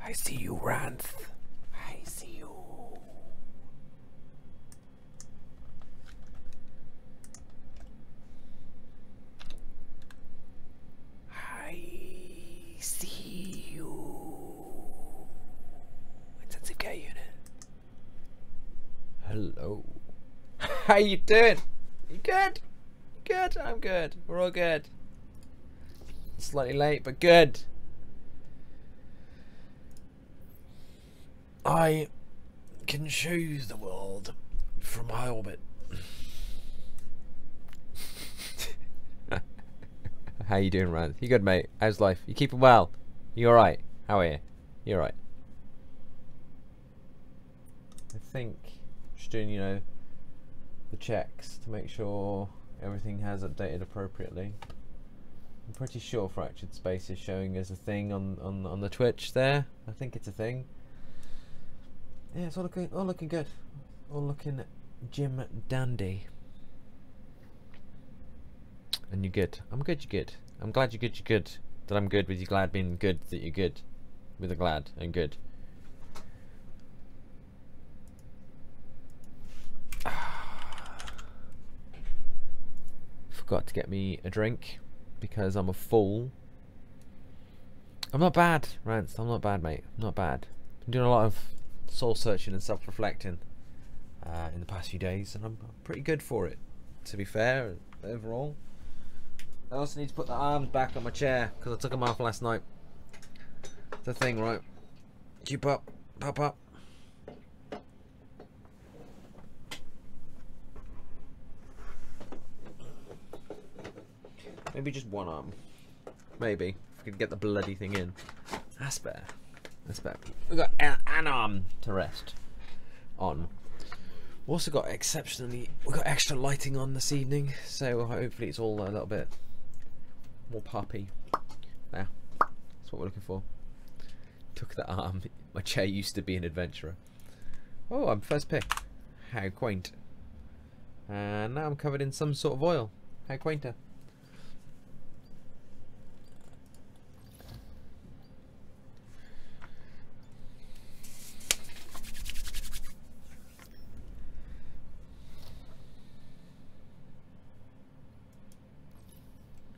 I see you, Ranth. I see you. I see you. Intensive care unit. Hello. How you doing? You good? Good? I'm good. We're all good. Slightly late, but good. I can show you the world from my orbit. How you doing, Rand? You good, mate? How's life? You keeping well? You alright? How are you? You alright? I think just doing, you know, the checks to make sure everything has updated appropriately. I'm pretty sure Fractured Space is showing as a thing on the Twitch there. I think it's a thing. Yeah, it's all looking good. All looking Jim dandy. And you're good. I'm good, you're good. I'm glad you're good, you're good. That I'm good with you glad being good that you're good. With a glad and good. Forgot to get me a drink because I'm a fool. I'm not bad, Rance. I'm not bad, mate. I'm not bad. I'm doing a lot of soul searching and self-reflecting in the past few days, and I'm pretty good for it, to be fair, overall. I also need to put the arms back on my chair because I took them off last night. It's a thing, right? Keep up, pop up. Maybe just one arm. Maybe if we could get the bloody thing in. That's better. That's better. We've got an arm to rest on. We've also got we've got extra lighting on this evening, so hopefully it's all a little bit more poppy. Now, that's what we're looking for. Took the arm. My chair used to be an adventurer. Oh, I'm first pick. How quaint. And now I'm covered in some sort of oil. How quainter.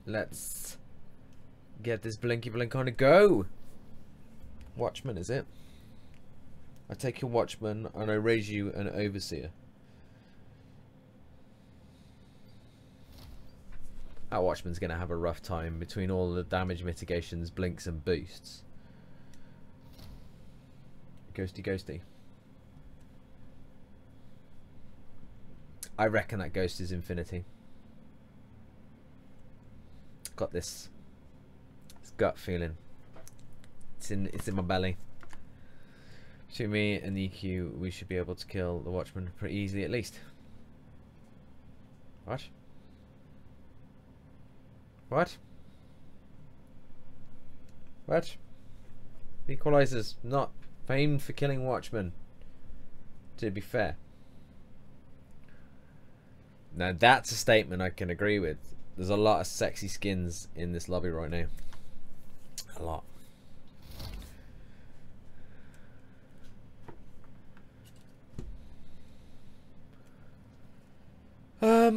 Let's get this blinky blink on a go. Watchman, is it? I take your watchman and I raise you an overseer. Our watchman's gonna have a rough time between all the damage mitigations, blinks and boosts. Ghosty ghosty. I reckon that ghost is infinity. Got this gut feeling. It's in my belly. Between me and the EQ, we should be able to kill the Watchman pretty easily, at least. What? What? What? Equalizer's not famed for killing Watchmen, to be fair. Now that's a statement I can agree with. There's a lot of sexy skins in this lobby right now. A lot. Yeah,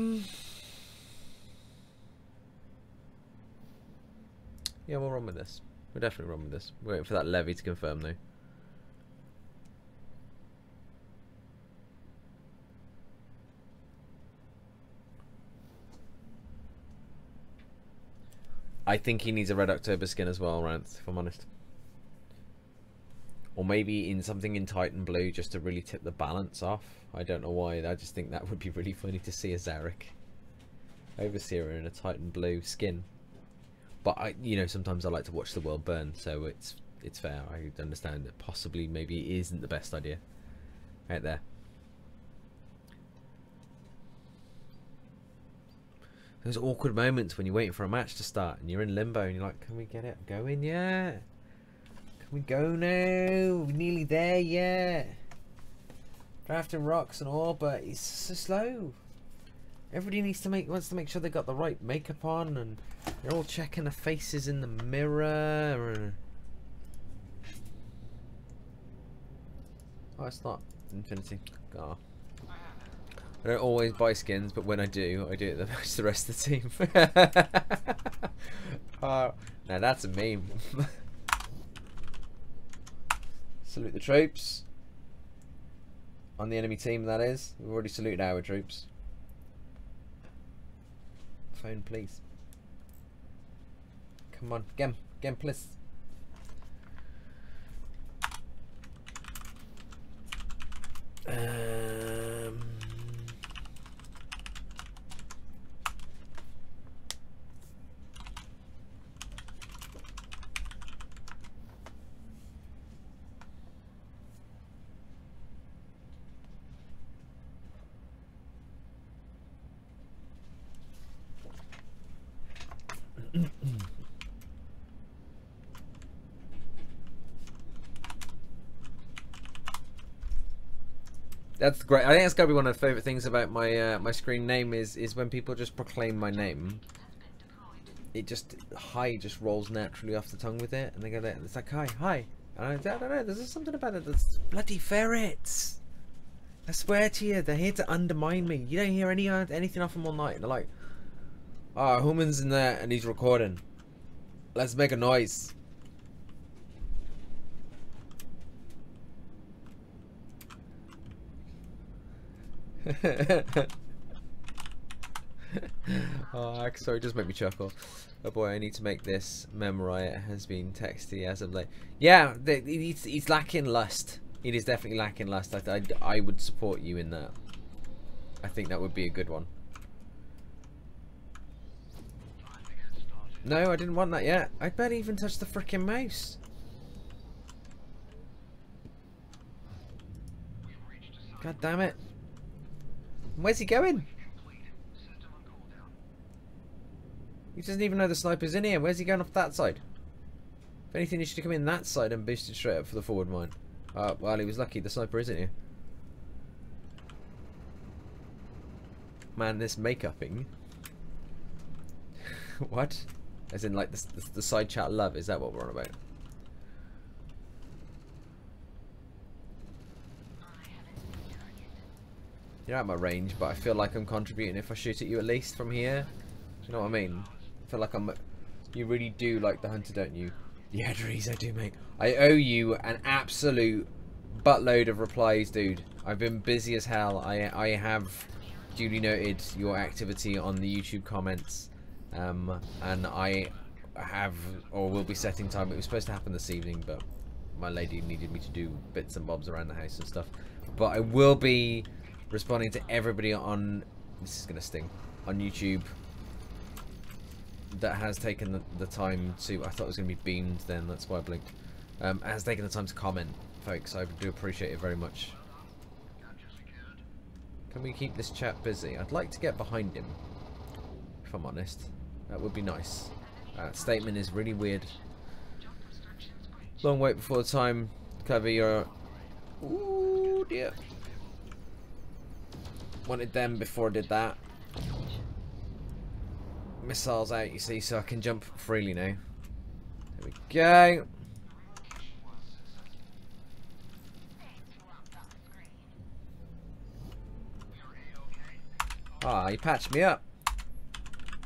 we'll run with this. We'll definitely run with this. We're waiting for that levy to confirm though. I think he needs a Red October skin as well, Rance, if I'm honest. Or maybe in something in Titan Blue just to really tip the balance off. I don't know why. I just think that would be really funny to see a Zarek Overseer in a Titan Blue skin. But sometimes I like to watch the world burn, so it's fair. I understand that possibly maybe it isn't the best idea. Right there. Those awkward moments when you're waiting for a match to start and you're in limbo and you're like, can we get it going yet? Can we go now? We're nearly there yet. Drafting rocks and all, but it's so slow. Everybody wants to make sure they got the right makeup on, and they're all checking the faces in the mirror. Oh, it's not Infinity. Oh. I don't always buy skins, but when I do it the rest of the team. Now that's a meme. Salute the troops. On the enemy team, that is. We've already saluted our troops. Phone, please. Come on, get him, please. That's great. I think that's gotta be one of the favourite things about my my screen name is when people just proclaim my name. It just just rolls naturally off the tongue with it, and they go there. It's like hi. And I don't know. There's just something about it that's bloody ferrets. I swear to you, they're here to undermine me. You don't hear anything off them all night. They're like, oh, Human's in there and he's recording. Let's make a noise. Oh, sorry, just make me chuckle. Oh boy, I need to make this memorize. It has been texty as of late. Yeah, he's lacking lust. It is definitely lacking lust. I would support you in that. I think that would be a good one. No, I didn't want that yet. I barely even touched the frickin' mouse. God damn it. Where's he going? He doesn't even know the sniper's in here. Where's he going off that side? If anything, he should have come in that side and boosted straight up for the forward mine. Well, he was lucky. The sniper isn't here. Man, this make-upping. What? As in, like, the side chat love? Is that what we're on about? You're out of my range, but I feel like I'm contributing if I shoot at you at least from here. Do you know what I mean? I feel like I'm... You really do like the hunter, don't you? Yeah, Dries, I do, mate. I owe you an absolute buttload of replies, dude. I've been busy as hell. I have duly noted your activity on the YouTube comments. And I have, or will be setting time. It was supposed to happen this evening, but my lady needed me to do bits and bobs around the house and stuff. But I will be responding to everybody on, this is going to sting, on YouTube that has taken the time to, I thought it was going to be beamed then, that's why I blinked, has taken the time to comment, folks. I do appreciate it very much. Can we keep this chap busy? I'd like to get behind him, if I'm honest. That would be nice. Statement is really weird. Long wait before the time. Cover your... Ooh, dear. Wanted them before I did that. Missiles out, you see, so I can jump freely now. There we go. Ah, he patched me up.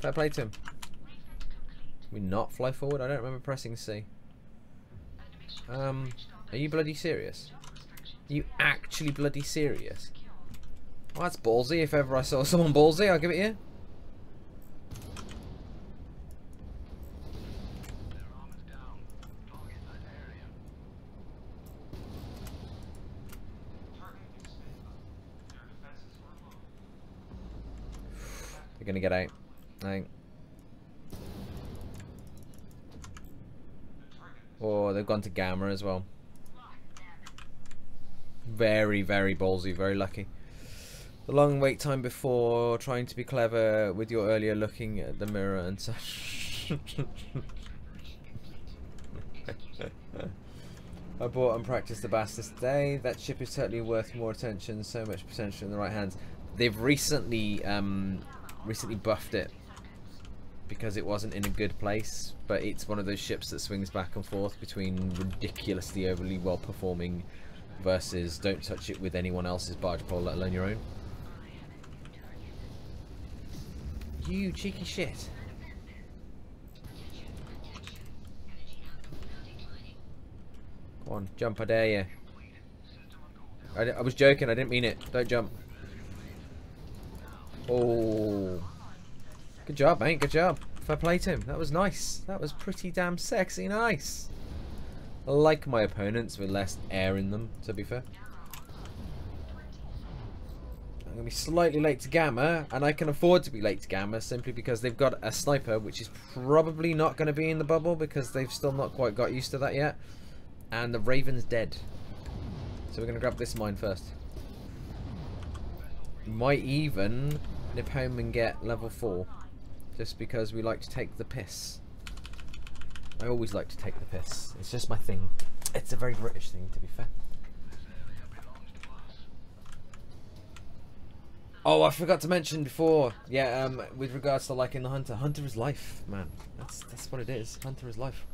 Fair play to him. Can we not fly forward? I don't remember pressing C. Are you bloody serious? Are you actually bloody serious? Well, that's ballsy. If ever I saw someone ballsy, I'll give it you. They're gonna get out. I think. Oh, they've gone to Gamma as well. Very, very ballsy. Very lucky. The long wait time before trying to be clever with your earlier looking at the mirror and such. I bought and practiced the Bastis today. That ship is totally worth more attention. So much potential in the right hands. They've recently buffed it because it wasn't in a good place, but it's one of those ships that swings back and forth between ridiculously overly well performing versus don't touch it with anyone else's barge pole, let alone your own. You cheeky shit. Come on, jump, I dare you. I was joking, I didn't mean it. Don't jump. Oh. Good job, mate, good job. Fair play to him. That was nice. That was pretty damn sexy nice. I like my opponents with less air in them, to be fair. I'm going to be slightly late to Gamma, and I can afford to be late to Gamma simply because they've got a sniper, which is probably not going to be in the bubble because they've still not quite got used to that yet. And the Raven's dead. So we're going to grab this mine first. Might even nip home and get level 4. Just because we like to take the piss. I always like to take the piss. It's just my thing. It's a very British thing, to be fair. Oh, I forgot to mention before. Yeah, with regards to liking the Hunter. Hunter is life, man. That's what it is. Hunter is life.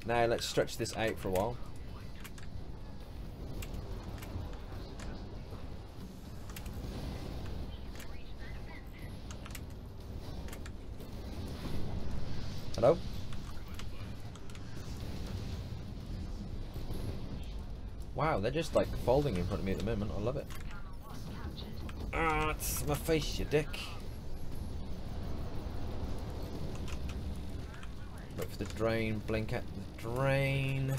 Now let's stretch this out for a while. Hello? Wow, they're just like folding in front of me at the moment. I love it. Ah, it's my face, you dick. Wait for the drain, blink at the drain.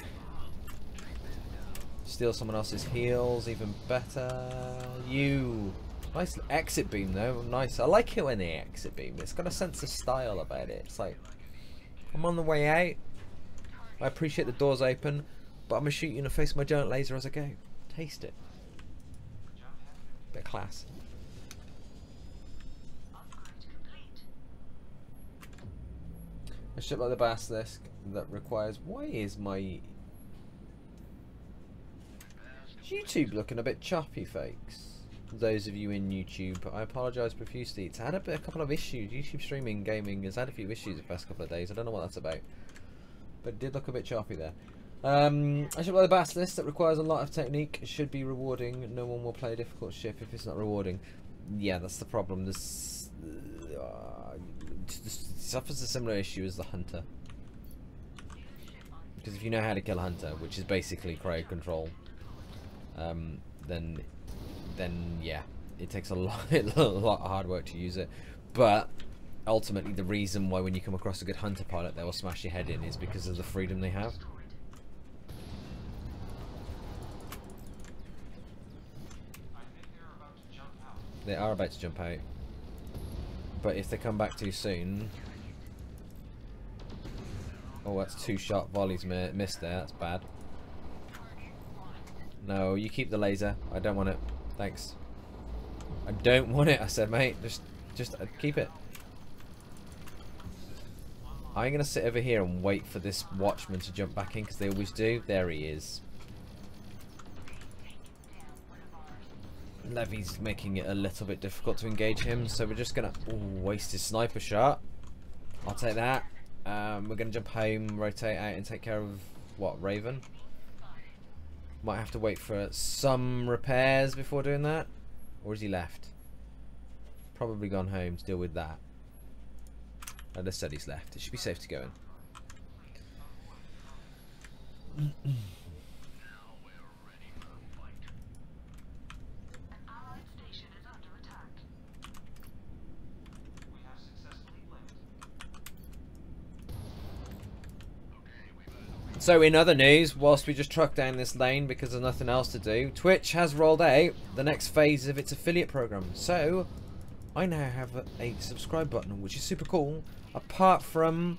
Steal someone else's heals, even better. You. Nice exit beam though, nice. I like it when they exit beam. It's got a sense of style about it. It's like, I'm on the way out. I appreciate the doors open, but I'm going to shoot you in the face with my giant laser as I go. Taste it. Bit of class. A ship like the Basilisk that requires... Why is my YouTube looking a bit choppy, folks? Those of you in YouTube, I apologise profusely. It's had a couple of issues. YouTube streaming gaming has had a few issues the past couple of days. I don't know what that's about, but it did look a bit choppy there. I should play the Basilisk that requires a lot of technique. It should be rewarding. No one will play a difficult ship if it's not rewarding. Yeah, that's the problem. This suffers a similar issue as the Hunter, because if you know how to kill a Hunter, which is basically crowd control, then yeah, it takes a lot of hard work to use it. But ultimately the reason why when you come across a good Hunter pilot they will smash your head in is because of the freedom they have. They are about to jump out, but if they come back too soon... Oh, that's 2 sharp volleys missed there, that's bad. No, you keep the laser, I don't want it. Thanks. I don't want it, I said, mate. Just keep it. I'm going to sit over here and wait for this watchman to jump back in, because they always do. There he is. Levy's making it a little bit difficult to engage him, so we're just going to waste his sniper shot. I'll take that. We're going to jump home, rotate out, and take care of, what, Raven? Might have to wait for some repairs before doing that. Or is he left? Probably gone home to deal with that. I just said he's left. It should be safe to go in. So in other news, whilst we just truck down this lane because there's nothing else to do, Twitch has rolled out the next phase of its affiliate program. So I now have a subscribe button, which is super cool. Apart from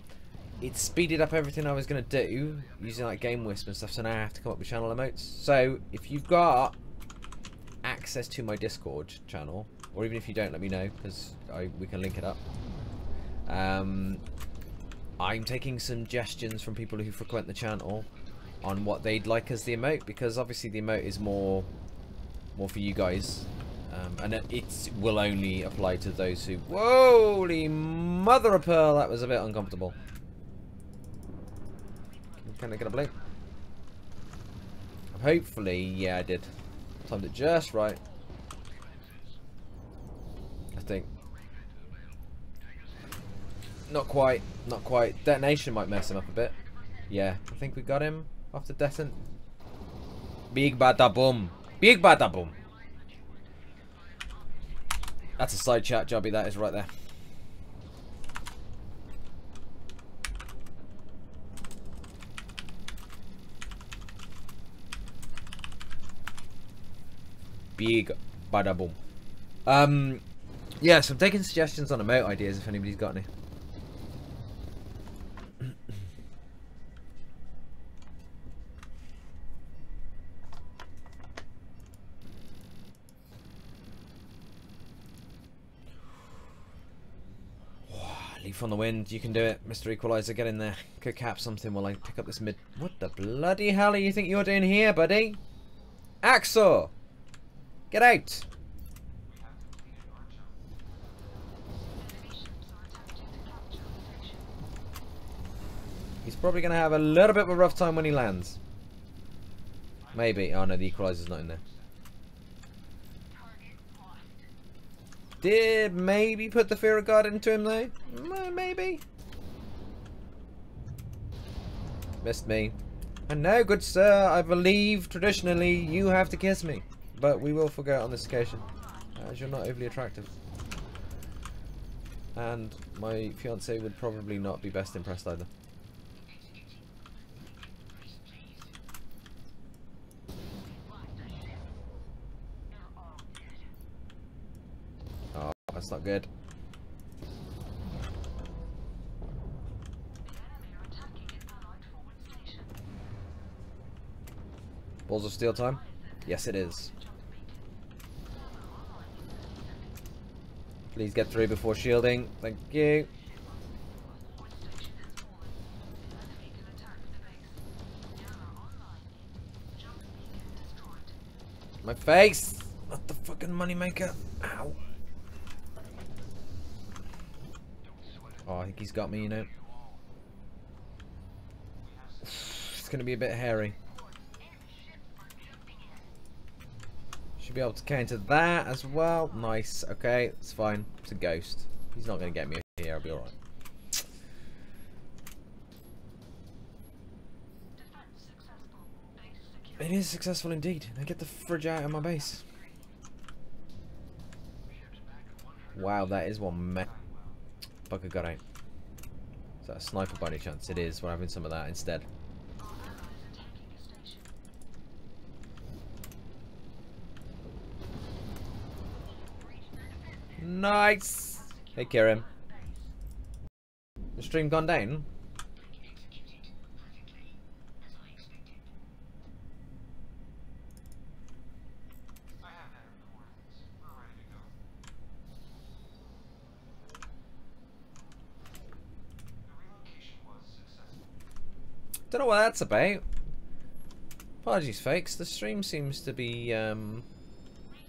it speeded up everything I was going to do using like Game Wisp and stuff, so now I have to come up with channel emotes. So if you've got access to my Discord channel, or even if you don't, let me know, because we can link it up. I'm taking suggestions from people who frequent the channel on what they'd like as the emote, because obviously the emote is more for you guys, and it will only apply to those who... Holy mother of pearl, that was a bit uncomfortable. Can I get a blink? Hopefully, yeah, I did. Timed it just right. I think. Not quite. Not quite. Detonation might mess him up a bit. Yeah, I think we got him off the detonate. Big bada boom. Big bada boom. That's a side chat jobby, that is right there. Big bada boom. Yeah, so I'm taking suggestions on emote ideas if anybody's got any. Leaf on the wind, you can do it, Mr. Equalizer, get in there. Could cap something while I pick up this mid. What the bloody hell are you think you're doing here, buddy? Axor! Get out! He's probably going to have a little bit of a rough time when he lands. Maybe. Oh no, the Equalizer's not in there. Did maybe put the Fear of God into him though? Maybe. Missed me. And no, good sir, I believe traditionally you have to kiss me. But we will forgo it on this occasion, as you're not overly attractive. And my fiance would probably not be best impressed either. Oh, that's not good. Balls of Steel time? Yes, it is. Please get through before shielding. Thank you. My face! Not the fucking moneymaker. Ow. Oh, I think he's got me, you know. It's gonna be a bit hairy. Should be able to counter that as well. Nice. Okay, it's fine. It's a ghost. He's not going to get me here. I'll be alright. It is successful indeed. Now get the fridge out of my base. Wow, that is one mech. Bugger got out. Is that a sniper by any chance? It is. We're having some of that instead. Nice! Hey, Kieran. The stream gone down? Don't know what that's about. Apologies, folks. The stream seems to be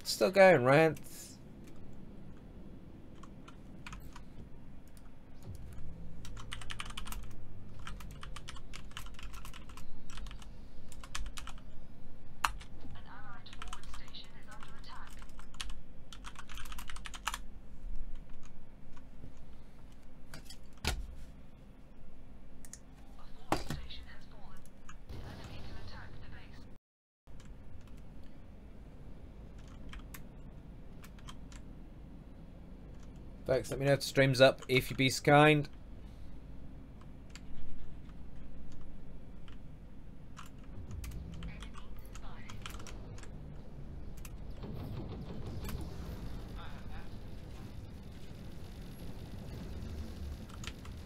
still going, right? Folks, let me know if the stream's up, if you be so kind.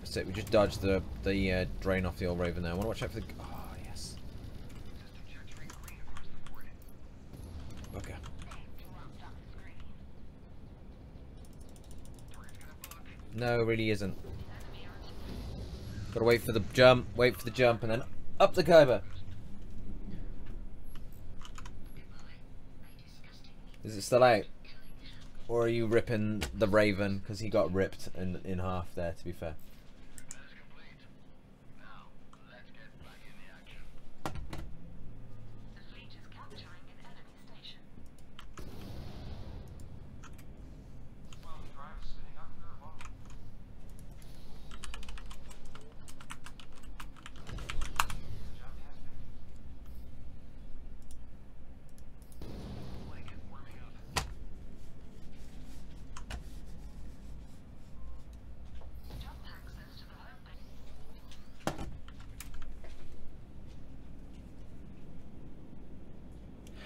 So we just dodged the drain off the old Raven there. I want to watch out for the... Oh, yes. Okay. No, it really isn't. Gotta wait for the jump, and then up the Kyber. Is it still out? Or are you ripping the Raven? Because he got ripped in half there, to be fair.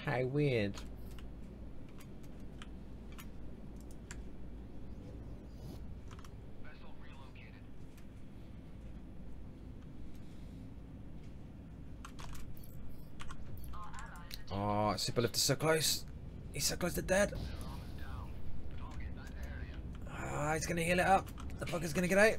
How weird. Oh, Superlift is so close. He's so close to dead. Ah, he's gonna heal it up. The bugger's gonna get out.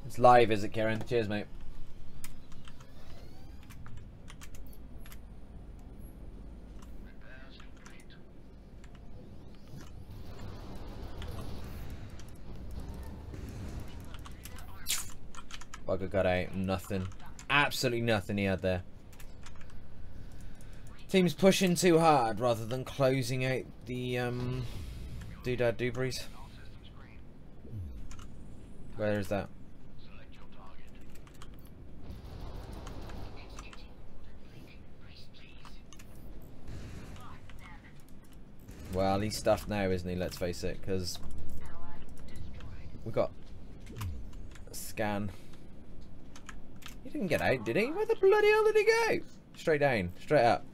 It's live, is it, Karen? Cheers, mate. Bugger got out. Nothing. Absolutely nothing he had there. Team's pushing too hard rather than closing out the doodad doobries. Where is that? Well, he's stuffed now, isn't he? Let's face it, because we got a scan. He didn't get out, did he? Where the bloody hell did he go? Straight down, straight up.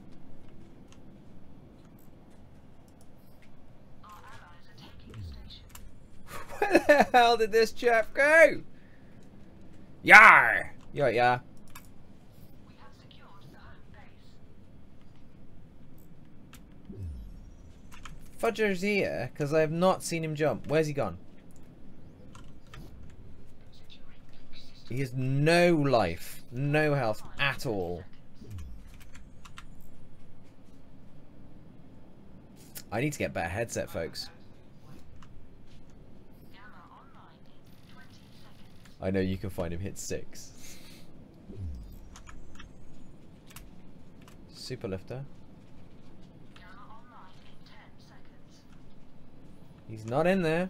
Where the hell did this chap go? Yar! You right, yeah. Fudger's here because I have not seen him jump. Where's he gone? He has no life, no health at all. I need to get a better headset, folks. I know you can find him hit 6. Superlifter. He's not in there.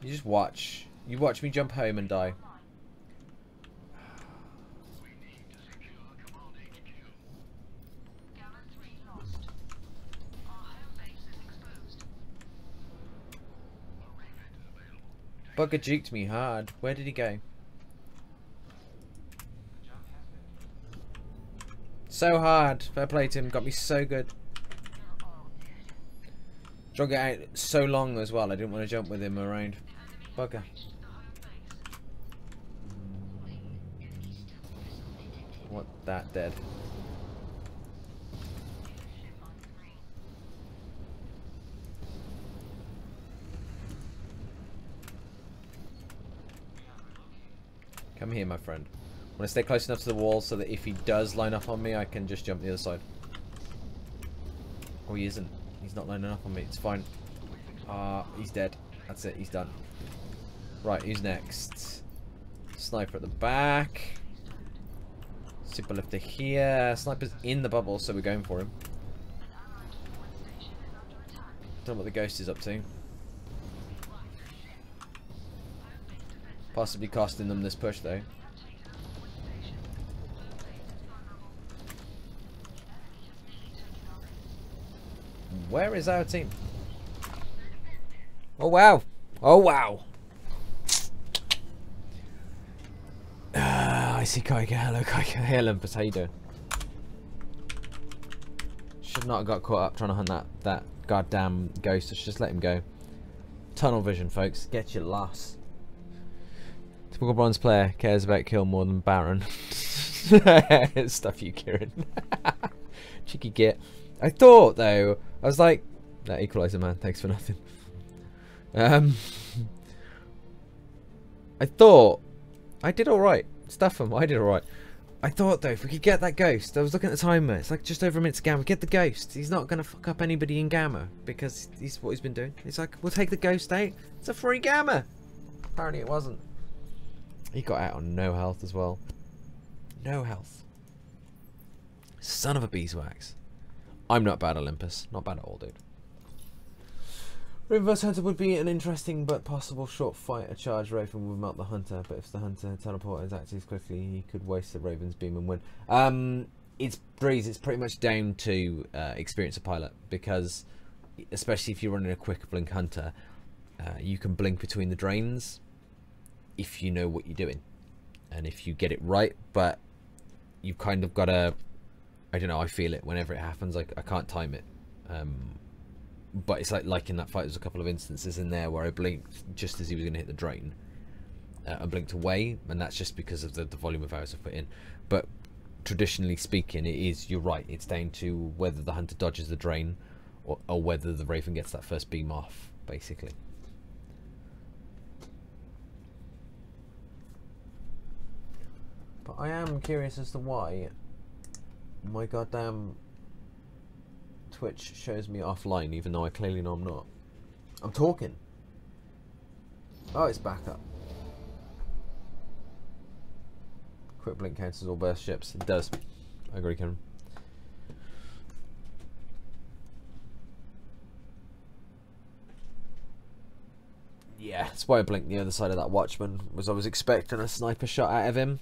You just watch. You watch me jump home and die. Bugger juked me hard. Where did he go? So hard. Fair play to him. Got me so good. Drug it out so long as well. I didn't want to jump with him around. Bugger. What? That dead. Come here, my friend. I want to stay close enough to the wall so that if he does line up on me, I can just jump the other side. Oh, he isn't. He's not lining up on me. It's fine. He's dead. That's it. He's done. Right, who's next? Sniper at the back. Superlifter here. Sniper's in the bubble, so we're going for him. Don't know what the ghost is up to. Possibly costing them this push, though. Where is our team? Oh wow! Oh wow! I see Kaika. Hello Kaika. Hey Olympus, how you doing? Should not have got caught up trying to hunt that goddamn ghost. I should just let him go. Tunnel vision, folks. Get your loss. Typical bronze player cares about kill more than Baron. Stuff you, Kieran. Cheeky git. I thought though, I was like, that equalizer man, thanks for nothing. I thought I did alright. Stuff him, I did alright. I thought though, if we could get that ghost, I was looking at the timer, it's like just over a minute to Gamma. Get the ghost. He's not going to fuck up anybody in Gamma because he's what he's been doing. He's like, we'll take the ghost out. It's a free Gamma. Apparently it wasn't. He got out on no health as well. No health. Son of a beeswax. I'm not bad, Olympus. Not bad at all, dude. Raven vs Hunter would be an interesting but possible short fight. A charge Raven would melt the Hunter, but if the Hunter teleported acted quickly, he could waste the Raven's beam and win. It's Breeze. It's pretty much down to experience of pilot, because especially if you're running a quick blink Hunter, you can blink between the drains if you know what you're doing and if you get it right. But you've kind of got to, I don't know, I feel it whenever it happens. I can't time it. But it's like in that fight, there's a couple of instances in there where I blinked just as he was going to hit the drain. I blinked away, and that's just because of the volume of hours I've put in. But traditionally speaking, it is, you're right, it's down to whether the Hunter dodges the drain or whether the Raven gets that first beam off, basically. But I am curious as to why my goddamn Twitch shows me offline, even though I clearly know I'm not. I'm talking. Oh, it's back up. Quick blink counts as all burst ships. It does. I agree, Karen. Yeah, that's why I blinked the other side of that Watchman. Was I was expecting a sniper shot out of him,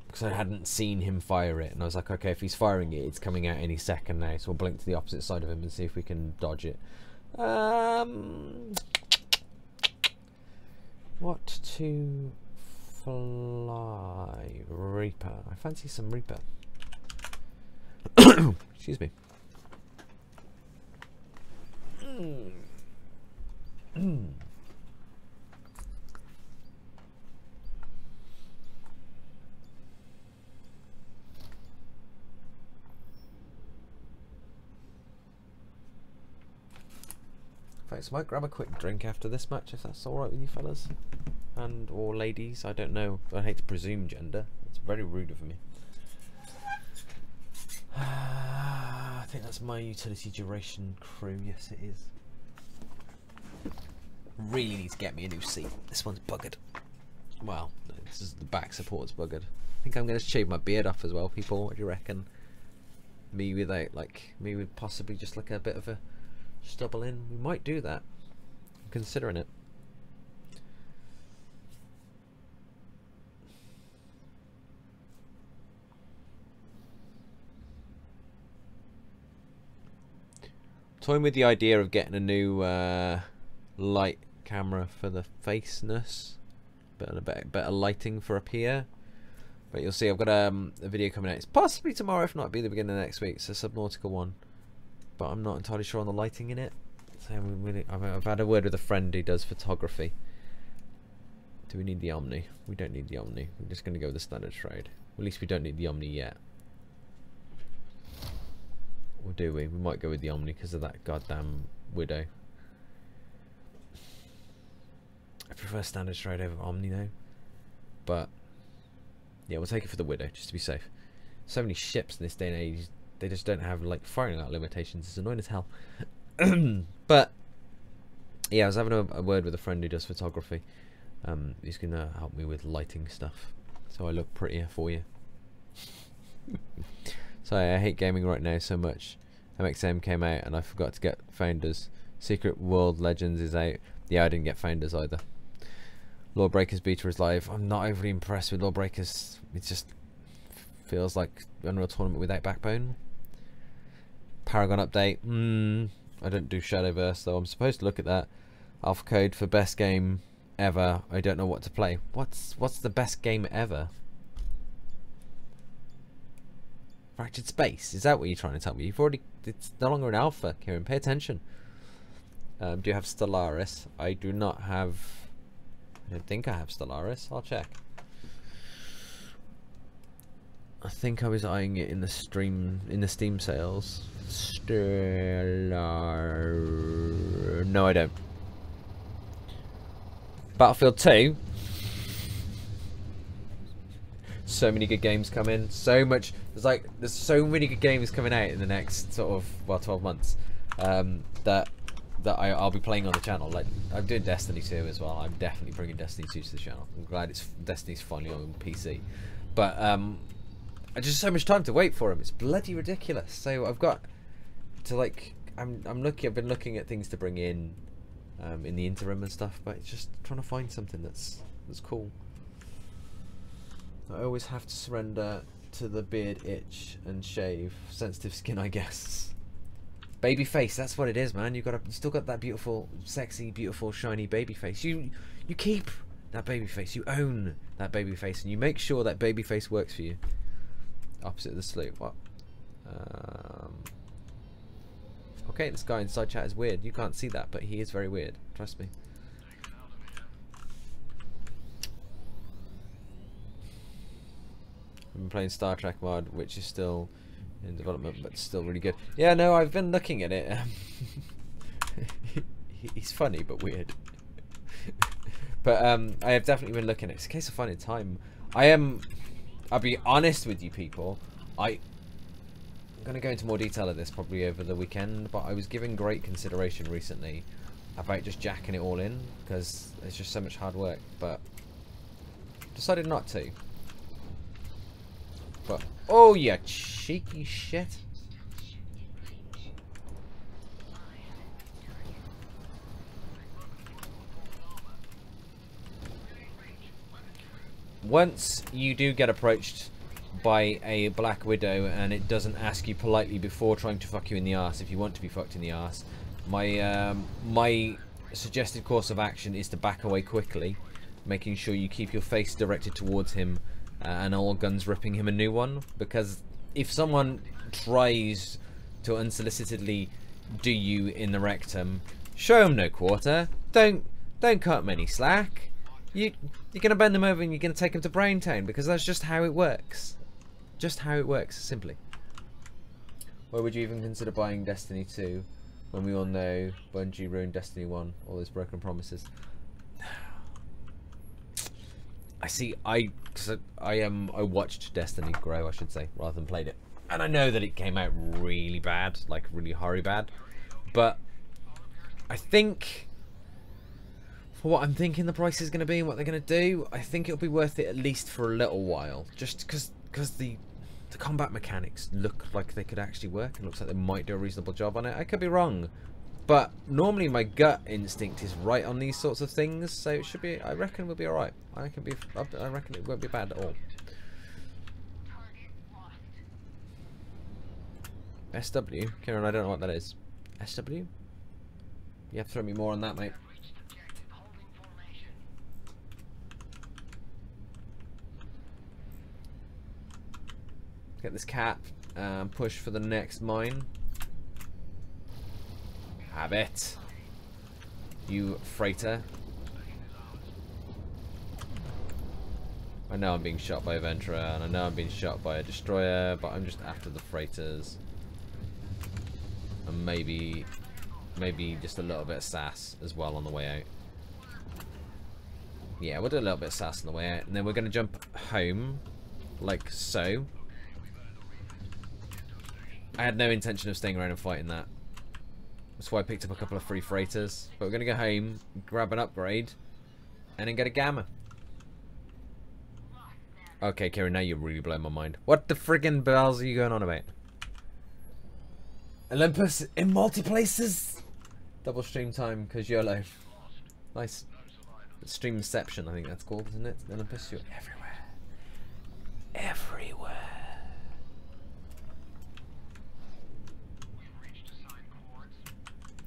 because I hadn't seen him fire it, and I was like, okay, if he's firing it, it's coming out any second now, so we'll blink to the opposite side of him and see if we can dodge it. What to fly? Reaper. I fancy some Reaper. Excuse me. Thanks, I might grab a quick drink after this match if that's alright with you fellas. And or ladies, I don't know. I hate to presume gender. It's very rude of me. I think that's my utility duration crew. Yes, it is. Really need to get me a new seat. This one's buggered. Well, this is the back support's buggered. I think I'm going to shave my beard off as well, people. What do you reckon? Me without, like, me with possibly just like a bit of a stubble in. We might do that. I'm considering it. Toying with the idea of getting a new light camera for the faceness, but a better lighting for up here. But you'll see, I've got a video coming out. It's possibly tomorrow, if not, it'll be the beginning of next week. It's a Subnautica one, but I'm not entirely sure on the lighting in it. So I've had a word with a friend who does photography. Do we need the Omni? We don't need the Omni. We're just going to go with the standard trade. Well, at least we don't need the Omni yet. Or do we? We might go with the Omni because of that goddamn Widow. I prefer standard trade over Omni though. But yeah, we'll take it for the Widow just to be safe. So many ships in this day and age, they just don't have like firing out limitations. It's annoying as hell. But yeah, I was having a word with a friend who does photography. He's gonna help me with lighting stuff, so I look prettier for you. So I hate gaming right now so much. MXM came out and I forgot to get Founders. Secret World Legends is out. Yeah, I didn't get Founders either. Lawbreakers beta is live. I'm not overly impressed with Lawbreakers. It just feels like Unreal Tournament without backbone. Paragon update. I don't do Shadowverse though. I'm supposed to look at that. Alpha code for best game ever. I don't know what to play. What's the best game ever? Fractured Space. Is that what you're trying to tell me? You've already. It's no longer an alpha, Kieran. Pay attention. Do you have Stellaris? I do not have. I don't think I have Stellaris. I'll check. I think I was eyeing it in the stream, in the Steam sales. Stellar. No, I don't. Battlefield 2. so many good games coming. So much. There's so many good games coming out in the next sort of 12 months that I'll be playing on the channel. Like I'm doing Destiny 2 as well. I'm definitely bringing Destiny 2 to the channel. I'm glad Destiny's finally on PC. But I just so much time to wait for him. It's bloody ridiculous. So I've got to like I've been looking at things to bring in the interim and stuff, but it's just trying to find something that's cool. I always have to surrender to the beard itch and shave. Sensitive skin, I guess. Baby face, that's what it is, man. You still got that beautiful, sexy, beautiful, shiny baby face. You keep that baby face. You own that baby face, and you make sure that baby face works for you. Opposite of the sloop. What? Okay, this guy inside chat is weird. You can't see that, but he is very weird. Trust me. I've been playing Star Trek mod, which is still in development, but still really good. Yeah, no, I've been looking at it. He's funny, but weird. But I have definitely been looking at it. It's a case of finding time. I'll be honest with you people. I'm going to go into more detail of this probably over the weekend, but I was giving great consideration recently about just jacking it all in, because it's just so much hard work, but decided not to. But, oh, you cheeky shit. Once you do get approached by a Black Widow and it doesn't ask you politely before trying to fuck you in the arse, if you want to be fucked in the arse, my suggested course of action is to back away quickly, making sure you keep your face directed towards him and all guns ripping him a new one, because if someone tries to unsolicitedly do you in the rectum, show him no quarter. Don't cut him any slack. You're gonna bend them over and you're gonna take them to Braintown, because that's just how it works. Just how it works, simply. Why would you even consider buying Destiny 2 when we all know Bungie ruined Destiny 1? All those broken promises. I watched Destiny grow, I should say, rather than played it. And I know that it came out really bad, like really horribly bad. But I think, for what I'm thinking the price is going to be and what they're going to do, I think it'll be worth it at least for a little while. Just because the combat mechanics look like they could actually work, and looks like they might do a reasonable job on it. I could be wrong. But normally my gut instinct is right on these sorts of things, so it should be. I reckon we'll be all right. I reckon it won't be bad at all. SW, Kieran, I don't know what that is. SW? You have to throw me more on that, mate. Get this cap and push for the next mine. Have it, you freighter. I know I'm being shot by a Ventura, and I know I'm being shot by a destroyer, but I'm just after the freighters. And maybe just a little bit of sass as well on the way out. Yeah, we'll do a little bit of sass on the way out, and then we're going to jump home, like so. I had no intention of staying around and fighting that. That's why I picked up a couple of free freighters. But we're going to go home, grab an upgrade, and then get a gamma. Okay, Kieran, now you're really blowing my mind. What the friggin' bells are you going on about? Olympus in multi-places! Double stream time, because YOLO. Nice. Streamception, I think that's called, isn't it? Olympus, you're everywhere. Everywhere.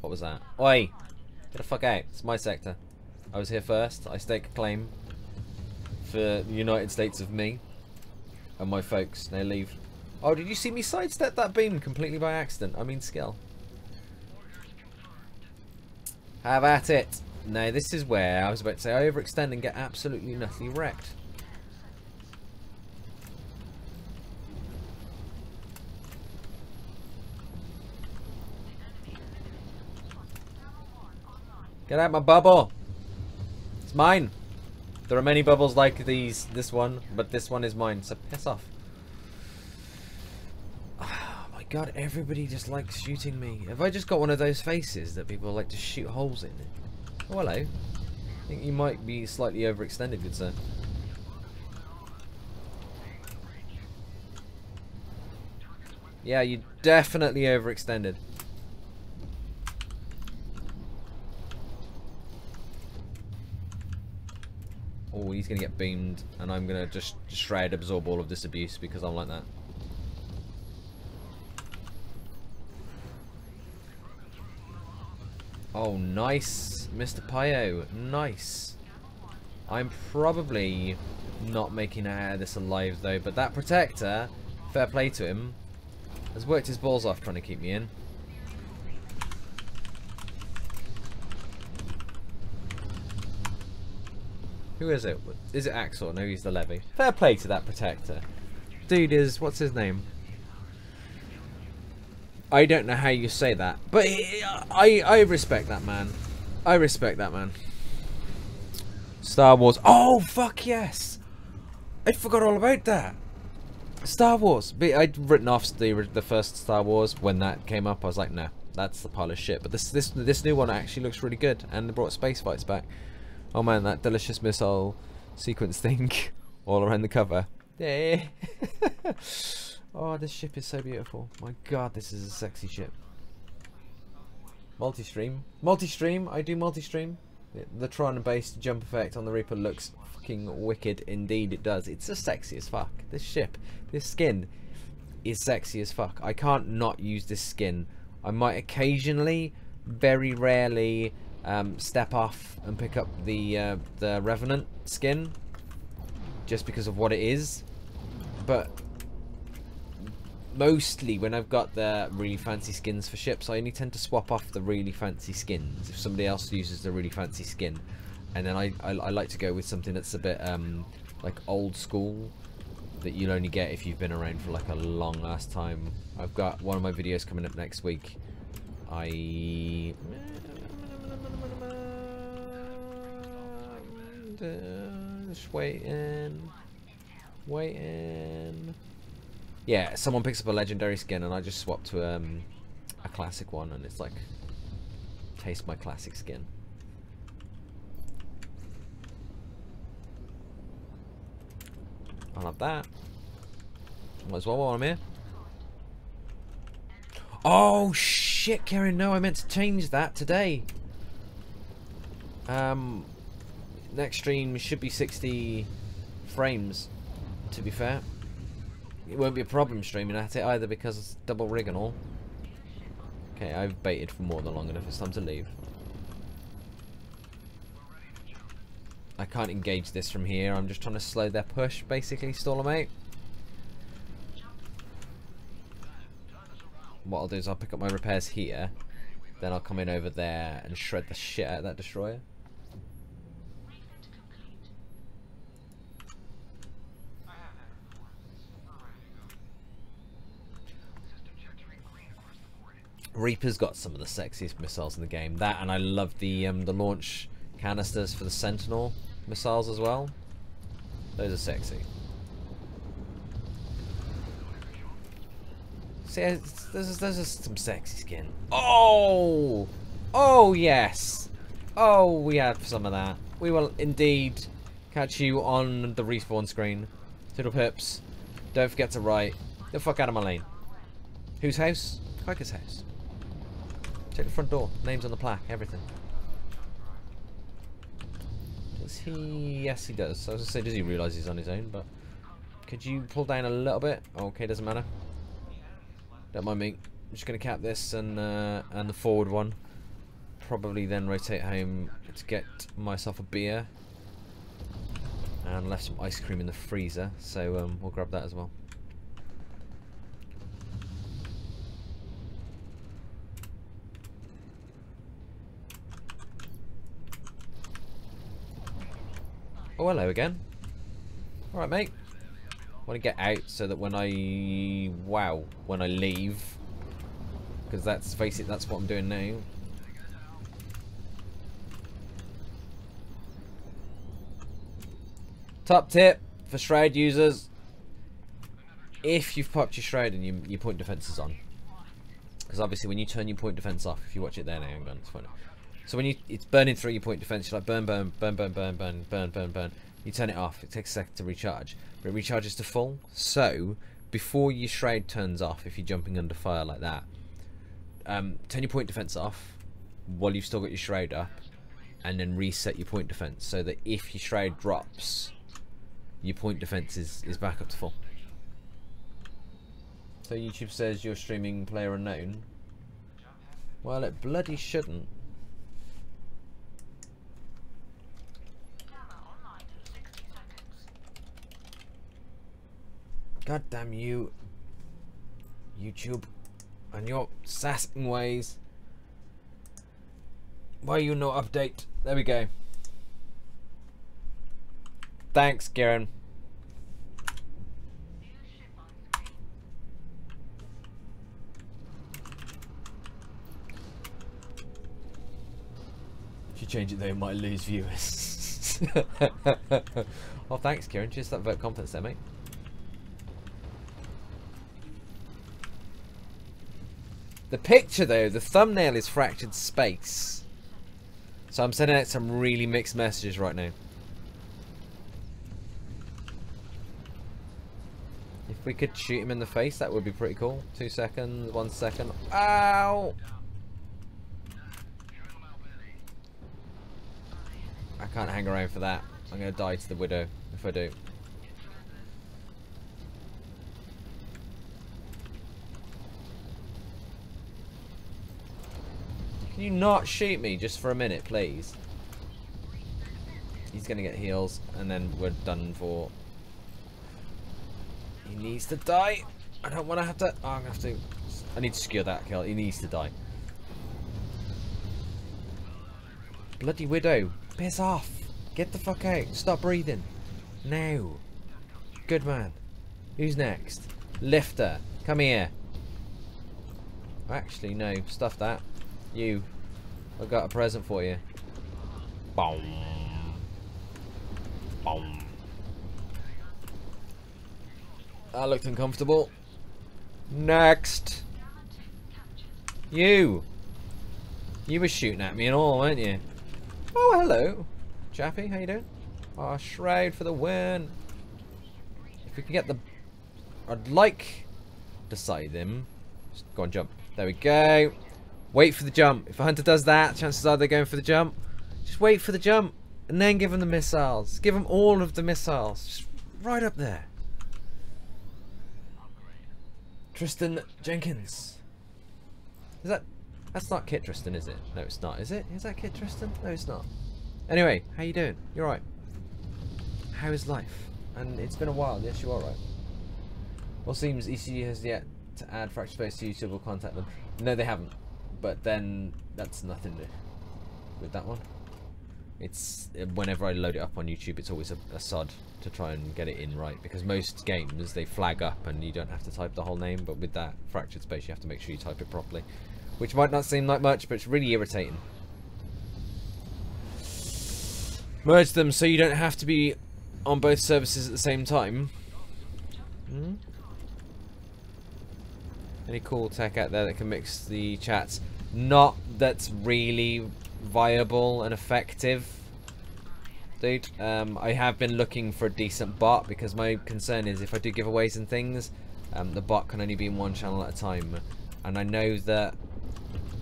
What was that? Oi! Get the fuck out. It's my sector. I was here first. I stake a claim for the United States of me and my folks. Now leave. Oh, did you see me sidestep that beam completely by accident? I mean skill. Have at it. Now this is where I was about to say I overextend and get absolutely nothing wrecked. Get out my bubble. It's mine. There are many bubbles like this one, but this one is mine, so piss off. Oh my god, everybody just likes shooting me. Have I just got one of those faces that people like to shoot holes in? Oh, hello. I think you might be slightly overextended, good sir. Yeah, you definitely overextended. Oh, he's going to get beamed, and I'm going to just shred absorb all of this abuse because I'm like that. Oh, nice, Mr. Pio. Nice. I'm probably not making it out of this alive, though, but that protector, fair play to him, has worked his balls off trying to keep me in. Who is it? Is it Axel? No, he's the Levy. Fair play to that protector. Dude is... what's his name? I don't know how you say that, but I respect that man. I respect that man. Star Wars. Oh, fuck yes! I forgot all about that. Star Wars. But I'd written off the first Star Wars when that came up. I was like, no, that's the pile of shit. But this new one actually looks really good, and they brought space fights back. Oh man, that delicious missile sequence thing all around the cover. Yeah. Oh, this ship is so beautiful. My god, this is a sexy ship. Multi-stream. Multi-stream. I do multi-stream. The Tron-based jump effect on the Reaper looks fucking wicked. Indeed, it does. It's just sexy as fuck. This ship, this skin is sexy as fuck. I can't not use this skin. I might occasionally, very rarely, step off and pick up the Revenant skin just because of what it is, but mostly when I've got the really fancy skins for ships, I only tend to swap off the really fancy skins if somebody else uses the really fancy skin, and then I like to go with something that's a bit like old school, that you'll only get if you've been around for like a long ass time. I've got one of my videos coming up next week. Just waiting. Yeah, someone picks up a legendary skin and I just swap to a classic one, and it's like, taste my classic skin. I'll have that. Might as well while I'm here. Oh shit, Karen, no, I meant to change that today. Next stream should be 60 frames, to be fair. It won't be a problem streaming at it either because it's double rig and all. Okay, I've baited for more than long enough. It's time to leave. I can't engage this from here. I'm just trying to slow their push, basically, stall them out. What I'll do is I'll pick up my repairs here, then I'll come in over there and shred the shit out of that destroyer. Reaper's got some of the sexiest missiles in the game. That, and I love the launch canisters for the Sentinel missiles as well. Those are sexy. See, there's some sexy skin. Oh! Oh, yes! Oh, we have some of that. We will indeed catch you on the respawn screen. Toodle pips. Don't forget to write. The fuck out of my lane. Whose house? Hiker's house. Check the front door. Names on the plaque. Everything. Does he? Yes, he does. I was going to say, does he realise he's on his own? But could you pull down a little bit? Okay, doesn't matter. Don't mind me. I'm just going to cap this and the forward one. Probably then rotate home to get myself a beer. And left some ice cream in the freezer. So we'll grab that as well. Oh, hello again. Alright, mate. I want to get out so that when I leave, because that's, face it, that's what I'm doing now. Top tip for Shroud users: if you've popped your Shroud and your point defense is on, because obviously when you turn your point defense off, if you watch it there now, hang on, it's funny. So when it's burning through your point defense, you're like burn, burn, burn, burn, burn, burn, burn, burn, burn. You turn it off. It takes a second to recharge, but it recharges to full. So before your Shroud turns off, if you're jumping under fire like that, turn your point defense off while you've still got your Shroud up, and then reset your point defense so that if your Shroud drops, your point defense is back up to full. So YouTube says you're streaming Player Unknown. Well, it bloody shouldn't. God damn you, YouTube, and your sassing ways. Why you no update? There we go. Thanks, Kieran. If you change it though, you might lose viewers. Oh, thanks, Kieran. Just that vote confidence there, mate. The picture though, the thumbnail is Fractured Space. So I'm sending out some really mixed messages right now. If we could shoot him in the face, that would be pretty cool. 2 seconds, 1 second. Ow! I can't hang around for that. I'm going to die to the Widow if I do. Can you not shoot me just for a minute, please? He's going to get heals, and then we're done for. He needs to die. I don't want to have to. Oh, I'm going to have to. I need to secure that kill. He needs to die. Bloody Widow. Piss off. Get the fuck out. Stop breathing. Now. Good man. Who's next? Lifter. Come here. Actually, no. Stuff that. You. I've got a present for you. Boom. Boom. That looked uncomfortable. Next. You. You were shooting at me and all, weren't you? Oh, hello. Chappie, how you doing? Oh, Shroud for the win. If we can get the... I'd like to sight him. Just go on, jump. There we go. Wait for the jump. If a hunter does that, chances are they're going for the jump. Just wait for the jump. And then give them the missiles. Give them all of the missiles. Just right up there. Tristan Jenkins. Is that... That's not Kit Tristan, is it? No, it's not. Is it? Is that Kit Tristan? No, it's not. Anyway, how you doing? You're right. How is life? And it's been a while. Yes, you are right. Well, seems ECU has yet to add Fractured Space to YouTube. Will contact them. No, they haven't. But then that's nothing new with that one. It's whenever I load it up on YouTube, it's always a sod to try and get it in right, because most games they flag up and you don't have to type the whole name, but with that Fractured Space you have to make sure you type it properly, which might not seem like much, but it's really irritating. Merge them so you don't have to be on both services at the same time. Any cool tech out there that can mix the chats? Not that's really viable and effective, dude. I have been looking for a decent bot, because my concern is if I do giveaways and things, the bot can only be in one channel at a time, and I know that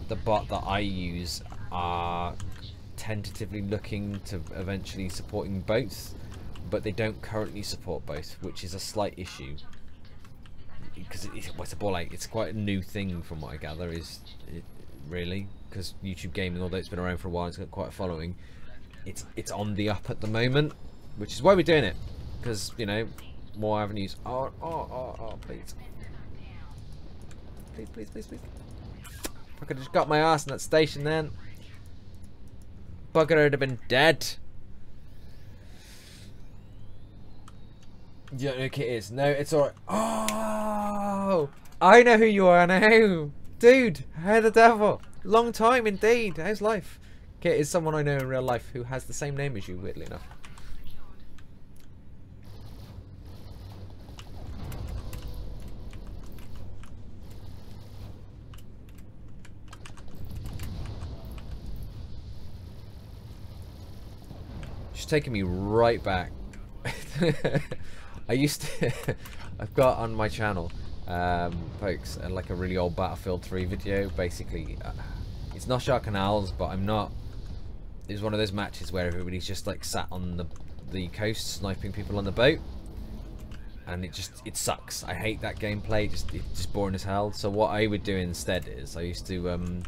the bot that I use are tentatively looking to eventually supporting both, but they don't currently support both, which is a slight issue, because it's quite a new thing from what I gather, really, because YouTube gaming, although it's been around for a while, it's got quite a following, it's on the up at the moment, which is why we're doing it, because, you know, more avenues. Oh, please. Please. If I could have just got my ass in that station then, bugger would have been dead. You don't know who Kit is? No, it's alright. Oh, I know who you are now. Dude, how the devil? Long time indeed. How's life? Kit is someone I know in real life who has the same name as you, weirdly enough. She's taking me right back. I used to... I've got on my channel, folks, like a really old Battlefield 3 video. Basically, it's not Shark Canals, but I'm not... It was one of those matches where everybody's just like sat on the coast sniping people on the boat. And it sucks. I hate that gameplay. It's just boring as hell. So what I would do instead is I used to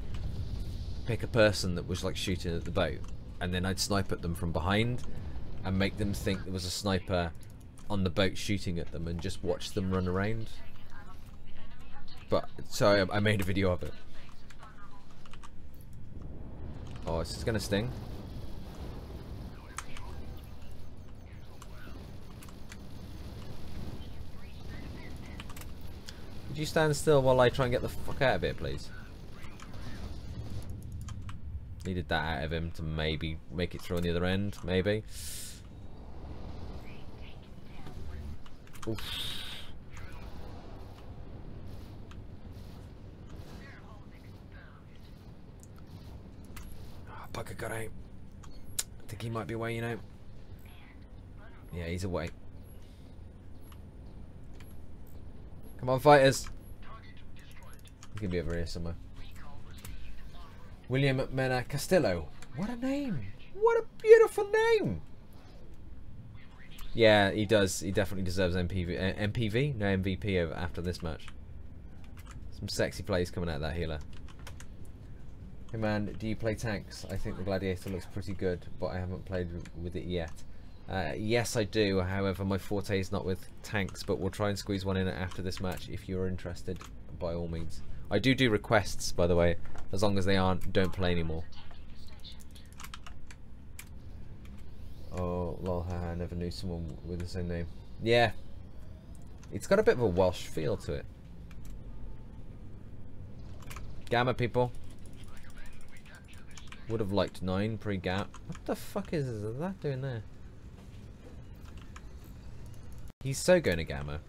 pick a person that was like shooting at the boat, and then I'd snipe at them from behind and make them think there was a sniper on the boat shooting at them, and just watch them run around. But so I made a video of it. Oh, it's just gonna sting. Would you stand still while I try and get the fuck out of it, please? Needed that out of him to maybe make it through on the other end, maybe. Oof. Oh, bugger got out. I think he might be away, you know. Yeah, he's away. Come on, fighters. He can be over here somewhere. William Mena Castillo. What a name. What a beautiful name. Yeah, he does. He definitely deserves MPV. MPV? No, MVP over after this match. Some sexy plays coming out of that healer. Hey man, do you play tanks? I think the Gladiator looks pretty good, but I haven't played with it yet. Yes, I do. However, my forte is not with tanks, but we'll try and squeeze one in after this match if you're interested, by all means. I do requests, by the way. As long as they aren't, don't play anymore. Oh, lol, haha, I never knew someone with the same name. Yeah. It's got a bit of a Welsh feel to it. Gamma, people. Would have liked 9 pre-gap. What the fuck is that doing there? He's so going to Gamma.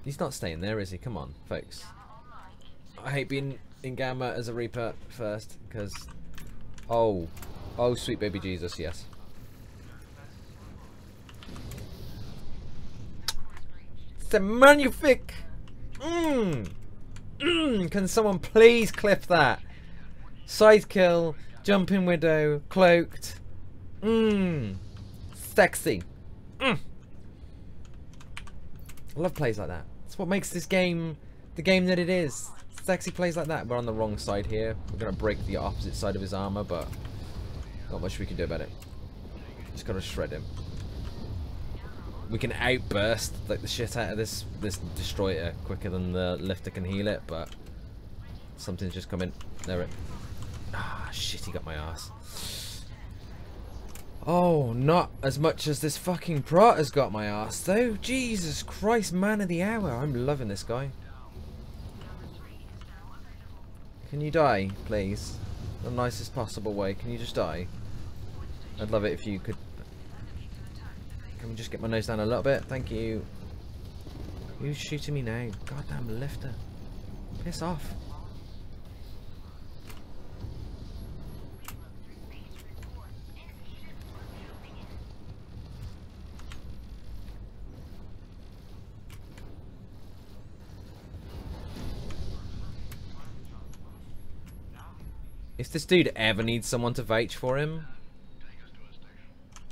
He's not staying there, is he? Come on, folks. I hate being in Gamma as a Reaper first, because... Oh, sweet baby Jesus, yes. C'est magnifique! Can someone please clip that? Scythe kill, jumping widow, cloaked. Sexy. I love plays like that. It's what makes this game the game that it is. Sexy plays like that. We're on the wrong side here. We're gonna break the opposite side of his armor, but not much we can do about it. Just gotta shred him. We can outburst like the shit out of this destroyer quicker than the lifter can heal it, but something's just coming. There it. Ah, shit, he got my ass. Oh, not as much as this fucking Prot has got my ass, though. Jesus Christ, man of the hour. I'm loving this guy. Can you die, please? The nicest possible way. Can you just die? I'd love it if you could. Can we just get my nose down a little bit? Thank you. Who's shooting me now? Goddamn lifter. Piss off. If this dude ever needs someone to vote for him,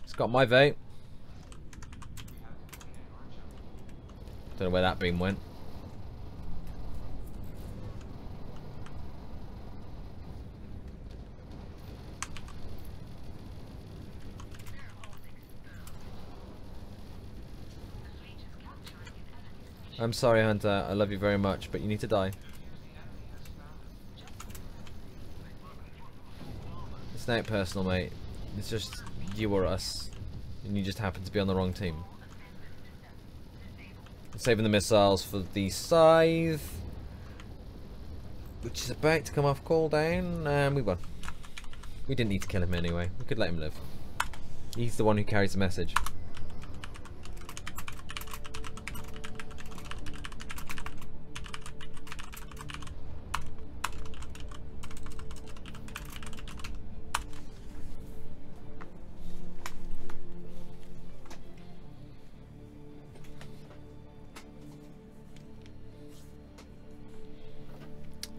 he's got my vote. Don't know where that beam went. I'm sorry, Hunter. I love you very much, but you need to die. It's not personal, mate. It's just you or us, and you just happen to be on the wrong team. Saving the missiles for the Scythe, which is about to come off cooldown, and we won. We didn't need to kill him anyway. We could let him live. He's the one who carries the message.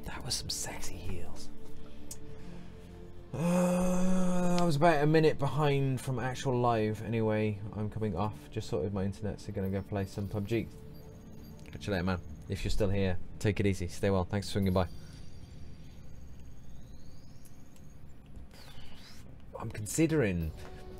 That was some sexy heels. I was about a minute behind from actual live. Anyway, I'm coming off. Just sorted my internet, so gonna go play some PUBG. Catch you later, man. If you're still here, take it easy. Stay well. Thanks for swinging by. I'm considering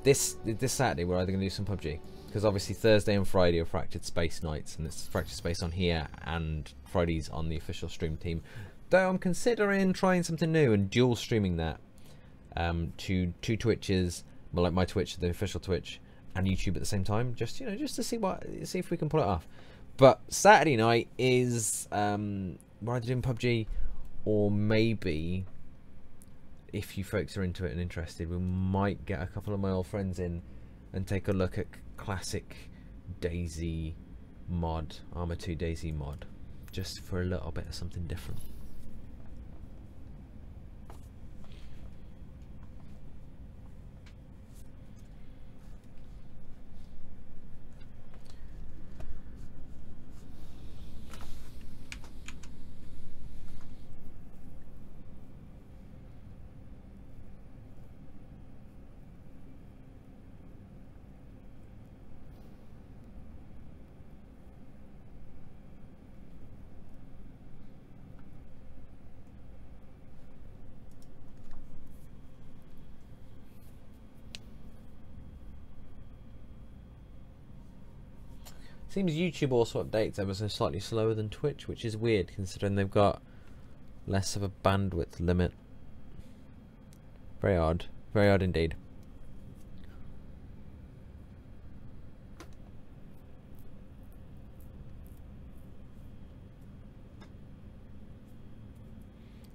this Saturday we're either going to do some PUBG, because obviously Thursday and Friday are Fractured Space nights, and it's Fractured Space on here and Fridays on the official stream team. Though I'm considering trying something new and dual streaming that to two Twitches, well, like my Twitch, the official Twitch, and YouTube at the same time, just to see if we can pull it off. But Saturday night is we're either doing PUBG, or maybe, if you folks are into it and interested, we might get a couple of my old friends in and take a look at classic DayZ mod, Arma 2 DayZ mod, just for a little bit of something different. Seems YouTube also updates ever so slightly slower than Twitch, which is weird considering they've got less of a bandwidth limit. Very odd indeed.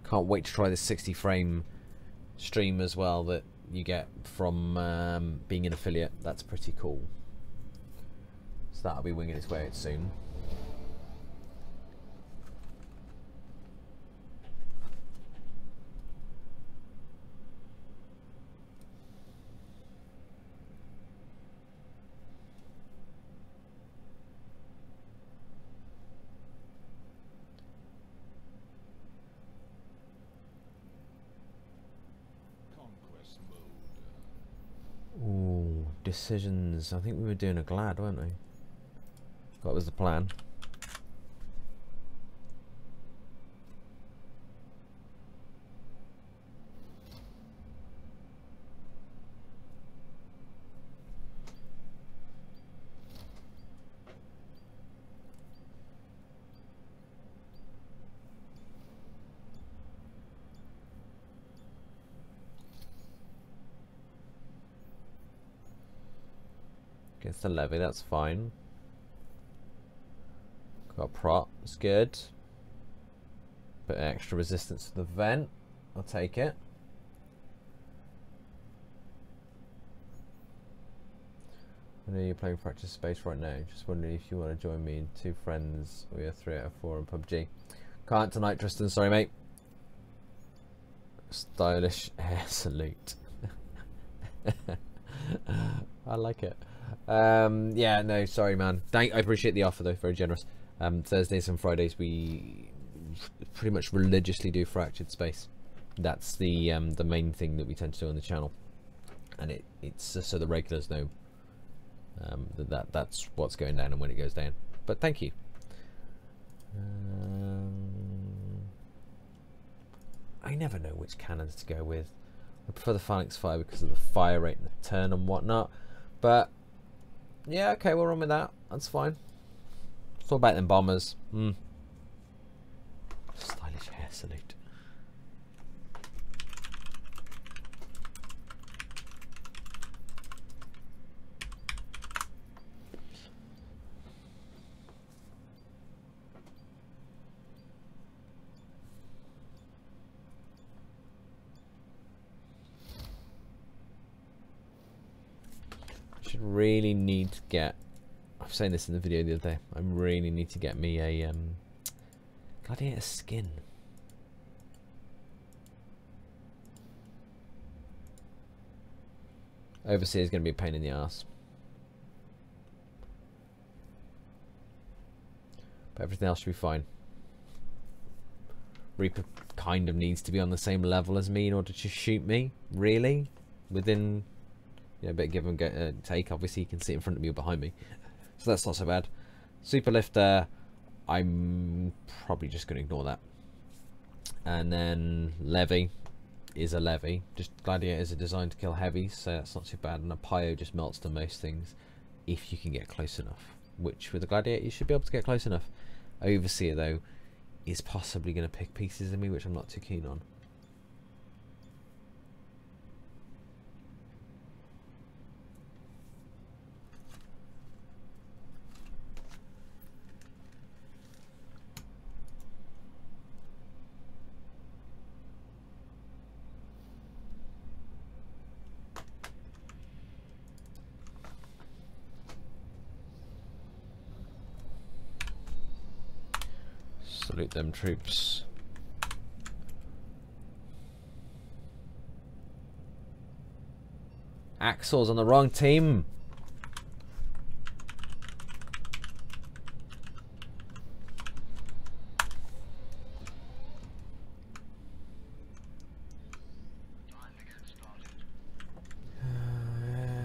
Can't wait to try this 60 frame stream as well that you get from being an affiliate. That's pretty cool. So that'll be winging its way out soon. Ooh, decisions. I think we were doing a Glad, weren't we? That was the plan. Gets the levy, that's fine. Got a prot, it's good. Bit of extra resistance to the vent, I'll take it. I know you're playing Fractured Space right now, just wondering if you want to join me and 2 friends. We are 3 out of 4 in PUBG. Can't tonight, Tristan, sorry mate. Stylish hair salute. I like it. Yeah, no, sorry man. I appreciate the offer though, very generous. Thursdays and Fridays we pretty much religiously do Fractured Space. That's the main thing that we tend to do on the channel, and it's just so the regulars know that's what's going down and when it goes down. But thank you. I never know which cannons to go with. I prefer the Phalanx Fire because of the fire rate and the turn and whatnot, but yeah, okay, we'll run with that. That's fine. It's all about them bombers. Stylish hair salute. Should really need to get, I was saying this in the video the other day, I really need to get me a gladiator skin. Overseer is going to be a pain in the ass, but everything else should be fine. Reaper kind of needs to be on the same level as me in order to shoot me, really. Within, you know, a bit of give and take. Obviously, you can see it in front of me or behind me. So that's not so bad. Super Lifter, I'm probably just going to ignore that. And then Levy is a Levy. Just Gladiators are designed to kill heavies, so that's not too bad. And a Pyro just melts to most things if you can get close enough. Which, with a Gladiator, you should be able to get close enough. Overseer, though, is possibly going to pick pieces of me, which I'm not too keen on. Salute them troops. Axel's on the wrong team.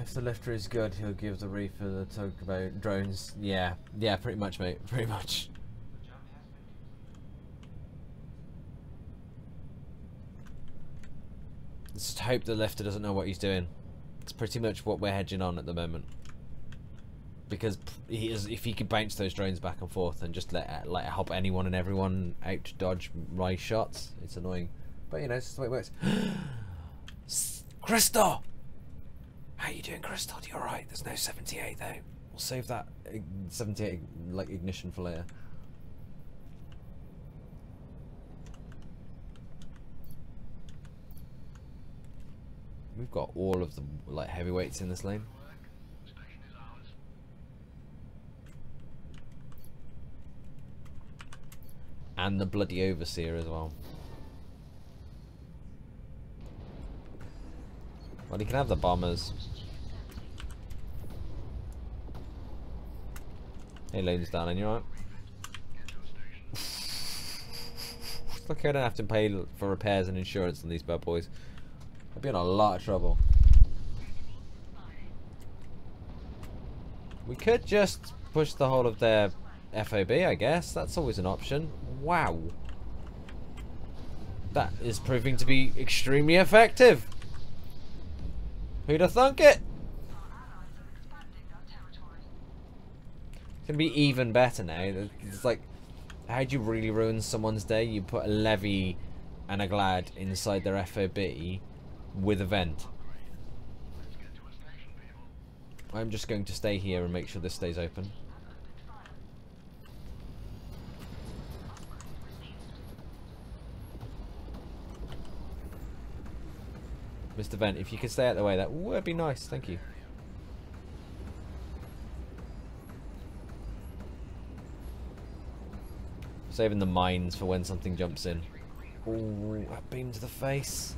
If the lifter is good, he'll give the Reaper the talk about drones. Yeah, pretty much, mate. Pretty much. Just hope the lifter doesn't know what he's doing. It's pretty much what we're hedging on at the moment. Because if he could bounce those drones back and forth and just let help anyone and everyone out to dodge my shots, it's annoying. But you know, it's just the way it works. Crystal! How you doing, Crystal? You alright? There's no 78 though. We'll save that 78 like ignition for later. We've got all of the like heavyweights in this lane. And the bloody Overseer as well. Well, he can have the bombers. Hey, Loon's down, and you alright? Look, I don't have to pay for repairs and insurance on these bad boys. I'd be in a lot of trouble. We could just push the whole of their FOB, I guess. That's always an option. Wow. That is proving to be extremely effective. Who'd have thunk it? It's going to be even better now. It's like, how'd you really ruin someone's day? You put a Levy and a Glad inside their FOB with a vent. I'm just going to stay here and make sure this stays open. Mr. Vent, if you could stay out of the way, that would be nice. Thank you. Saving the mines for when something jumps in. Ooh, a beam to the face.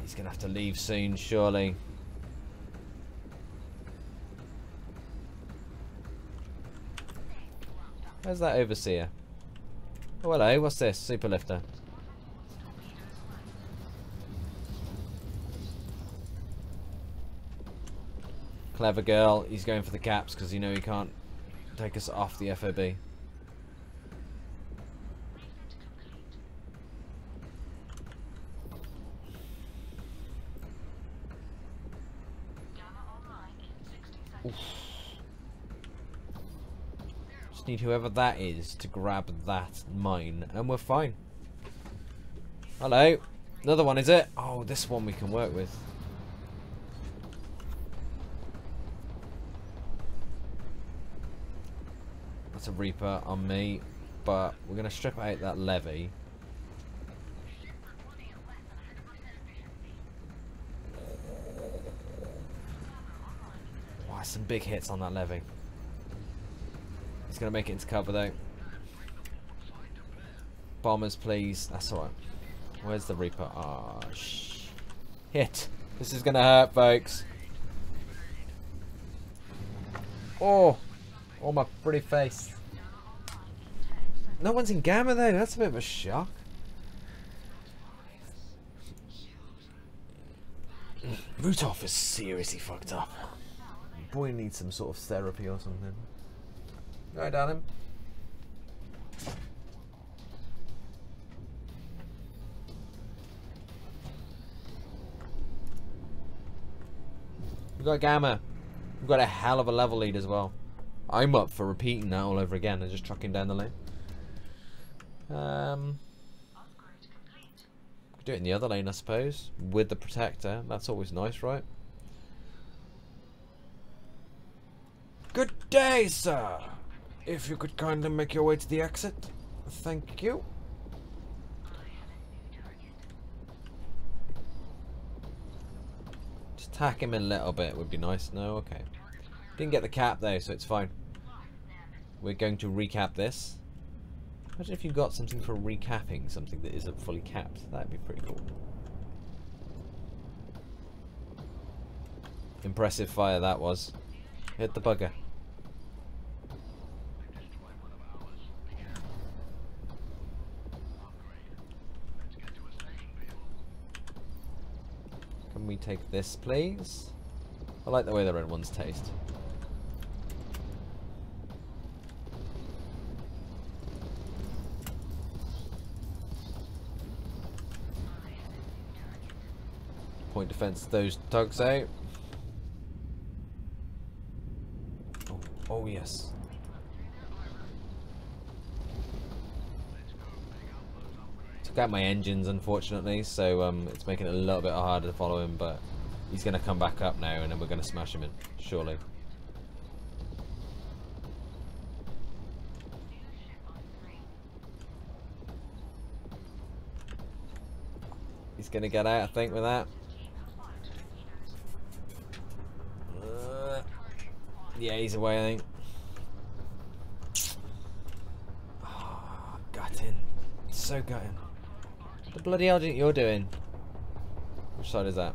He's gonna have to leave soon, surely. Where's that Overseer? Oh, hello, what's this? Super Lifter. Clever girl. He's going for the caps because you know he can't take us off the FOB. Oof. Just need whoever that is to grab that mine and we're fine. Hello. Another one, is it? Oh, this one we can work with. That's a Reaper on me, but we're going to strip out that Levy. Wow, some big hits on that Levy. He's going to make it into cover though. Bombers, please. That's alright. Where's the Reaper? Ah, hit. This is going to hurt, folks. Oh, oh my pretty face. No one's in Gamma though. That's a bit of a shock. Rutov is seriously fucked up. Boy needs some sort of therapy or something. Right, darling. We've got Gamma. We've got a hell of a level lead as well. I'm up for repeating that all over again and just trucking down the lane. Could do it in the other lane, I suppose, with the protector. That's always nice, right? Good day, sir. If you could kindly make your way to the exit, thank you. Just tack him a little bit would be nice. No, okay. Didn't get the cap though, so it's fine. We're going to recap this. Imagine if you got something for recapping something that isn't fully capped. That'd be pretty cool. Impressive fire that was. Hit the bugger. Can we take this, please? I like the way the red ones taste. Point defense those tugs out. Oh, oh yes. Took out my engines unfortunately, so it's making it a little bit harder to follow him, but he's gonna come back up now and then we're gonna smash him in, surely. He's gonna get out, I think, with that. Yeah, he's away, I think. Oh, gutting. So gutting. What the bloody hell you're doing? Which side is that?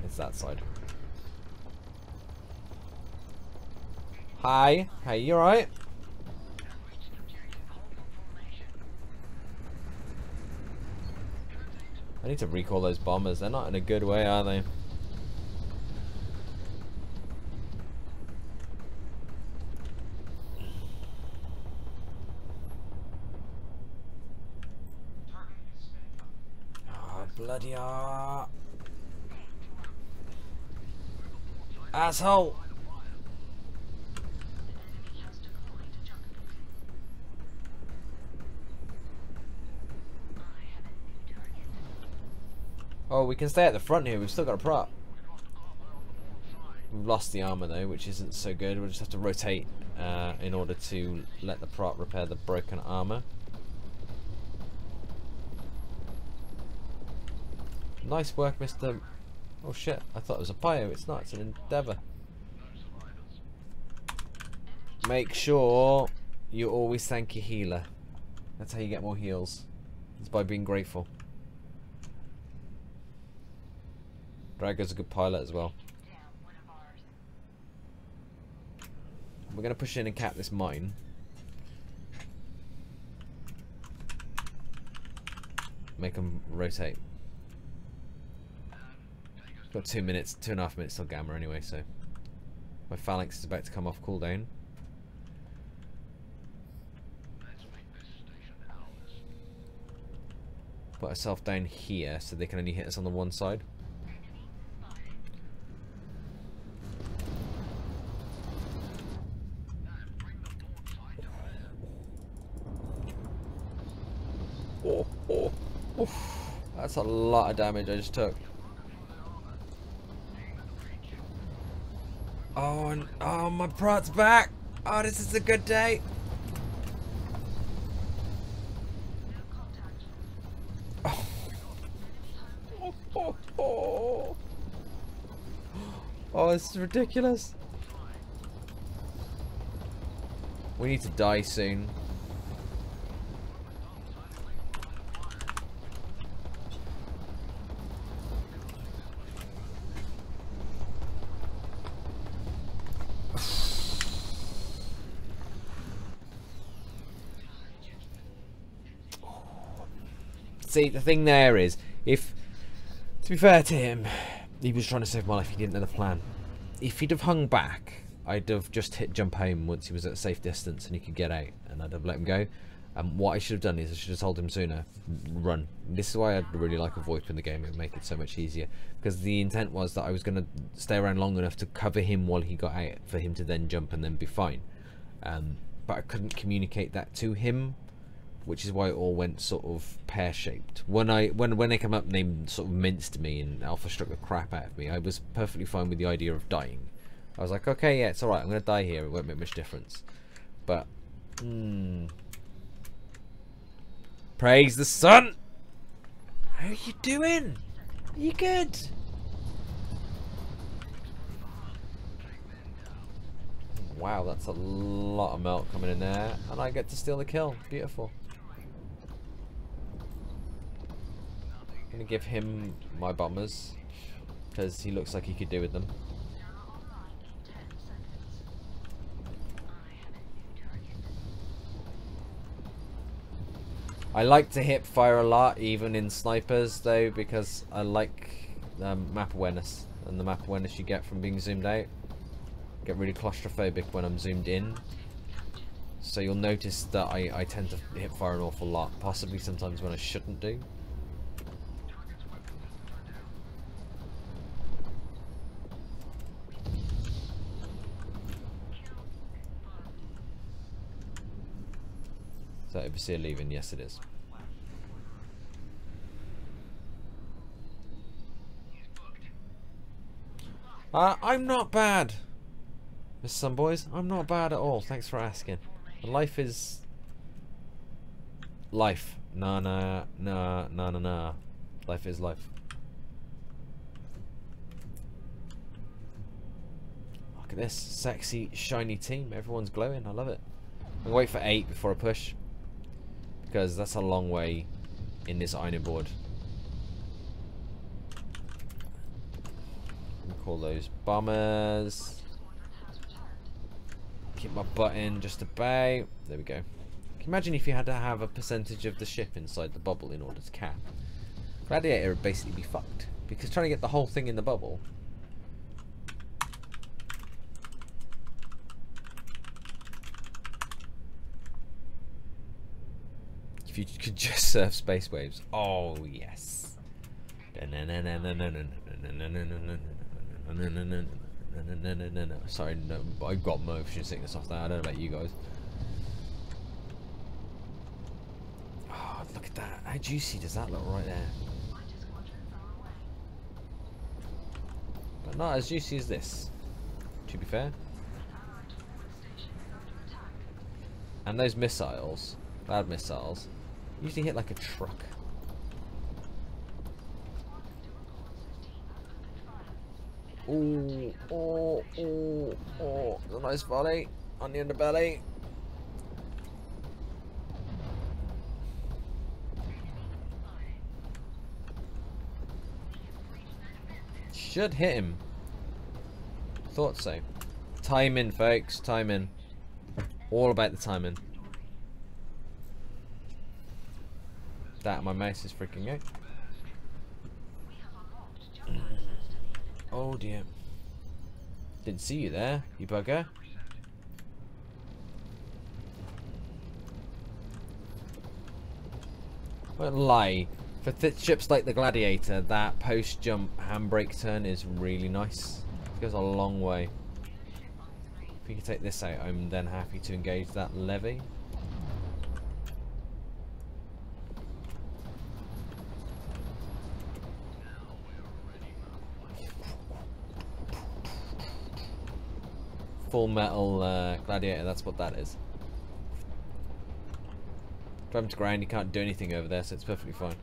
It's that side. Hi. Hey, you alright? I need to recall those bombers. They're not in a good way, are they? Bloody asshole! Oh, we can stay at the front here. We've still got a prop. We've lost the armor though, which isn't so good. We'll just have to rotate in order to let the prop repair the broken armor. Nice work, Mr. Oh shit, I thought it was a bio. It's not, it's an Endeavour. Make sure you always thank your healer. That's how you get more heals. It's by being grateful. Drago's a good pilot as well. We're going to push in and cap this mine. Make them rotate. Got 2 minutes, 2.5 minutes till Gamma anyway, so my phalanx is about to come off cooldown. Put ourselves down here so they can only hit us on the one side. Oh, oh, oh. That's a lot of damage I just took. Oh, and, oh, my prot's back. Oh, this is a good day. Oh, oh, oh. Oh, this is ridiculous. We need to die soon. See, the thing there is, if, to be fair to him, he was trying to save my life, he didn't know the plan. If he'd have hung back, I'd have just hit jump home once he was at a safe distance and he could get out, and I'd have let him go. What I should have done is I should have told him sooner, run. This is why I'd really like a VoIP in the game. It would make it so much easier, because the intent was that I was going to stay around long enough to cover him while he got out, for him to then jump and then be fine. But I couldn't communicate that to him, which is why it all went sort of pear-shaped. When they come up and they sort of minced me and Alpha struck the crap out of me, I was perfectly fine with the idea of dying. I was like, okay, yeah, it's alright, I'm going to die here, it won't make much difference. But, praise the sun! How are you doing? Are you good? Wow, that's a lot of melt coming in there, and I get to steal the kill. Beautiful. I'm gonna give him my bombers, because he looks like he could do with them. I like to hip fire a lot, even in snipers, though, because I like map awareness, and the map awareness you get from being zoomed out. Get really claustrophobic when I'm zoomed in, so you'll notice that I tend to hip fire an awful lot, possibly sometimes when I shouldn't do. Is that Overseer leaving? Yes, it is. I'm not bad, Miss Sunboys. I'm not bad at all. Thanks for asking. Life is life. Nah. Life is life. Look at this sexy, shiny team. Everyone's glowing. I love it. I'm gonna wait for 8 before I push, because that's a long way in this ironing board. Call those bombers. Keep my butt in just about. There we go. Can you imagine if you had to have a percentage of the ship inside the bubble in order to cap? Gladiator would basically be fucked, because trying to get the whole thing in the bubble. If you could just surf space waves. Oh yes. Sorry, no, I got motion sickness off that. I don't know about you guys. Oh, look at that. How juicy does that look right there? But not as juicy as this, to be fair. And those missiles, bad missiles, usually hit like a truck. Ooh, a nice volley on the underbelly. Should hit him. Thought so. Timing, folks, timing. All about the timing. That, my mouse is freaking out. Oh dear. Didn't see you there, you bugger. Won't lie. For ships like the Gladiator, that post-jump handbrake turn is really nice. It goes a long way. If we can take this out, I'm then happy to engage that levy. Full metal Gladiator, that's what that is. Drive him to ground, you can't do anything over there, so it's perfectly fine.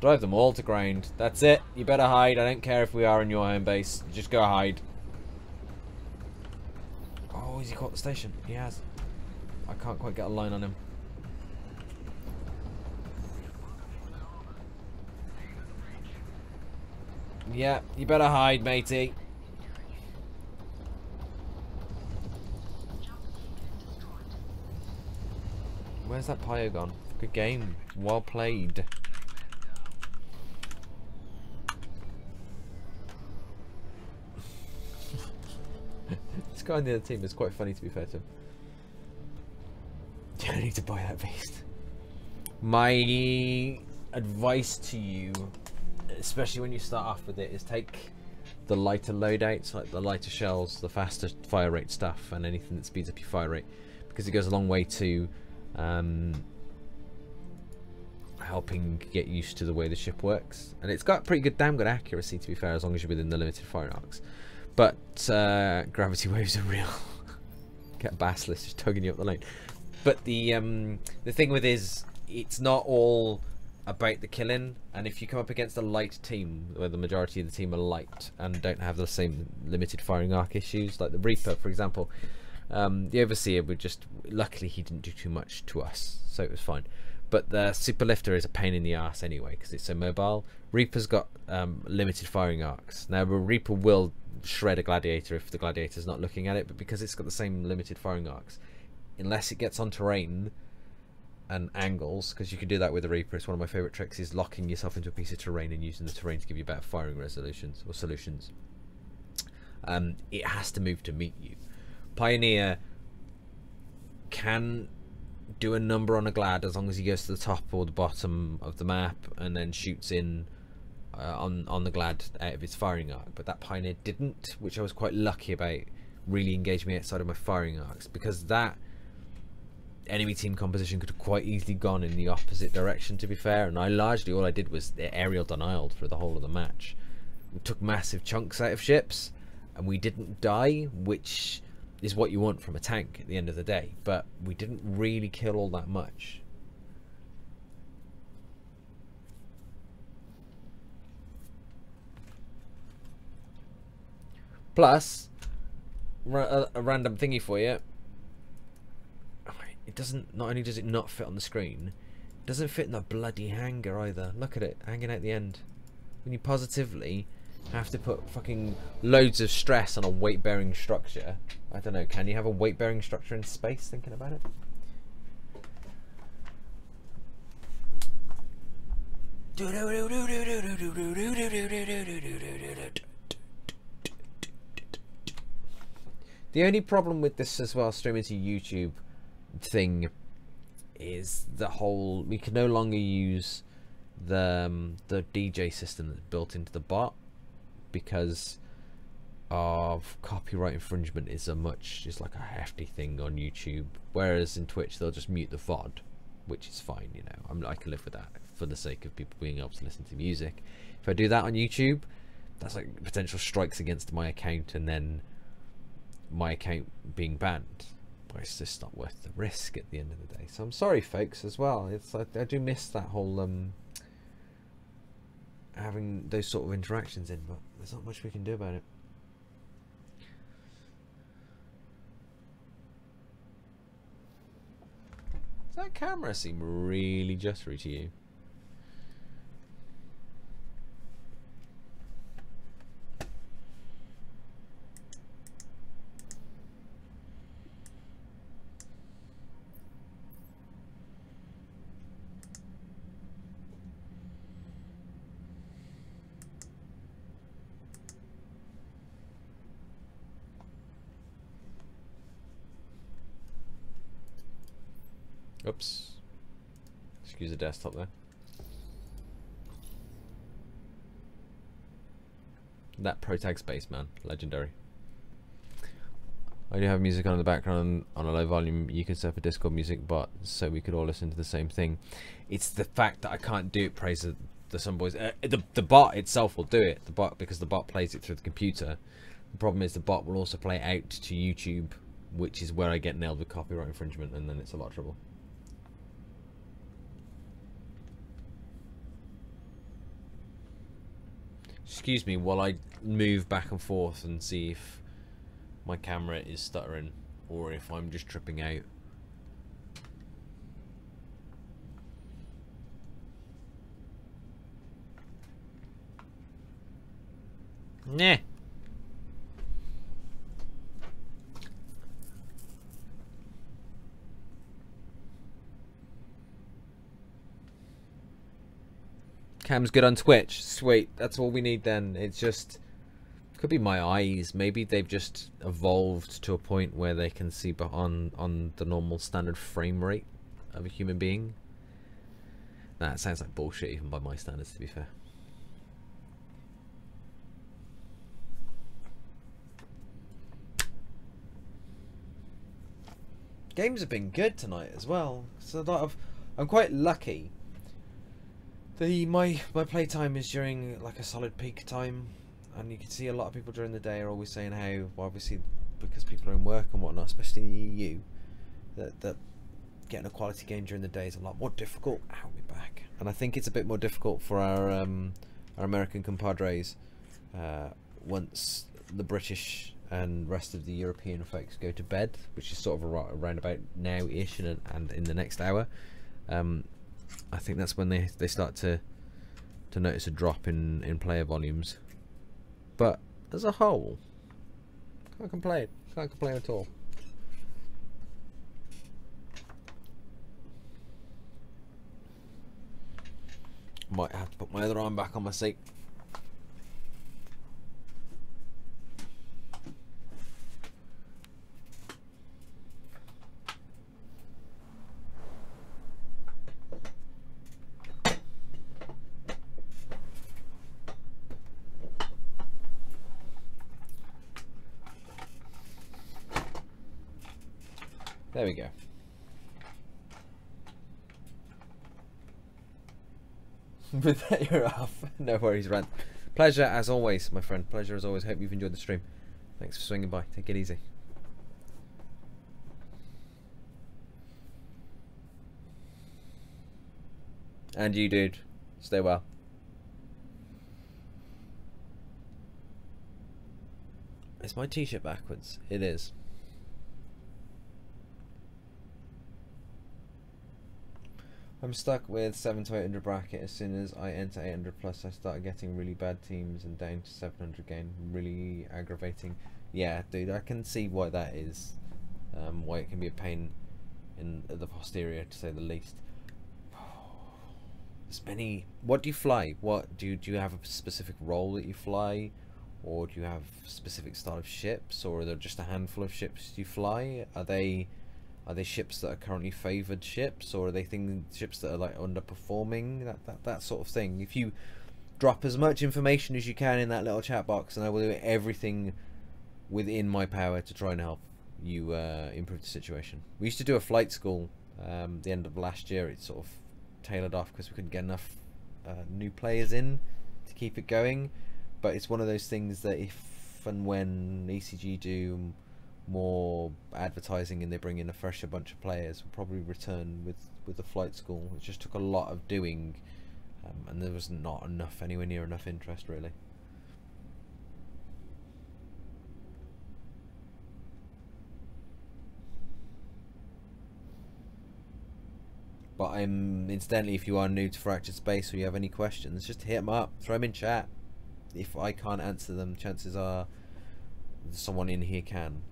Drive them all to ground. That's it. You better hide. I don't care if we are in your home base. Just go hide. Oh, has he caught the station? He has. I can't quite get a line on him. Yeah, you better hide, matey. Where's that Pio gone? Good game. Well played. This guy on the other team is quite funny, to be fair to him. I need to buy that beast. My advice to you, especially when you start off with it, is take the lighter loadouts, like the lighter shells, the faster fire rate stuff, and anything that speeds up your fire rate, because it goes a long way to helping get used to the way the ship works. And it's got pretty good, damn good accuracy, to be fair, as long as you're within the limited firing arcs. But gravity waves are real. Get Basilisk just tugging you up the lane. But the thing with is, it's not all about the killing, and if you come up against a light team where the majority of the team are light and don't have the same limited firing arc issues, like the Reaper for example, the Overseer would just, luckily he didn't do too much to us, so it was fine. But the Super Lifter is a pain in the ass anyway because it's so mobile. Reaper's got limited firing arcs. Now a Reaper will shred a Gladiator if the Gladiator's not looking at it, but because it's got the same limited firing arcs, unless it gets on terrain and angles, because you can do that with the Reaper, it's one of my favourite tricks, is locking yourself into a piece of terrain and using the terrain to give you better firing resolutions or solutions. It has to move to meet you. Pioneer can do a number on a Glad as long as he goes to the top or the bottom of the map and then shoots in on the Glad out of his firing arc, but that Pioneer didn't, which I was quite lucky about. Really engaged me outside of my firing arcs, because that enemy team composition could have quite easily gone in the opposite direction, to be fair, and all I did was aerial denialed for the whole of the match. We took massive chunks out of ships and we didn't die, which is what you want from a tank at the end of the day, but we didn't really kill all that much. Plus, a random thingy for you, it doesn't, not only does it not fit on the screen, it doesn't fit in the bloody hanger either. Look at it hanging out the end. When you positively have to put fucking loads of stress on a weight bearing structure, I don't know, can you have a weight bearing structure in space? Thinking about it. The only problem with this as well, streaming to YouTube thing, is the whole, we can no longer use the DJ system that's built into the bot because of copyright infringement. Is like a hefty thing on YouTube, whereas in Twitch they'll just mute the VOD, which is fine, you know. I can live with that for the sake of people being able to listen to music. If I do that on YouTube, that's like potential strikes against my account, and then my account being banned. But it's just not worth the risk at the end of the day. So I'm sorry, folks, as well. It's I do miss that whole having those sort of interactions in, but there's not much we can do about it. Does that camera seem really jittery to you? Oops. Excuse the desktop there. That Protag Space, man. Legendary. I do have music on in the background on a low volume. You can set up a Discord music bot so we could all listen to the same thing. It's the fact that I can't do it, praise the some boys. The bot itself will do it. The bot, because the bot plays it through the computer. The problem is the bot will also play out to YouTube, which is where I get nailed with copyright infringement, and then it's a lot of trouble. Excuse me while I move back and forth and see if my camera is stuttering or if I'm just tripping out. Nah. Cam's good on Twitch. Sweet. That's all we need then. It's just... Could be my eyes. Maybe they've just evolved to a point where they can see on the normal standard frame rate of a human being. Nah, it sounds like bullshit even by my standards, to be fair. Games have been good tonight as well. So a lot of, I'm quite lucky. My playtime is during like a solid peak time, and you can see a lot of people during the day are always saying how, well, obviously because people are in work and whatnot, especially in the EU, that getting a quality game during the day is a lot more difficult. Ow, me back. And I think it's a bit more difficult for our American compadres once the British and rest of the European folks go to bed, which is sort of around about now-ish and in the next hour. I think that's when they start to notice a drop in player volumes. But as a whole, can't complain. Can't complain at all. Might have to put my other arm back on my seat. There we go. With that, you're off. No worries, Rant. Pleasure as always, my friend. Pleasure as always. Hope you've enjoyed the stream. Thanks for swinging by. Take it easy. And you, dude. Stay well. Is my t-shirt backwards? It is. I'm stuck with 700 to 800 bracket. As soon as I enter 800 plus, I start getting really bad teams and down to 700 again. Really aggravating. Yeah, dude, I can see why that is. Why it can be a pain in the posterior, to say the least. There's many. What do you fly? What do you have a specific role that you fly, or do you have a specific style of ships, or are there just a handful of ships you fly? Are they ships that are currently favoured ships, or are they ships that are like underperforming? That sort of thing. If you drop as much information as you can in that little chat box, and I will do everything within my power to try and help you improve the situation. We used to do a flight school the end of last year. It sort of tailored off because we couldn't get enough new players in to keep it going, but it's one of those things that if and when ECG do more advertising and they bring in a fresher bunch of players, we'll probably return with the flight school. It just took a lot of doing, and there was not anywhere near enough interest really. But incidentally, if you are new to Fractured Space or you have any questions, just hit them up, throw them in chat. If I can't answer them, chances are someone in here can.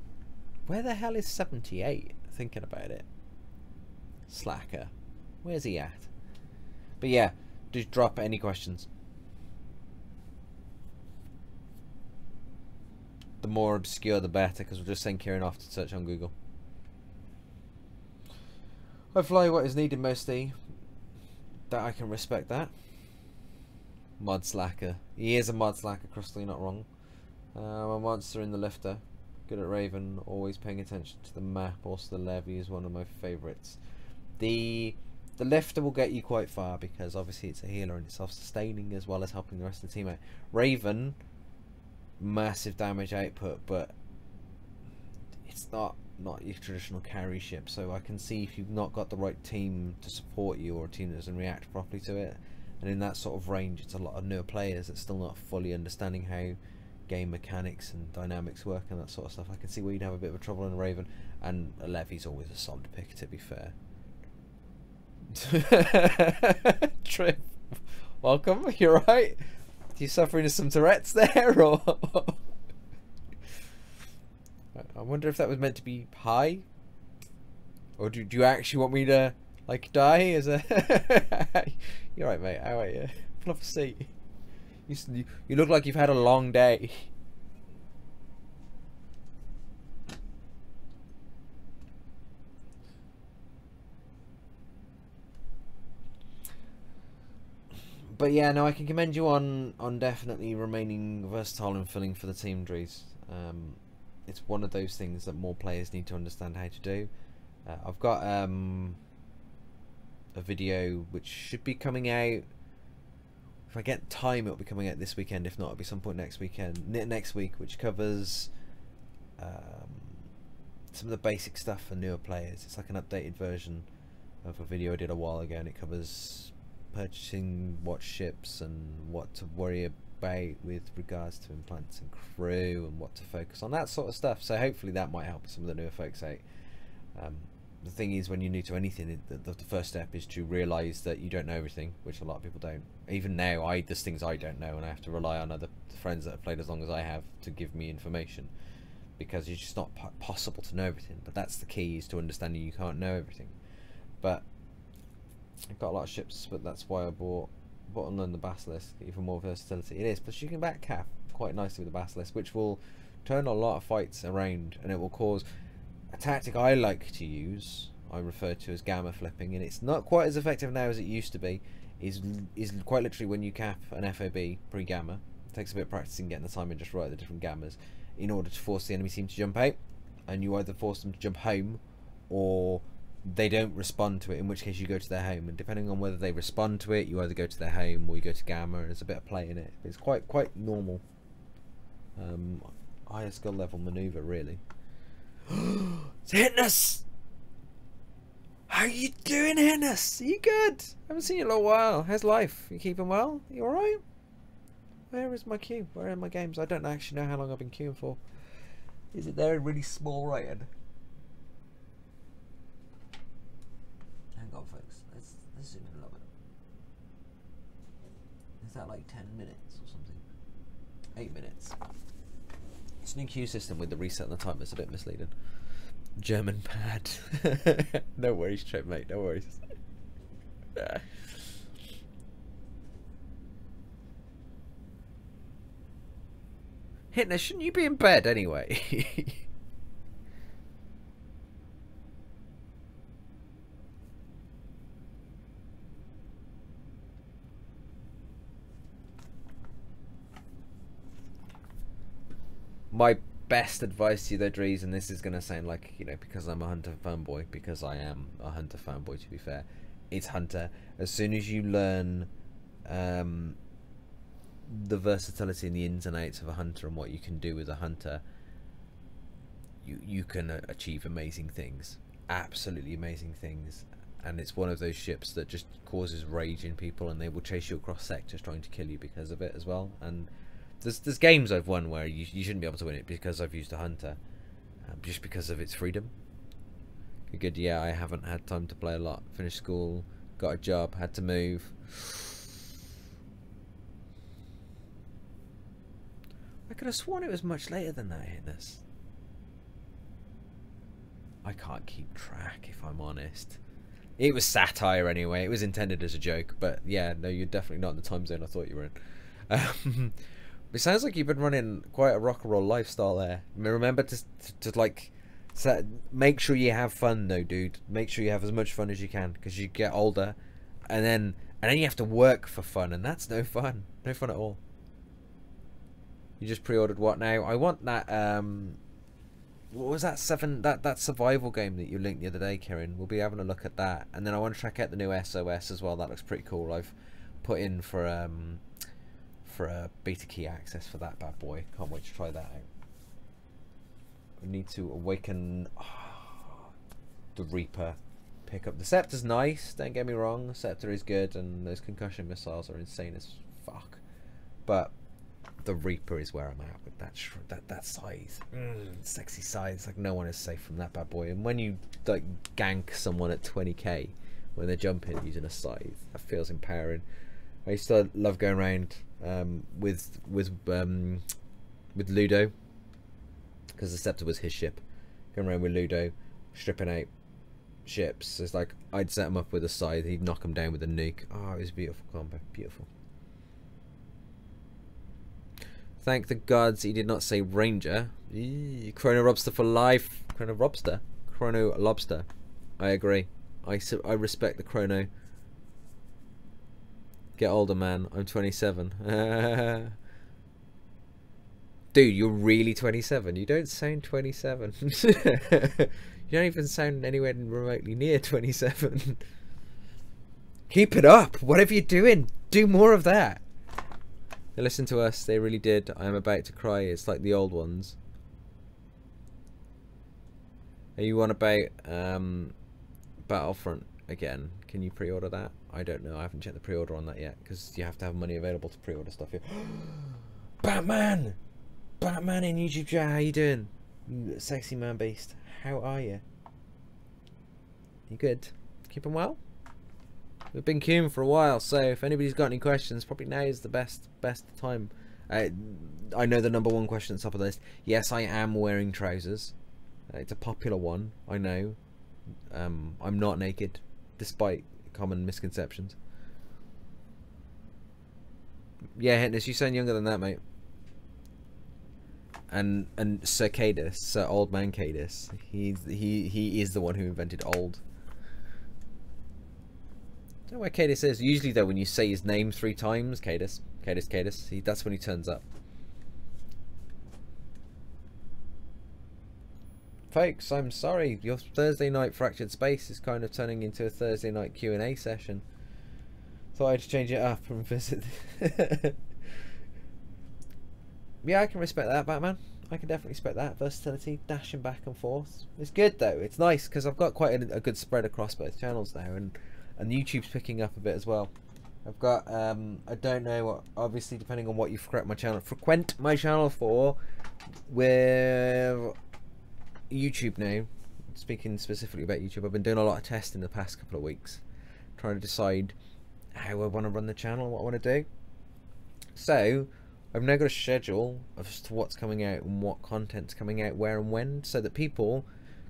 Where the hell is 78? Thinking about it. Slacker. Where's he at? But yeah, just drop any questions. The more obscure the better, because we'll just send Kieran off to search on Google. I fly what is needed mostly. That I can respect that. Mod slacker. He is a mod slacker, Crystal, you're not wrong. A monster in the lifter. Good at Raven, always paying attention to the map. Also the levy is one of my favourites. The lifter will get you quite far because obviously it's a healer and it's self-sustaining as well as helping the rest of the team out. Raven, massive damage output, but it's not your traditional carry ship, so I can see if you've not got the right team to support you, or a team that doesn't react properly to it, and in that sort of range it's a lot of newer players that's still not fully understanding how game mechanics and dynamics work and that sort of stuff. I can see where you'd have a bit of a trouble in a Raven, and a Levy's always a solid pick, to be fair. Trip, welcome. You're right. Are you suffering some Tourette's there, or? I wonder if that was meant to be hi, or do you actually want me to like die? As a You're right, mate. How are you? Pull off a seat. You look like you've had a long day. But yeah, no, I can commend you on definitely remaining versatile and filling for the team, Dries. It's one of those things that more players need to understand how to do. I've got a video which should be coming out. If I get time, it'll be coming out this weekend. If not, it'll be some point next week, which covers some of the basic stuff for newer players. It's like an updated version of a video I did a while ago, and it covers purchasing watch ships and what to worry about with regards to implants and crew and what to focus on, that sort of stuff. So hopefully that might help some of the newer folks out. The thing is, when you're new to anything, the first step is to realise that you don't know everything, which a lot of people don't. Even now, there's things I don't know, and I have to rely on other friends that have played as long as I have to give me information, because it's just not possible to know everything. But that's the key, is to understanding you can't know everything. But I've got a lot of ships, but that's why I bought and learned the Basilisk, even more versatility. It is, plus you can back cap quite nicely with the Basilisk, which will turn a lot of fights around, and it will cause a tactic I like to use, I refer to as gamma flipping, and it's not quite as effective now as it used to be, is quite literally when you cap an FOB pre-gamma. It takes a bit of practicing getting the timing just right, the different gammas, in order to force the enemy team to jump out, and you either force them to jump home, or they don't respond to it, in which case you go to their home, and depending on whether they respond to it, you either go to their home or you go to gamma, and there's a bit of play in it. It's quite normal. Higher skill level maneuver, really. It's Hitness! How you doing, Hitness? Are you good? Haven't seen you in a while. How's life? You keeping well? You alright? Where is my queue? Where are my games? I don't actually know how long I've been queuing for. Is it there in really small writing? Hang on, folks. Let's zoom in a little bit. Is that like 10 minutes or something? 8 minutes. It's a new queue system with the reset and the timer. It's a bit misleading. German pad. No worries, Trip, mate. No worries. Hitler, shouldn't you be in bed anyway? My best advice to you though, Dries, and this is going to sound like, you know, because I'm a Hunter fanboy, because I am a Hunter fanboy, to be fair, it's Hunter. As soon as you learn the versatility and the ins and outs of a Hunter and what you can do with a Hunter, you can achieve amazing things, absolutely amazing things. And it's one of those ships that just causes rage in people, and they will chase you across sectors trying to kill you because of it as well. And there's games I've won where you shouldn't be able to win it because I've used a Hunter, just because of its freedom. Good, yeah, I haven't had time to play a lot. Finished school, got a job, had to move. I could have sworn it was much later than that, Hitness. I can't keep track, if I'm honest. It was satire anyway. It was intended as a joke, but yeah, no, you're definitely not in the time zone I thought you were in. It sounds like you've been running quite a rock and roll lifestyle there. I mean, remember to like make sure you have fun though, dude. Make sure you have as much fun as you can, because you get older, and then you have to work for fun, and that's no fun. No fun at all. You just pre-ordered what now? I want that. What was that that survival game that you linked the other day, Kieran? We'll be having a look at that, and then I want to check out the new SOS as well. That looks pretty cool. I've put in for a beta key access for that bad boy. Can't wait to try that out. We need to awaken the Reaper. Pick up the Scepter's nice, don't get me wrong. The Scepter is good, and those concussion missiles are insane as fuck. But the Reaper is where I'm at with that size. Sexy size. It's like no one is safe from that bad boy. And when you like gank someone at 20k when they're jumping using a scythe, that feels empowering. I used to love going around with Ludo, because the Scepter was his ship. Going around with Ludo, stripping out ships. It's like I'd set him up with a scythe, he'd knock him down with a nuke. Oh, it was a beautiful combo. Beautiful. Thank the gods he did not say ranger. Eee, Chrono Robster for life. Chrono Robster? Chrono Lobster. I agree. I respect the Chrono. Get older, man. I'm 27. Dude, you're really 27. You don't sound 27. You don't even sound anywhere remotely near 27. Keep it up. Whatever you're doing, do more of that. They listened to us. They really did. I am about to cry. It's like the old ones. Are you on about Battlefront again? Can you pre-order that? I don't know. I haven't checked the pre-order on that yet because you have to have money available to pre-order stuff here. Batman! Batman in YouTube chat, how you doing? You sexy man beast. How are you? You good? Keeping well? We've been queuing for a while, so if anybody's got any questions, probably now is the best time. I know the #1 question at the top of the list. Yes, I am wearing trousers. It's a popular one, I know. I'm not naked, despite common misconceptions. Yeah, Hitness, you sound younger than that, mate. And Sir Cadus, Sir Old Man Cadus, he is the one who invented old. I don't know where Cadus is. Usually though, when you say his name 3 times, Cadus, that's when he turns up. Folks, I'm sorry, your Thursday night Fractured Space is kind of turning into a Thursday night Q&A session. Thought I'd change it up and visit. Yeah, I can respect that, Batman. I can definitely respect that. Versatility, dashing back and forth. It's good though. It's nice because I've got quite a good spread across both channels now, and YouTube's picking up a bit as well. I've got I don't know what, obviously depending on what you frequent my channel for, with YouTube now. Speaking specifically about YouTube, I've been doing a lot of testing the past couple of weeks, trying to decide how I want to run the channel, what I want to do. So I've now got a schedule as to what's coming out and what content's coming out where and when, so that people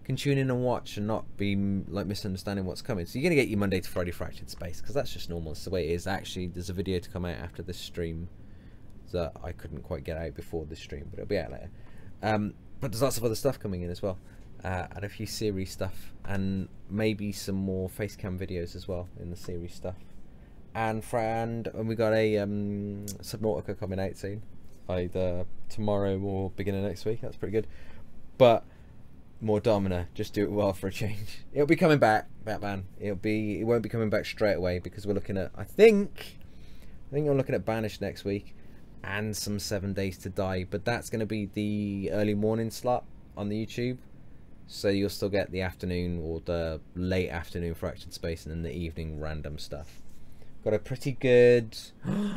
can tune in and watch and not be like misunderstanding what's coming. So you're going to get your Monday to Friday Fractured Space, because that's just normal. It's the way it is. Actually, there's a video to come out after this stream that I couldn't quite get out before this stream, but it'll be out later. But there's lots of other stuff coming in as well, and a few series stuff, and maybe some more facecam videos as well in the series stuff. And we got a Subnautica coming out soon, either tomorrow or beginning of next week. That's pretty good. But more Domina, just do it well for a change. It'll be coming back, Batman. It won't be coming back straight away, because we're looking at, I think I'm looking at Banished next week and some 7 Days to Die, but that's going to be the early morning slot on the YouTube, so you'll still get the afternoon or the late afternoon Fractured Space and then the evening random stuff. Got a pretty good there's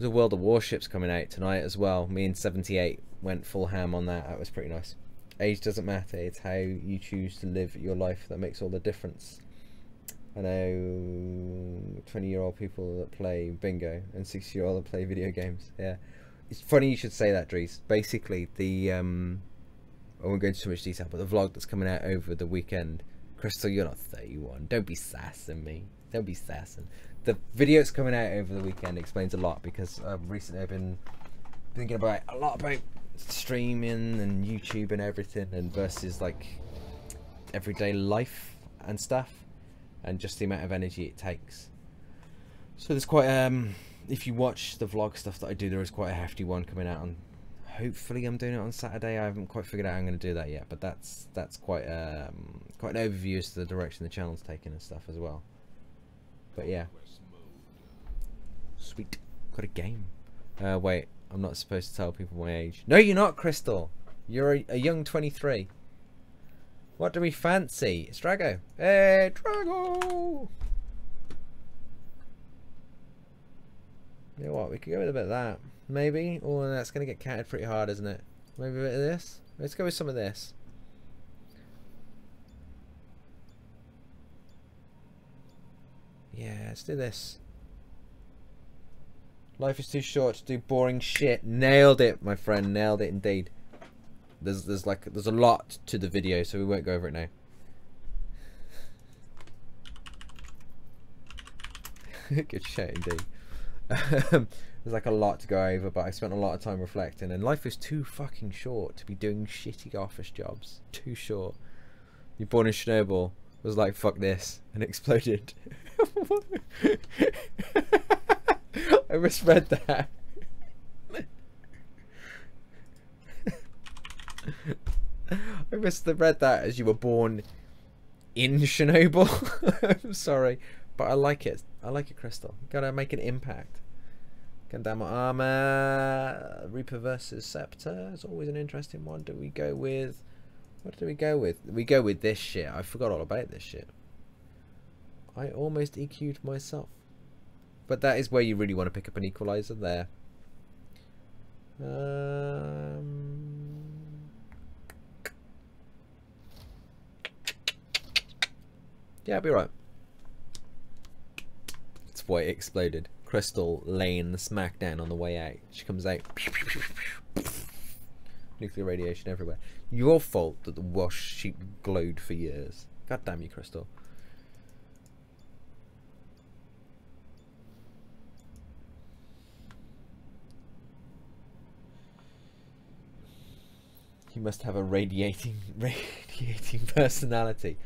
a World of Warships coming out tonight as well. Me and 78 went full ham on that. That was pretty nice. Age doesn't matter, it's how you choose to live your life that makes all the difference. I know 20-year-old people that play bingo and 60-year-old that play video games. Yeah, it's funny you should say that, Dries. Basically, I won't go into too much detail, but the vlog that's coming out over the weekend, Crystal, you're not 31. Don't be sassing me. Don't be sassing. The video that's coming out over the weekend explains a lot, because recently I've been thinking about a lot about streaming and YouTube and everything, and versus like everyday life and stuff, and just the amount of energy it takes. So there's quite if you watch the vlog stuff that I do, there is quite a hefty one coming out on, hopefully I'm doing it on Saturday. I haven't quite figured out how I'm going to do that yet, but that's quite quite an overview as to the direction the channel's taking and stuff as well. But yeah, sweet. Got a game. Wait, I'm not supposed to tell people my age. No, you're not, Crystal. You're a young 23. What do we fancy? It's Drago. Hey, Drago! You know what? We could go with a bit of that. Maybe. Oh, that's going to get counted pretty hard, isn't it? Maybe a bit of this. Let's go with some of this. Yeah, let's do this. Life is too short to do boring shit. Nailed it, my friend. Nailed it indeed. There's a lot to the video, so we won't go over it now. Good shit indeed. There's like a lot to go over, but I spent a lot of time reflecting, and life is too fucking short to be doing shitty office jobs. Too short. You're born in Chernobyl, was like, fuck this, and exploded. I misread that. I misread that as you were born in Chernobyl. I'm sorry, but I like it. I like it, Crystal. Gotta make an impact. Gundam armor, Reaper versus Scepter. It's always an interesting one. Do we go with? What do we go with? We go with this shit. I forgot all about this shit. I almost EQ'd myself. But that is where you really want to pick up an equalizer there. Yeah, I'll be right. That's why it exploded. Crystal laying the smackdown on the way out. She comes out. Nuclear radiation everywhere. Your fault that the wash sheet glowed for years. God damn you, Crystal. You must have a radiating personality.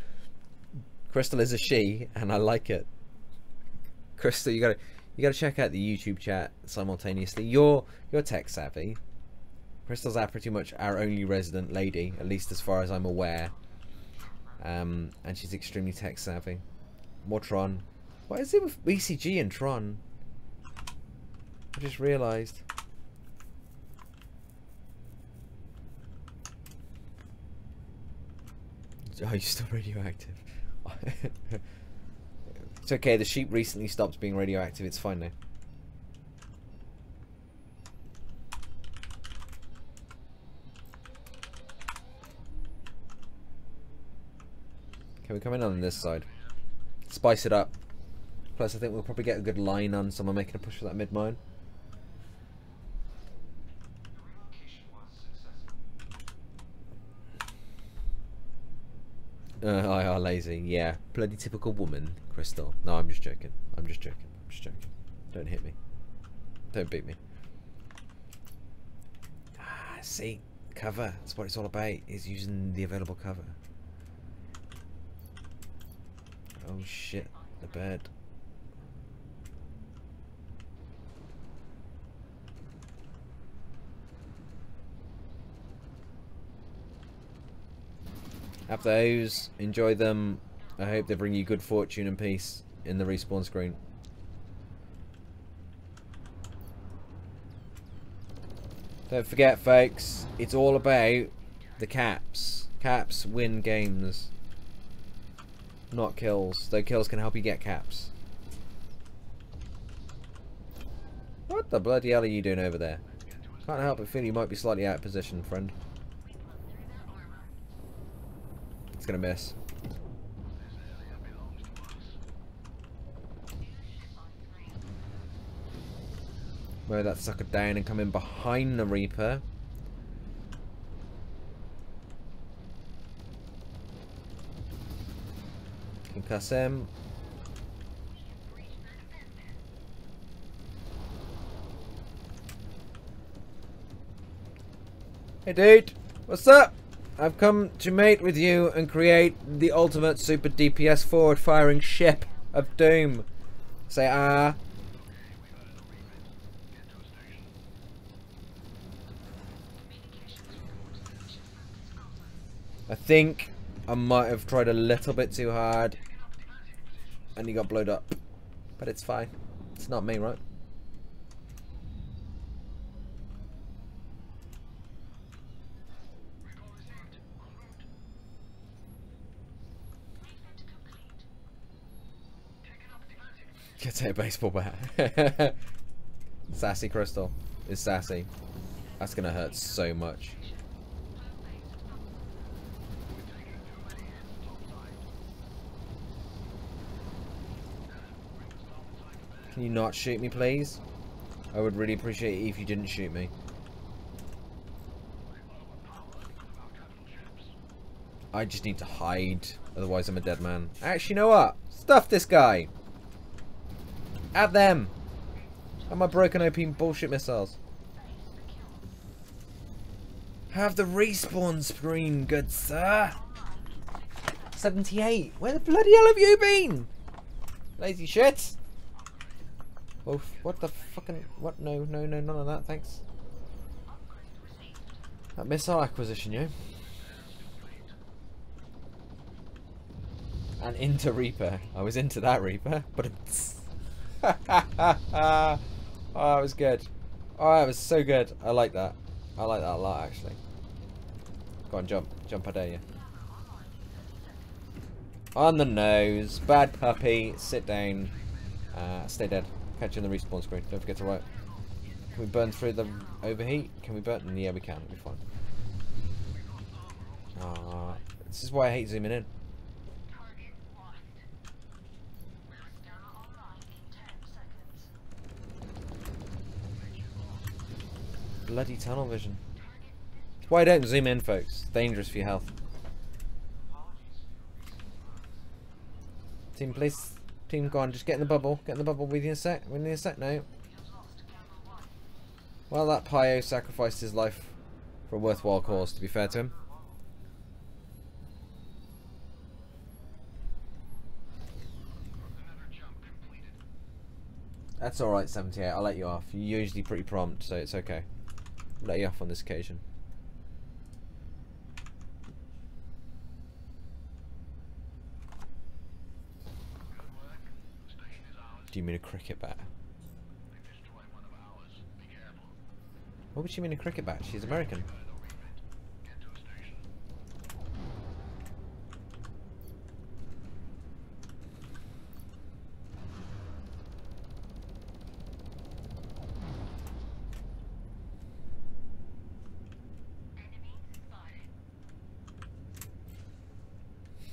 Crystal is a she, and I like it. Crystal, you gotta check out the YouTube chat simultaneously. You're tech savvy. Crystal's pretty much our only resident lady, at least as far as I'm aware. And she's extremely tech savvy. More Tron. What is it with BCG and Tron? I just realised. Oh, you're still radioactive. It's okay, the sheep recently stopped being radioactive. It's fine now. Okay, we're coming on this side. Spice it up. Plus, I think we'll probably get a good line on someone making a push for that mid-mine. I are lazy. Yeah, bloody typical woman, Crystal. No, I'm just joking. I'm just joking. I'm just joking. Don't hit me. Don't beat me. Ah, see, cover. That's what it's all about. Is using the available cover. Oh shit, the bed. Have those, enjoy them. I hope they bring you good fortune and peace in the respawn screen. Don't forget, folks, it's all about the caps. Caps win games, not kills. Though kills can help you get caps. What the bloody hell are you doing over there? Can't help but feel you might be slightly out of position, friend. It's gonna miss. Mow that sucker down and come in behind the Reaper. Concuss him. Hey dude, what's up? I've come to mate with you and create the ultimate super DPS forward firing ship of doom. Say ah. I think I might have tried a little bit too hard and he got blowed up. But it's fine. It's not me, right? Get a baseball bat. Sassy Crystal is sassy. That's gonna hurt so much. Can you not shoot me, please? I would really appreciate it if you didn't shoot me. I just need to hide, otherwise I'm a dead man. Actually, you know what? Stuff this guy. At them! At my broken open bullshit missiles. Have the respawn screen, good sir! 78! Where the bloody hell have you been? Lazy shit! Oof, what the fucking... What? No, no, no, none of that, thanks. That missile acquisition, yo. And into Reaper. I was into that Reaper, but oh, that was good. Oh, that was so good. I like that. I like that a lot, actually. Go on, jump. Jump, I dare you. On the nose. Bad puppy. Sit down. Stay dead. Catch you on the respawn screen. Don't forget to write. Can we burn through the overheat? Can we burn? Yeah, we can. It'll be fine. This is why I hate zooming in. Bloody tunnel vision. That's why I don't zoom in, folks. It's dangerous for your health. Team, please. Team, go on. Just get in the bubble. Get in the bubble. We need a sec. We need a sec now. Well, that Pio sacrificed his life for a worthwhile cause, to be fair to him. That's alright, 78. I'll let you off. You're usually pretty prompt, so it's okay. I'll let you off on this occasion. Do you mean a cricket bat? What would she mean a cricket bat? She's American.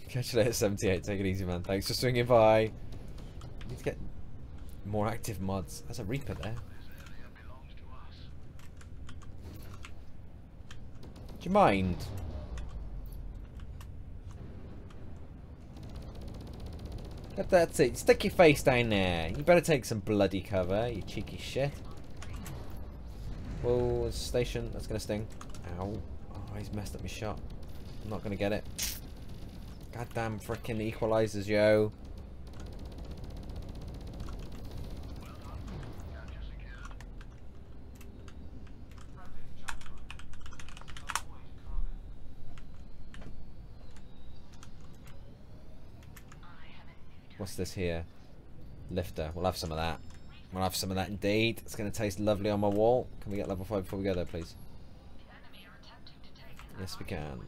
Catch you later, 78. Take it easy, man. Thanks for swinging by. Need to get more active mods. There's a Reaper there. Do you mind? That's it. Stick your face down there. You better take some bloody cover, you cheeky shit. Whoa, station. That's gonna sting. Ow. Oh, he's messed up my shot. I'm not gonna get it. Goddamn frickin' equalizers, yo. What's this here? Lifter. We'll have some of that. We'll have some of that indeed. It's going to taste lovely on my wall. Can we get level 5 before we go there, please? Yes, we can.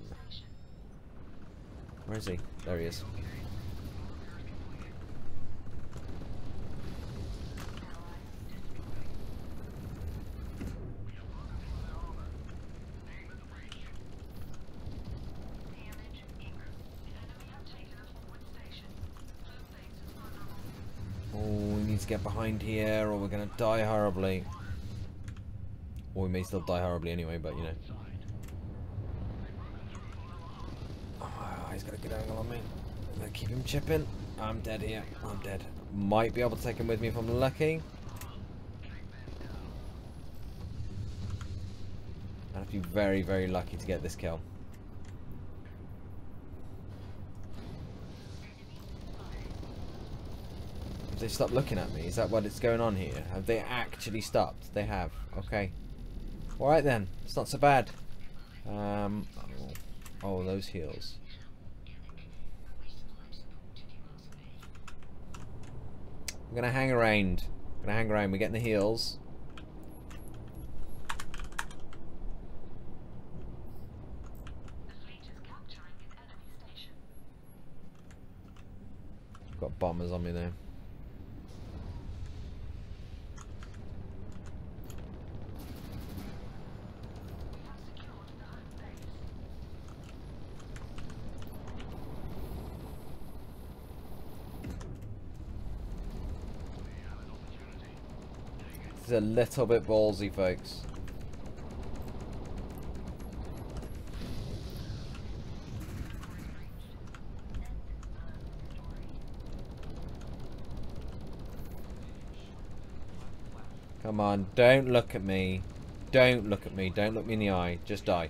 Where is he? There he is. Oh, we need to get behind here or we're going to die horribly. Or we may still die horribly anyway, but you know. He's got a good angle on me. I'm gonna keep him chipping. I'm dead here. I'm dead. Might be able to take him with me if I'm lucky. I have to be very, very lucky to get this kill. Have they stopped looking at me? Is that what's going on here? Have they actually stopped? They have. Okay. Alright then. It's not so bad. Oh, those heals. I'm gonna hang around. We're getting the heals. Got bombers on me there. This is a little bit ballsy, folks. Come on, don't look at me. Don't look at me. Don't look me in the eye. Just die.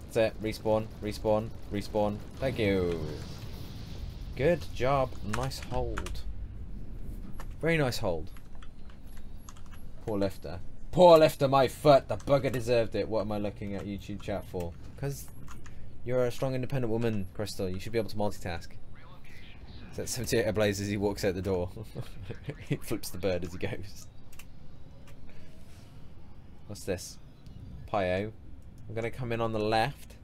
That's it. Respawn, respawn, respawn. Thank you. Good job. Nice hold. Very nice hold. Poor lifter. Poor lifter, my foot. The bugger deserved it. What am I looking at YouTube chat for? Because you're a strong, independent woman, Crystal. You should be able to multitask. So 78 ablaze as he walks out the door. He flips the bird as he goes. What's this? Pio. I'm going to come in on the left.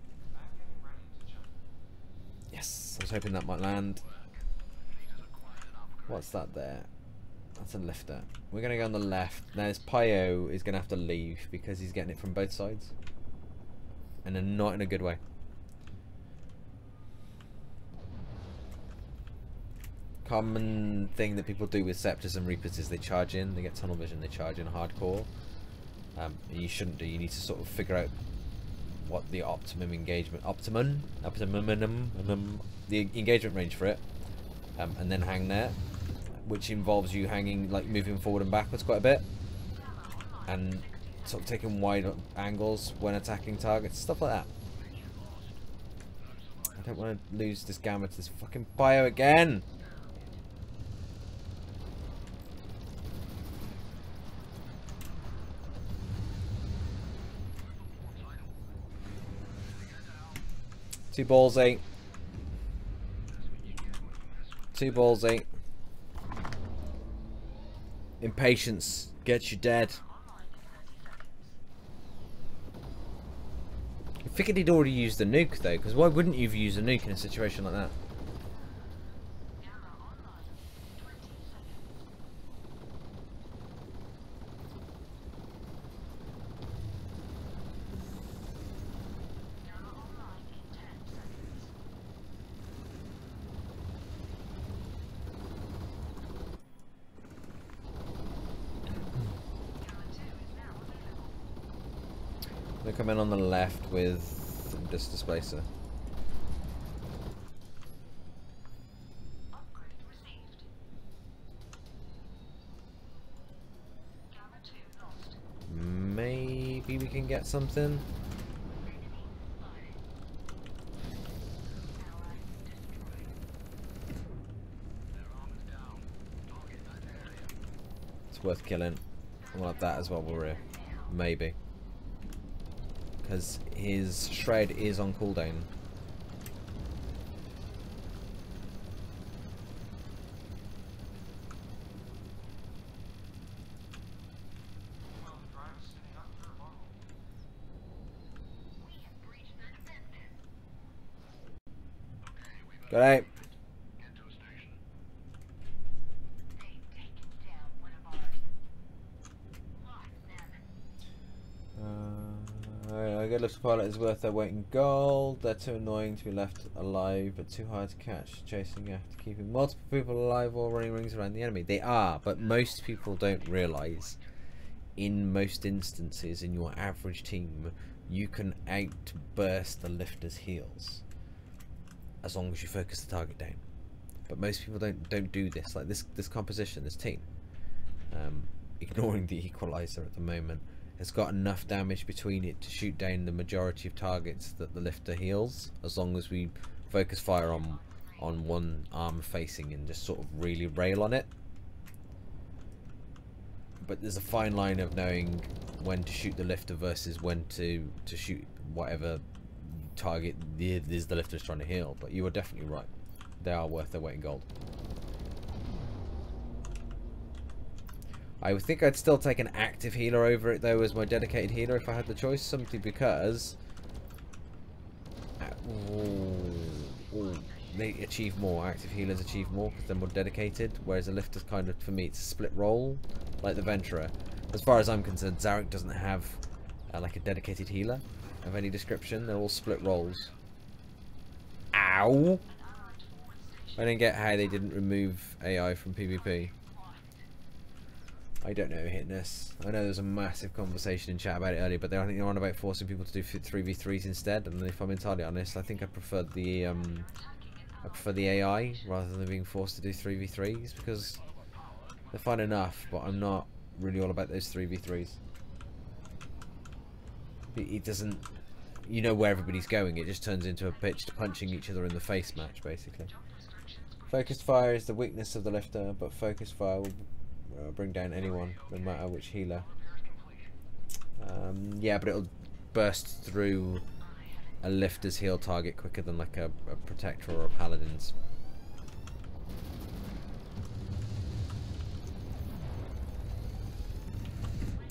Yes, I was hoping that might land. What's that there? That's a lifter. We're going to go on the left. Now this Pio is going to have to leave because he's getting it from both sides. And then not in a good way. Common thing that people do with Scepters and Reapers is they charge in, they get tunnel vision, they charge in hardcore. You shouldn't do. You need to sort of figure out what the optimum engagement, the engagement range for it, and then hang there, which involves you hanging, like moving forward and backwards quite a bit, and sort of taking wide angles when attacking targets, stuff like that. I don't want to lose this gamma to this fucking bio again. Too ballsy. Too ballsy. Impatience gets you dead. I figured he'd already used the nuke though, because why wouldn't you have used a nuke in a situation like that? They come in on the left with this displacer. Maybe we can get something. It's worth killing. We'll have that as well, we'll maybe. Because his shred is on cooldown. Good night. A good lifter pilot is worth their weight in gold. They're too annoying to be left alive, but too hard to catch. Chasing after keeping multiple people alive or running rings around the enemy. They are, but most people don't realise. In most instances, in your average team, you can outburst the lifter's heals, as long as you focus the target down. But most people don't do this. Like this composition, this team, ignoring the equalizer at the moment, has got enough damage between it to shoot down the majority of targets that the lifter heals, as long as we focus fire on one arm facing and just sort of really rail on it. But there's a fine line of knowing when to shoot the lifter versus when to shoot whatever target the lifter's trying to heal. But you are definitely right. They are worth their weight in gold. I would think I'd still take an active healer over it though as my dedicated healer if I had the choice, simply because they achieve more. Active healers achieve more because they're more dedicated, whereas a lifter's kind of, for me, it's a split role, like the Venturer. As far as I'm concerned, Zarek doesn't have like a dedicated healer of any description. They're all split roles. Ow! I didn't get how they didn't remove AI from PvP. I don't know, Hitness. I know there was a massive conversation in chat about it earlier, but I think they're on about forcing people to do 3v3s instead. And if I'm entirely honest, I think I prefer the AI rather than being forced to do 3v3s, because they're fun enough. But I'm not really all about those 3v3s. It doesn't... You know where everybody's going. It just turns into a pitched punching each other in the face match, basically. Focused fire is the weakness of the lifter, but focused fire will bring down anyone, no matter which healer. Yeah, but it'll burst through a lifter's heal target quicker than like a protector or a paladin's.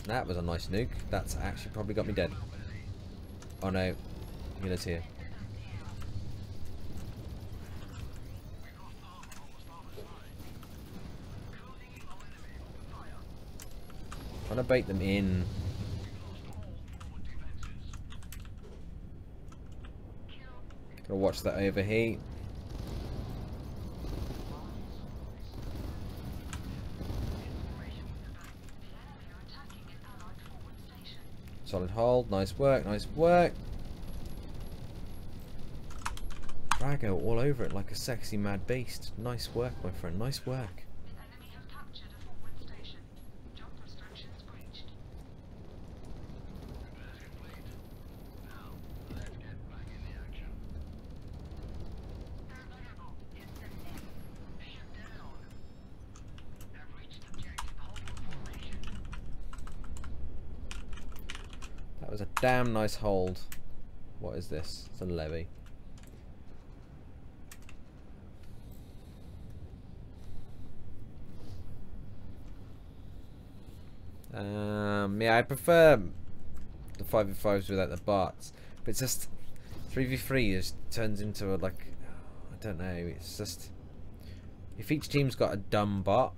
That was a nice nuke. That's actually probably got me dead. Oh no, healer's here. Trying to bait them in. Gotta watch that overheat. Solid hold. Nice work. Nice work. Drago all over it like a sexy mad beast. Nice work, my friend. Nice work. That was a damn nice hold. What is this? It's a levy. Yeah, I prefer the 5v5s without the bots, but it's just 3v3 just turns into a, like, I don't know, it's just, if each team's got a dumb bot,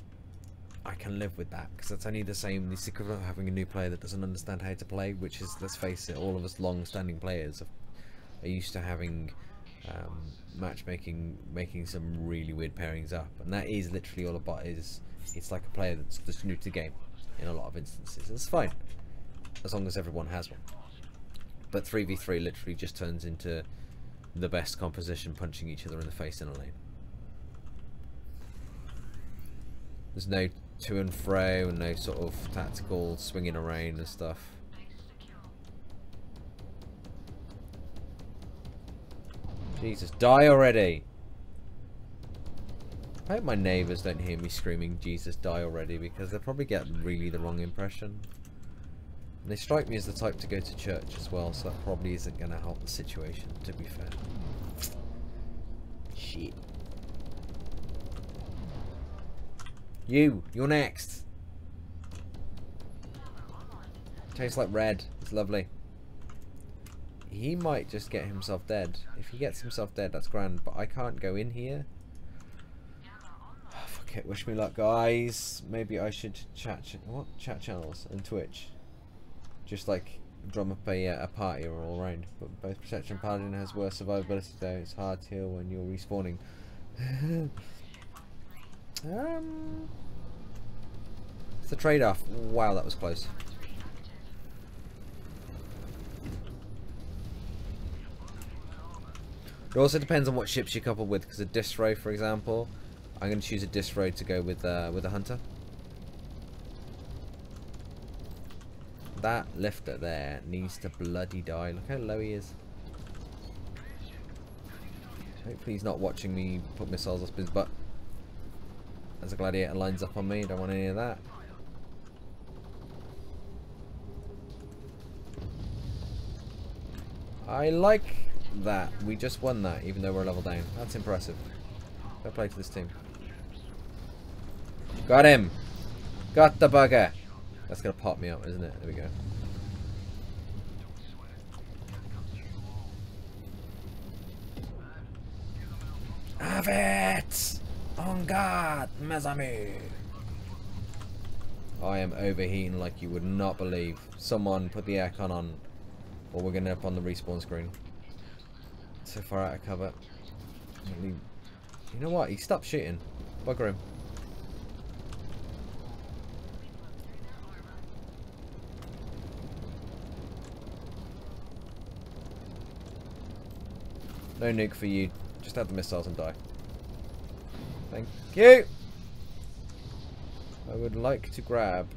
I can live with that, because that's only the same, the equivalent of having a new player that doesn't understand how to play, which is, let's face it, all of us long-standing players are used to having matchmaking, making some really weird pairings up, and that is literally all a bot is. It's like a player that's just new to the game in a lot of instances. It's fine, as long as everyone has one. But 3v3 literally just turns into the best composition punching each other in the face in a lane. There's no to and fro and no sort of tactical swinging around and stuff. Jesus, die already! I hope my neighbours don't hear me screaming Jesus die already, because they'll probably get really the wrong impression. And they strike me as the type to go to church as well, so that probably isn't going to help the situation, to be fair. Shit. You're next! Tastes like red. It's lovely. He might just get himself dead. If he gets himself dead, that's grand, but I can't go in here. Okay, wish me luck, guys. Maybe I should chat channels and Twitch, just like drum up a party or all round. But both Protection and Paladin has worse survivability though. It's hard to heal when you're respawning. It's the trade-off. Wow, that was close. It also depends on what ships you couple with, because a Distro, for example, I'm going to choose a Distro to go with a Hunter. That lifter there needs to bloody die. Look how low he is. Hopefully he's not watching me put missiles up his butt as a gladiator lines up on me. Don't want any of that. I like that. We just won that, even though we're a level down. That's impressive. Fair play to this team. Got him! Got the bugger! That's gonna pop me up, isn't it? There we go. Have it! On guard, mes amis! I am overheating like you would not believe. Someone put the aircon on, or we're gonna end up on the respawn screen. So far out of cover. You know what? He stopped shooting. Bugger him. No nuke for you. Just have the missiles and die. Thank you. I would like to grab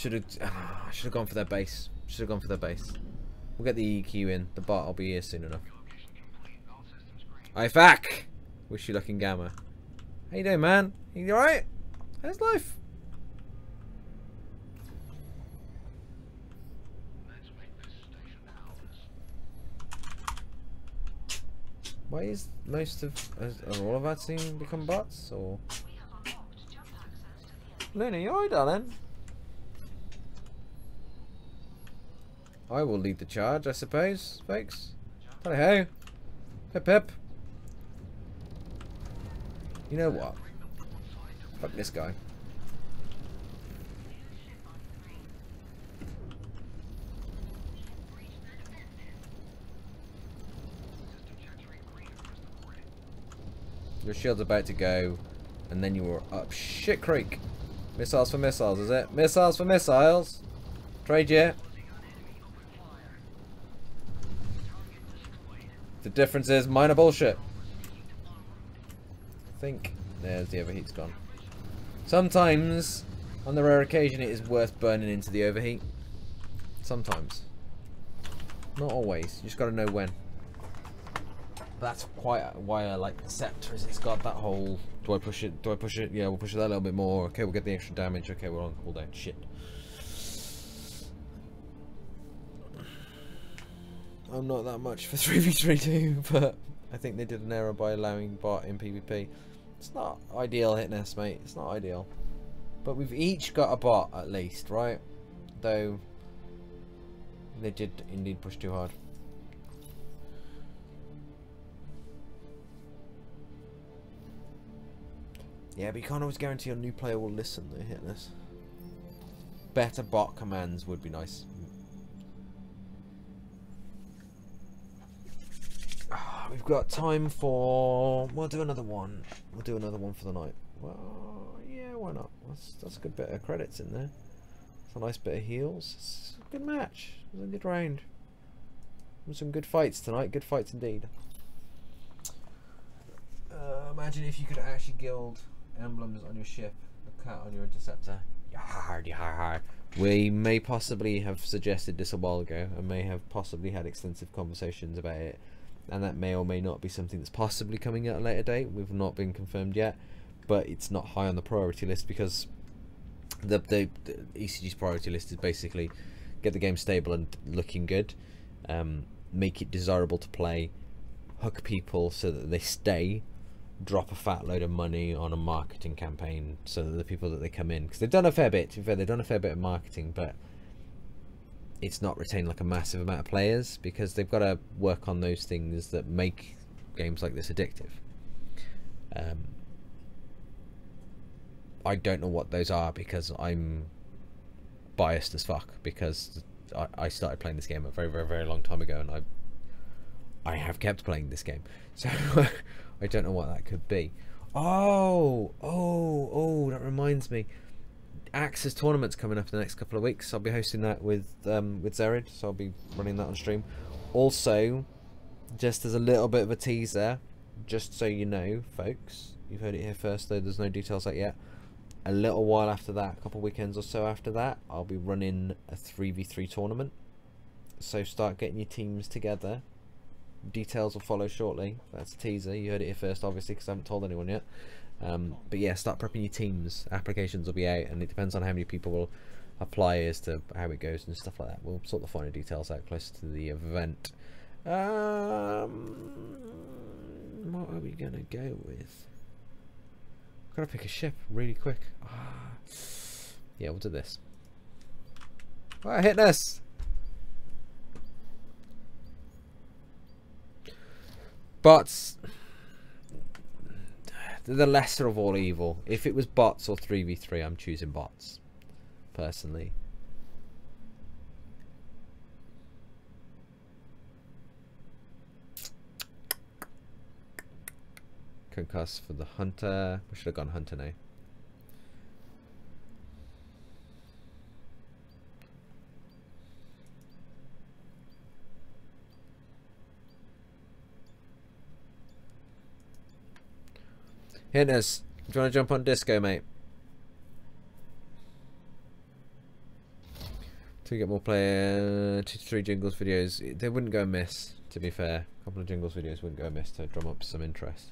Should have gone for their base. Should have gone for their base. We'll get the EQ in. The bot will be here soon enough. IFAK! Wish you luck in Gamma. How you doing, man? You alright? How's life? Why is most of... Are all of our team become bots? Or... Luna, you alright, darling? I will lead the charge, I suppose, folks. Hello, ho. Pip, pip. You know what? Fuck this guy. Your shield's about to go, and then you were up shit creek. Missiles for missiles, is it? Missiles for missiles. Trade yet? The difference is mine are bullshit. I think there's the overheat's gone. Sometimes, on the rare occasion, it is worth burning into the overheat. Sometimes. Not always. You just got to know when. That's quite why I like the Scepter. Is it's got that whole. Do I push it? Do I push it? Yeah, we'll push it that a little bit more. Okay, we'll get the extra damage. Okay, we're on cooldown. Shit. I'm not that much for 3v3 too, but I think they did an error by allowing bot in PvP. It's not ideal, Hitness, mate. It's not ideal. But we've each got a bot at least, right? Though they did indeed push too hard. Yeah, but you can't always guarantee a new player will listen, though, Hitness. Better bot commands would be nice. We've got time for... We'll do another one. We'll do another one for the night. Well, yeah, why not? That's a good bit of credits in there. It's a nice bit of heals. It's a good match. It was a good round. Some good fights tonight. Good fights indeed. Imagine if you could actually guild emblems on your ship. A cat on your interceptor. Yar, yar, yar. We may possibly have suggested this a while ago. And may have possibly had extensive conversations about it. And that may or may not be something that's possibly coming at a later date. We've not been confirmed yet, but it's not high on the priority list because the ECG's priority list is basically get the game stable and looking good, make it desirable to play, hook people so that they stay, drop a fat load of money on a marketing campaign so that the people that they come in, because they've done a fair bit. To be fair, they've done a fair bit of marketing, but it's not retained like a massive amount of players because they've got to work on those things that make games like this addictive. I don't know what those are because I'm biased as fuck because I started playing this game a very, very, very long time ago and I have kept playing this game. So I don't know what that could be. Oh, that reminds me. Axe's tournament's coming up in the next couple of weeks. I'll be hosting that with Zerid, so I'll be running that on stream. Also, just as a little bit of a teaser, just so you know, folks, you've heard it here first, though there's no details out yet. A little while after that, a couple of weekends or so after that, I'll be running a 3v3 tournament. So start getting your teams together. Details will follow shortly. That's a teaser. You heard it here first, obviously, because I haven't told anyone yet. But yeah, start prepping your teams. Applications will be out, and it depends on how many people will apply as to how it goes and stuff like that. We'll sort the finer details out close to the event. What are we gonna go with? Gotta pick a ship really quick. Yeah, we'll do this. Oh, hit this. Bots. They're the lesser of all evil. If it was bots or 3v3, I'm choosing bots, personally. Concuss for the hunter. We should have gone hunter now. Hitters, do you want to jump on disco, mate? we get more play 2 to 3 Jingles videos, they wouldn't go amiss, to be fair. A couple of Jingles videos wouldn't go amiss to drum up some interest.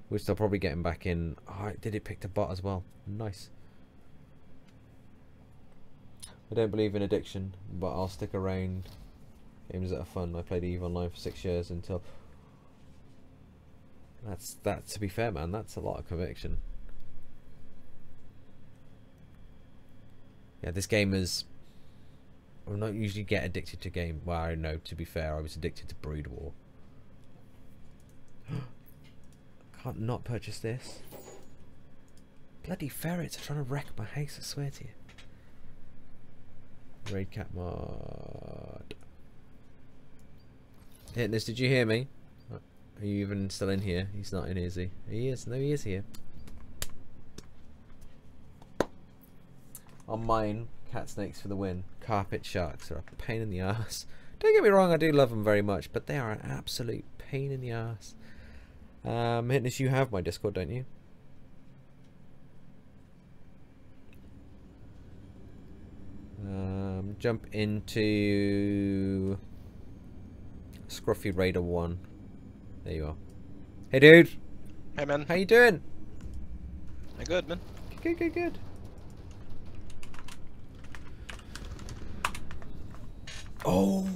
Which they'll probably get him back in. Oh, did it pick the bot as well? Nice. I don't believe in addiction, but I'll stick around games that are fun. I played EVE Online for 6 years until... That, to be fair, man, that's a lot of conviction. Yeah, this game is... I don't usually get addicted to game. Well, I know, to be fair, I was addicted to Brood War. Can't not purchase this. Bloody ferrets are trying to wreck my house, I swear to you. Raid Cat mod. Hitness, did you hear me? Are you even still in here? He's not in, is he? He is. No, he is here. On mine, cat snakes for the win. Carpet sharks are a pain in the ass. Don't get me wrong, I do love them very much, but they are an absolute pain in the ass. Hitness, you have my Discord, don't you? Jump into Scruffy Raider 1. There you are. Hey, dude. Hey, man. How you doing? I'm good, man. Good, good, good. Oh,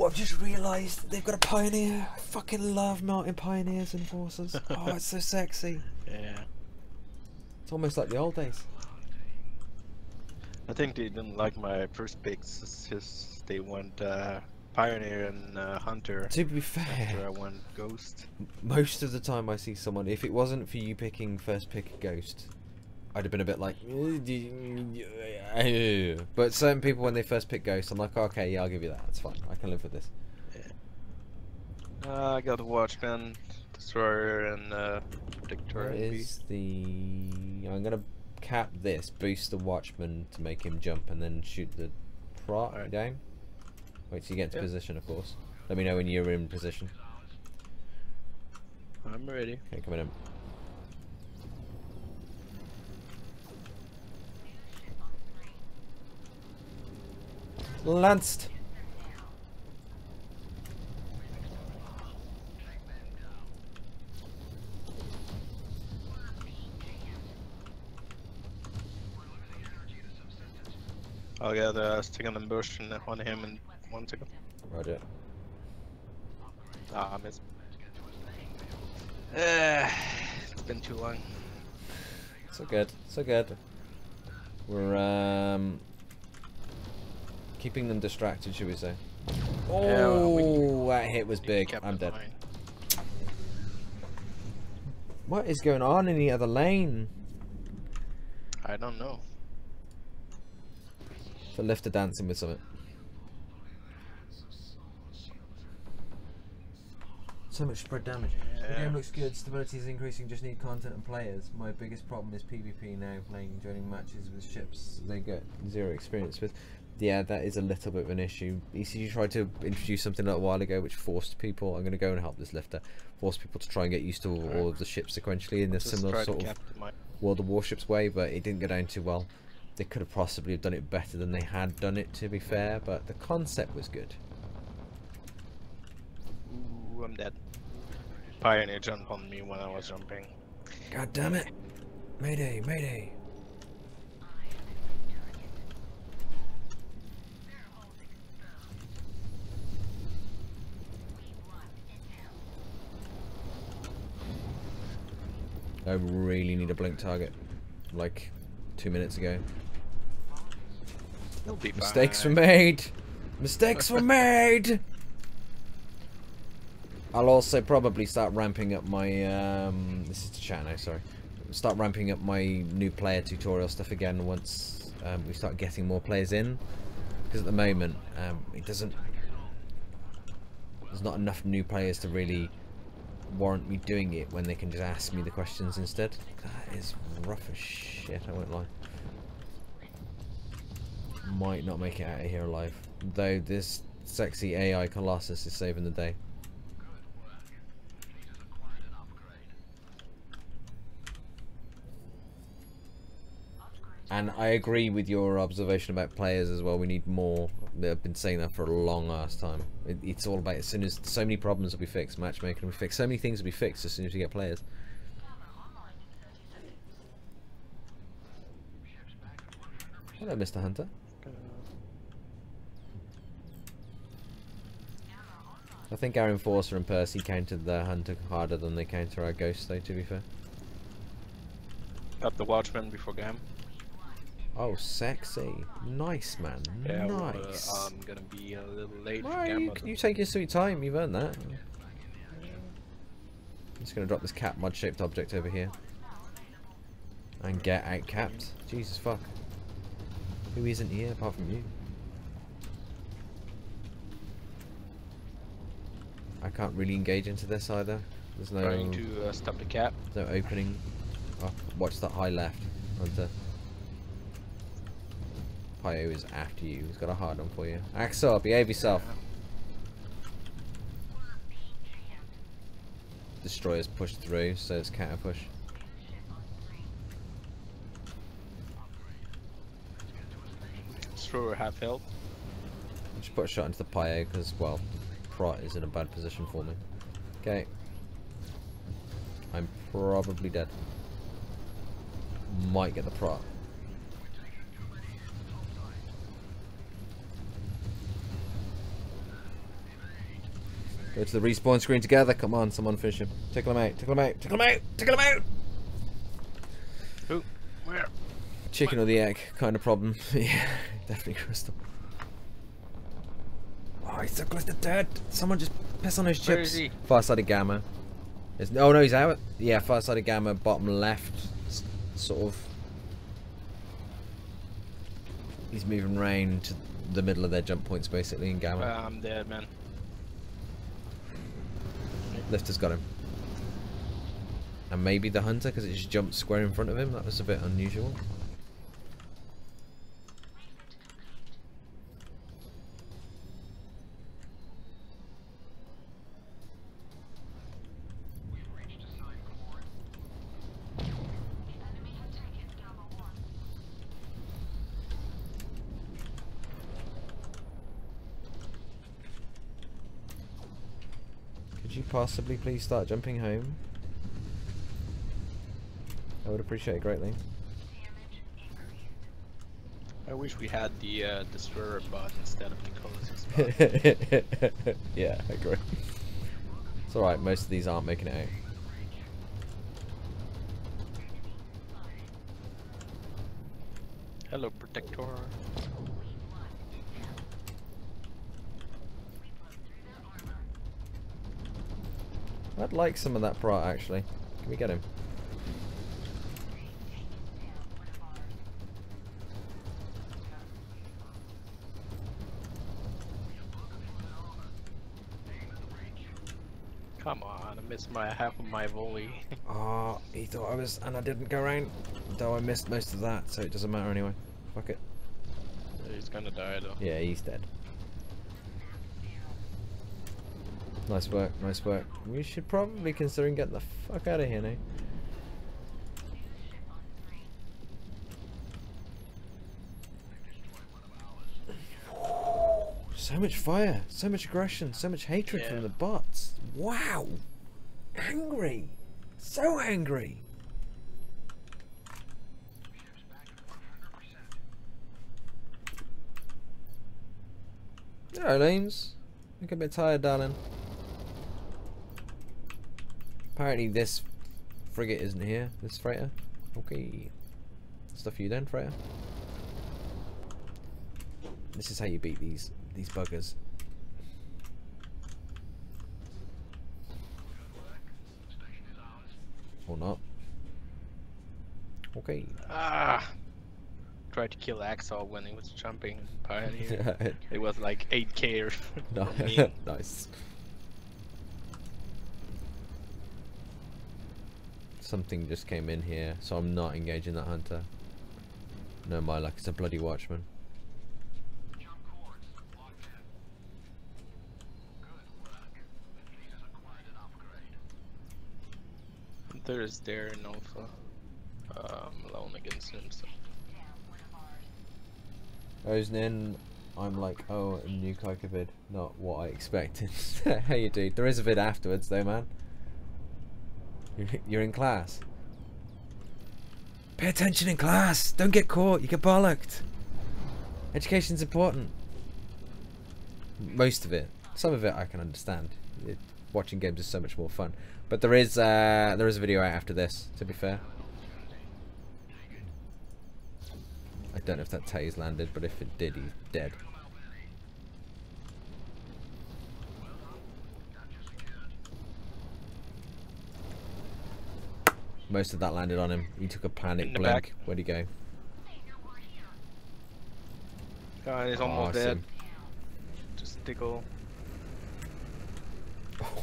I've just realised they've got a Pioneer. I fucking love mounting Pioneers and Forces. Oh, it's so sexy. Yeah. It's almost like the old days. I think they didn't like my first picks. It's just they went Pioneer and Hunter. To be fair, After I went Ghost. most of the time I see someone, if it wasn't for you picking first pick Ghost, I'd have been a bit like, but certain people when they first pick Ghost, I'm like, okay, yeah, I'll give you that. It's fine. I can live with this. Yeah. I got the Watchman, Destroyer, and Predictor. What is the? I'm gonna cap this, boost the Watchman to make him jump, and then shoot the prot Alright. down. Wait till you get into position, of course. Let me know when you're in position. I'm ready. Okay, coming in. Lanced. I'll get a second ambush on him in 1 second. Roger. Ah, I missed. It's been too long. So good, so good. We're keeping them distracted, should we say? Oh, that hit was big. Kept I'm it dead. fine. What is going on in the other lane? I don't know. The lifter dancing with something. So much spread damage. The Yeah. game looks good, stability is increasing, just need content and players. My biggest problem is PvP now, joining matches with ships they get zero experience with. Yeah, that is a little bit of an issue. ECG tried to introduce something a little while ago which forced people, I'm going to go and help this lifter, force people to try and get used to all of the ships sequentially in a Just similar try sort to of capture my... World of Warships way, but it didn't go down too well. They could have possibly done it better than they had done it, to be fair, but the concept was good. Ooh, I'm dead. Pioneer jumped on me when I was jumping. God damn it! Mayday, mayday! I really need a blink target. Like 2 minutes ago. You'll be fine. Mistakes were made! Mistakes were made! I'll also probably start ramping up my this is the chat now, sorry. Start ramping up my new player tutorial stuff again once we start getting more players in. Because at the moment it doesn't, there's not enough new players to really warrant me doing it when they can just ask me the questions instead. That is rough as shit, I won't lie. Might not make it out of here alive. Though this sexy AI Colossus is saving the day. And I agree with your observation about players as well. We need more. I've been saying that for a long ass time. It's all about, as soon as so many problems will be fixed, matchmaking will be fixed, so many things will be fixed as soon as we get players. Hello, Mr. Hunter. I think our Enforcer and Percy countered the Hunter harder than they counter our Ghost, though, to be fair. Got the Watchman before Gam. Oh, sexy. Nice, man. Yeah, Nice. well, I'm gonna be a little late for Right, Gam. you take your sweet time. You've earned that. I'm just going to drop this cap mod-shaped object over here. And get out-capped. Jesus fuck. Who isn't here apart from you? I can't really engage into this either. There's no... Trying to stop the cap. No opening. Oh, watch that high left. Hunter. Pyro is after you. He's got a hard one for you. Axel, behave yourself. Destroyer's pushed through, so it's counter push. Destroyer half health. Just put a shot into the Pyro because, well, Prot is in a bad position for me. Okay. I'm probably dead. Might get the Prot. Go to the respawn screen together. Come on, someone finish him. Tickle him out. Tickle him out. Tickle him out. Tickle him out. Who? Where? Chicken or the egg kind of problem. Yeah, definitely Crystal. Oh, he's so close to dead. Someone just piss on those chips. Where is he? Far-sided Gamma. Oh no, he's out. Yeah, far-sided Gamma, bottom left. Sort of. He's moving round to the middle of their jump points basically in Gamma. I'm dead, man. Lifter's got him. And maybe the Hunter because it just jumped square in front of him. That was a bit unusual. Could you possibly please start jumping home? I would appreciate it greatly. I wish we had the Destroyer bot instead of the Colossus bot. Yeah, I agree. It's alright, most of these aren't making it out. Hello, Protector. I'd like some of that Prot actually. Can we get him? Come on, I missed my half of my volley. Oh, he thought I was, and I didn't go around. Though I missed most of that, so it doesn't matter anyway. Fuck it. He's gonna die though. Yeah, he's dead. Nice work, nice work. We should probably consider getting the fuck out of here now. So much fire, so much aggression, so much hatred from the bots. Wow! Angry! So angry! Hello, Lames. Look a bit tired, darling. Apparently this frigate isn't here, this freighter. Okay. Stuff you then, freighter. This is how you beat these buggers. Or not. Okay. Ah! Tried to kill Axel when he was jumping Pioneer. It was like 8k or Nice. Something just came in here, so I'm not engaging that Hunter. No, my luck, it's a bloody Watchman. There is there in Alpha. I'm alone against him, so. Oznin, I'm like, oh, a new Kaika vid, not what I expected. Hey, you dude. There is a vid afterwards, though, man. You're in class. Pay attention in class. Don't get caught. You get bollocked. Education's important. Most of it. Some of it I can understand. Watching games is so much more fun. But there is a video out after this, to be fair. I don't know if that Tay's landed, but if it did, he's dead. Most of that landed on him. He took a panic blink. Back. Where'd he go? He's almost dead. Just tickle.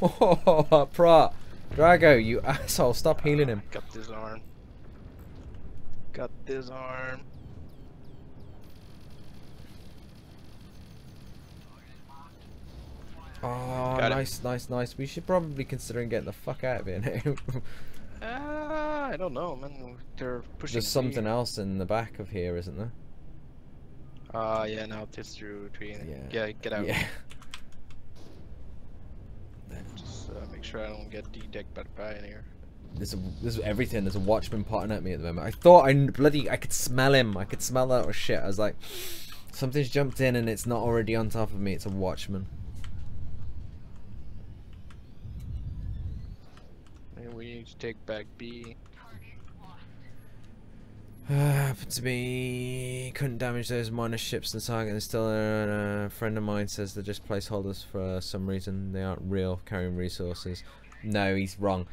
Oh, Pra! Drago, you asshole, stop healing him. Got this arm. Got this arm. Oh, nice. We should probably consider getting the fuck out of here now. I don't know, man. They're pushing. There's something else in the back of here, isn't there? Yeah, now it's through tree. Yeah, get out. Yeah. Just make sure I don't get detected by in here. There's everything. There's a watchman potting at me at the moment. I thought I could smell him. I could smell that little shit. I was like, something's jumped in and it's not already on top of me. It's a watchman. We need to take back B. Happened to me. Couldn't damage those minor ships and target. And still, a friend of mine says they're just placeholders for some reason. They aren't real carrying resources. No, he's wrong.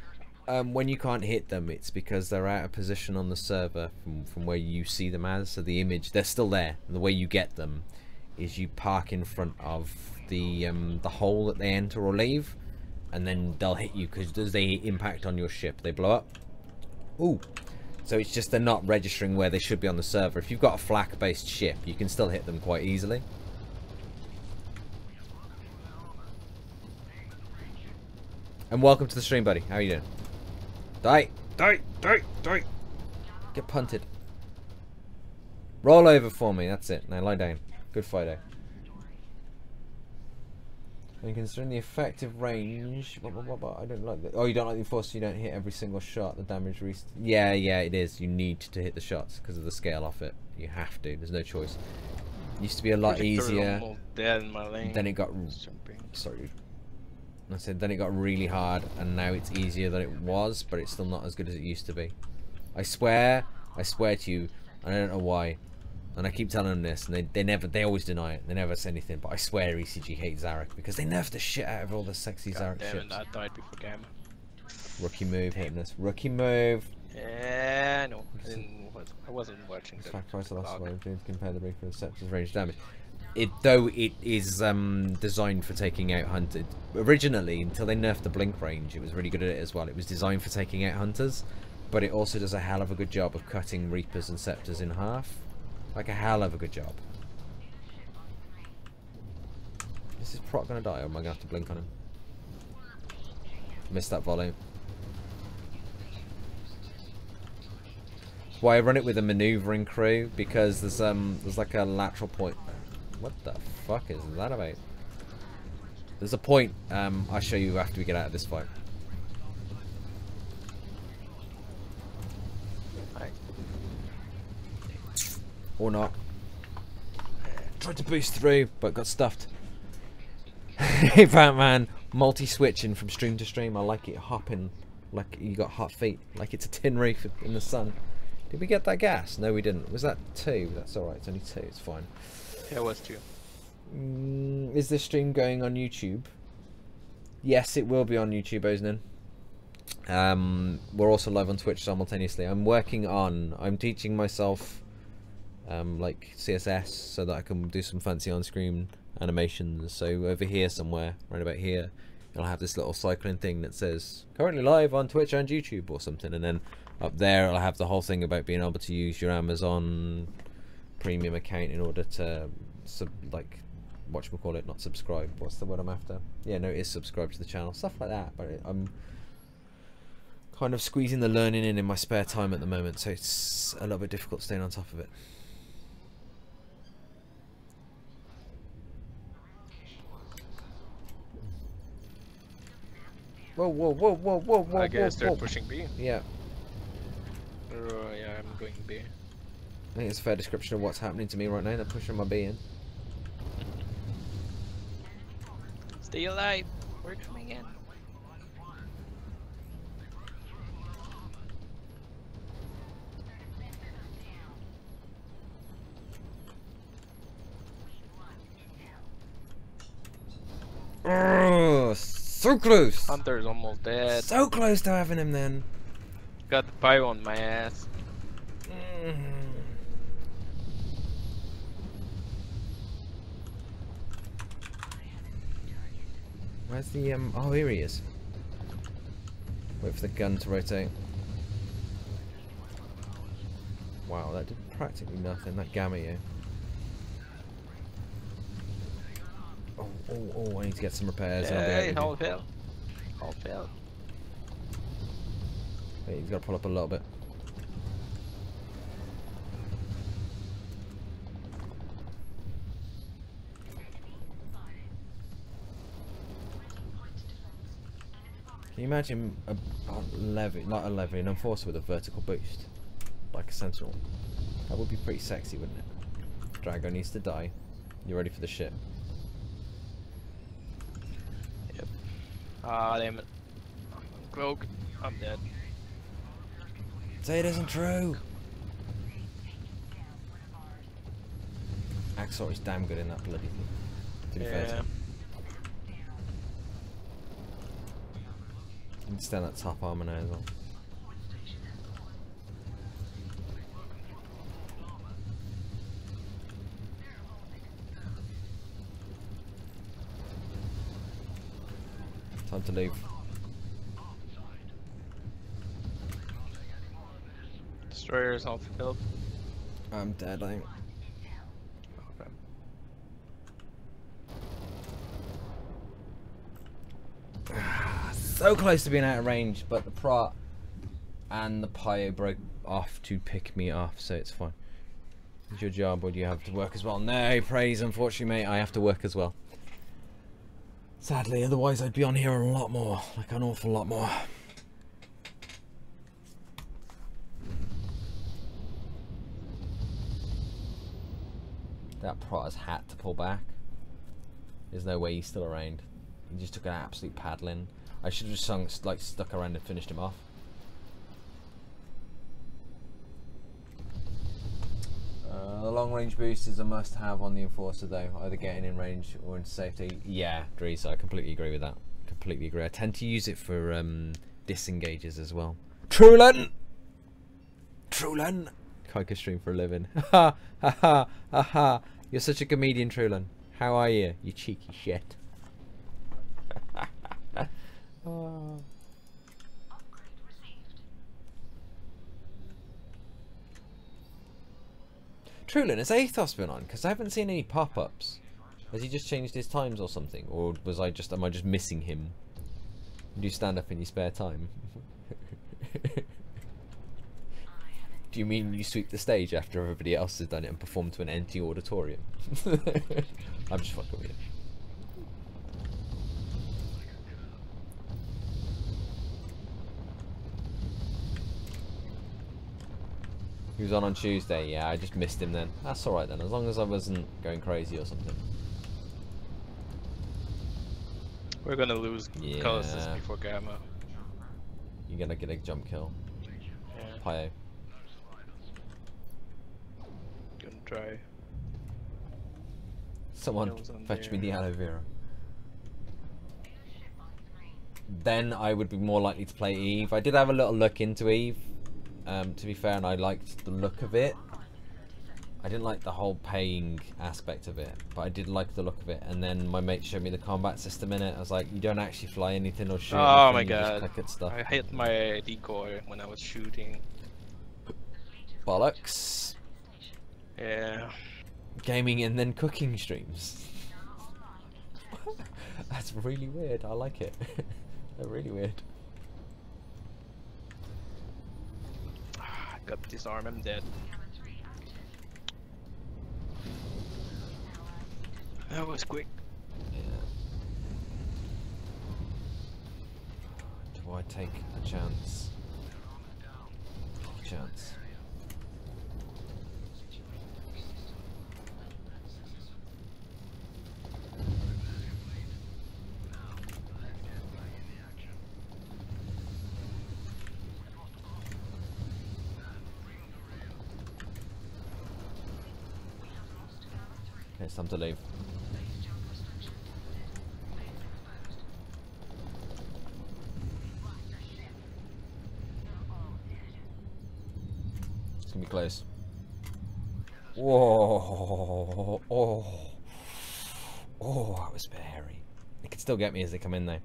When you can't hit them, it's because they're out of position on the server from where you see them as. So the image, they're still there. And the way you get them is you park in front of the hole that they enter or leave, and then they'll hit you because as they impact on your ship, they blow up. Ooh. So it's just they're not registering where they should be on the server. If you've got a flak-based ship, you can still hit them quite easily. And welcome to the stream, buddy. How are you doing? Die! Get punted. Roll over for me. That's it. Now lie down. Good Fido. And considering the effective range, I don't like that. Oh, you don't like the enforcer, you don't hit every single shot. The damage yeah, it is. You need to hit the shots because of the scale off it. You have to. There's no choice. It used to be a lot easier. Dead in my lane. Then it got. Sorry. I said then it got really hard, and now it's easier than it was, but it's still not as good as it used to be. I swear to you, and I don't know why. And I keep telling them this, and they always deny it. They never say anything, but I swear ECG hates Zarek because they nerfed the shit out of all the sexy Zarek ships. I died before Gamma. Rookie move hitting us. Rookie move. Yeah, no, I wasn't watching. Sacrifice the last one. Compare the Reaper and Scepter's range damage. Though it is designed for taking out hunted. Originally, until they nerfed the blink range, it was really good at it as well. It was designed for taking out hunters, but it also does a hell of a good job of cutting Reapers and Scepters in half. Like a hell of a good job. Is this Proc gonna die or am I gonna have to blink on him? Missed that volley. That's why I run it with a maneuvering crew, because there's like a lateral point. What the fuck is that about? There's a point I'll show you after we get out of this fight. Or not. Tried to boost through, but got stuffed. Hey Batman, multi-switching from stream to stream. I like it hopping like you got hot feet, like it's a tin roof in the sun. Did we get that gas? No, we didn't. Was that 2? That's alright, it's only 2, it's fine. Yeah, it was 2. Is this stream going on YouTube? Yes, it will be on YouTube, Oznin. We're also live on Twitch simultaneously. I'm teaching myself like CSS so that I can do some fancy on-screen animations. So over here somewhere, right about here, I'll have this little cycling thing that says currently live on Twitch and YouTube or something, and then up there I'll have the whole thing about being able to use your Amazon premium account in order to whatchamacallit, not subscribe, what's the word I'm after? Yeah, no, it is subscribe to the channel, stuff like that. But I'm kind of squeezing the learning in my spare time at the moment, so it's a little bit difficult staying on top of it. Whoa, whoa, whoa, whoa, whoa, whoa, I guess whoa, they're whoa. pushing B. Yeah. Yeah, I'm going B. I think it's a fair description of what's happening to me right now. They're pushing my B in. Stay alive. We're coming in. Oh, so close. Hunter's almost dead. So close to having him then. Got the pyro on my ass. Where's the oh, here he is. Wait for the gun to rotate. Wow, that did practically nothing. That gamma you. Oh, oh, oh! I need to get some repairs. And I'll be Hey, able to hold fail. Hold fail. Wait, he's got to pull up a little bit. Can you imagine a levy, not a levy, an enforcer with a vertical boost, like a sentinel? That would be pretty sexy, wouldn't it? Drago needs to die. You ready for the ship? Yep. Ah, damn it. I'm broke. I'm dead. Say it isn't true. Axor is damn good in that bloody thing. To be fair to him. You can stand that top armor now as well. Time to leave. Destroyer's half health. I'm dead, I think. Okay. So close to being out of range, but the Prat and the Pyro broke off to pick me off, so it's fine. It's your job, or do you have to work as well? No, praise, unfortunately, mate, I have to work as well. Sadly, otherwise I'd be on here a lot more, like an awful lot more. That Prat has had to pull back. There's no way he's still around. He just took an absolute paddling. I should have just stuck around and finished him off. The long range boost is a must have on the Enforcer though, either getting in range or in safety. Yeah, Dries, I completely agree with that. Completely agree. I tend to use it for disengages as well. Trulin! Trulin! Kaika stream for a living. Ha ha ha ha ha. You're such a comedian, Trulin. How are you? You cheeky shit. Oh. Trulin, has Athos been on? Because I haven't seen any pop-ups. Has he just changed his times or something? Or was am I just missing him? Do you stand up in your spare time? Do you mean you sweep the stage after everybody else has done it and perform to an empty auditorium? I'm just fucking with you. He was on Tuesday, yeah, I just missed him then. That's alright then, as long as I wasn't going crazy or something. We're gonna lose Yeah. Colossus before Gamma. You're gonna get a jump kill. Yeah. Pyro. Gonna try. Someone Kills on fetch me there. the aloe vera. Then I would be more likely to play Eve. I did have a little look into Eve, to be fair, and I liked the look of it. I didn't like the whole paying aspect of it, but I did like the look of it. And then my mate showed me the combat system in it. I was like, you don't actually fly anything or shoot Oh anything, my you just god. click at stuff. I hit my decoy when I was shooting. Bollocks. Yeah. Gaming and then cooking streams. That's really weird. I like it. They're really weird. Got disarm, I'm dead. That was quick. Yeah. take a chance. Chance. It's time to leave. It's gonna be close. Whoa! Oh! Oh! That was scary. They could still get me as they come in though.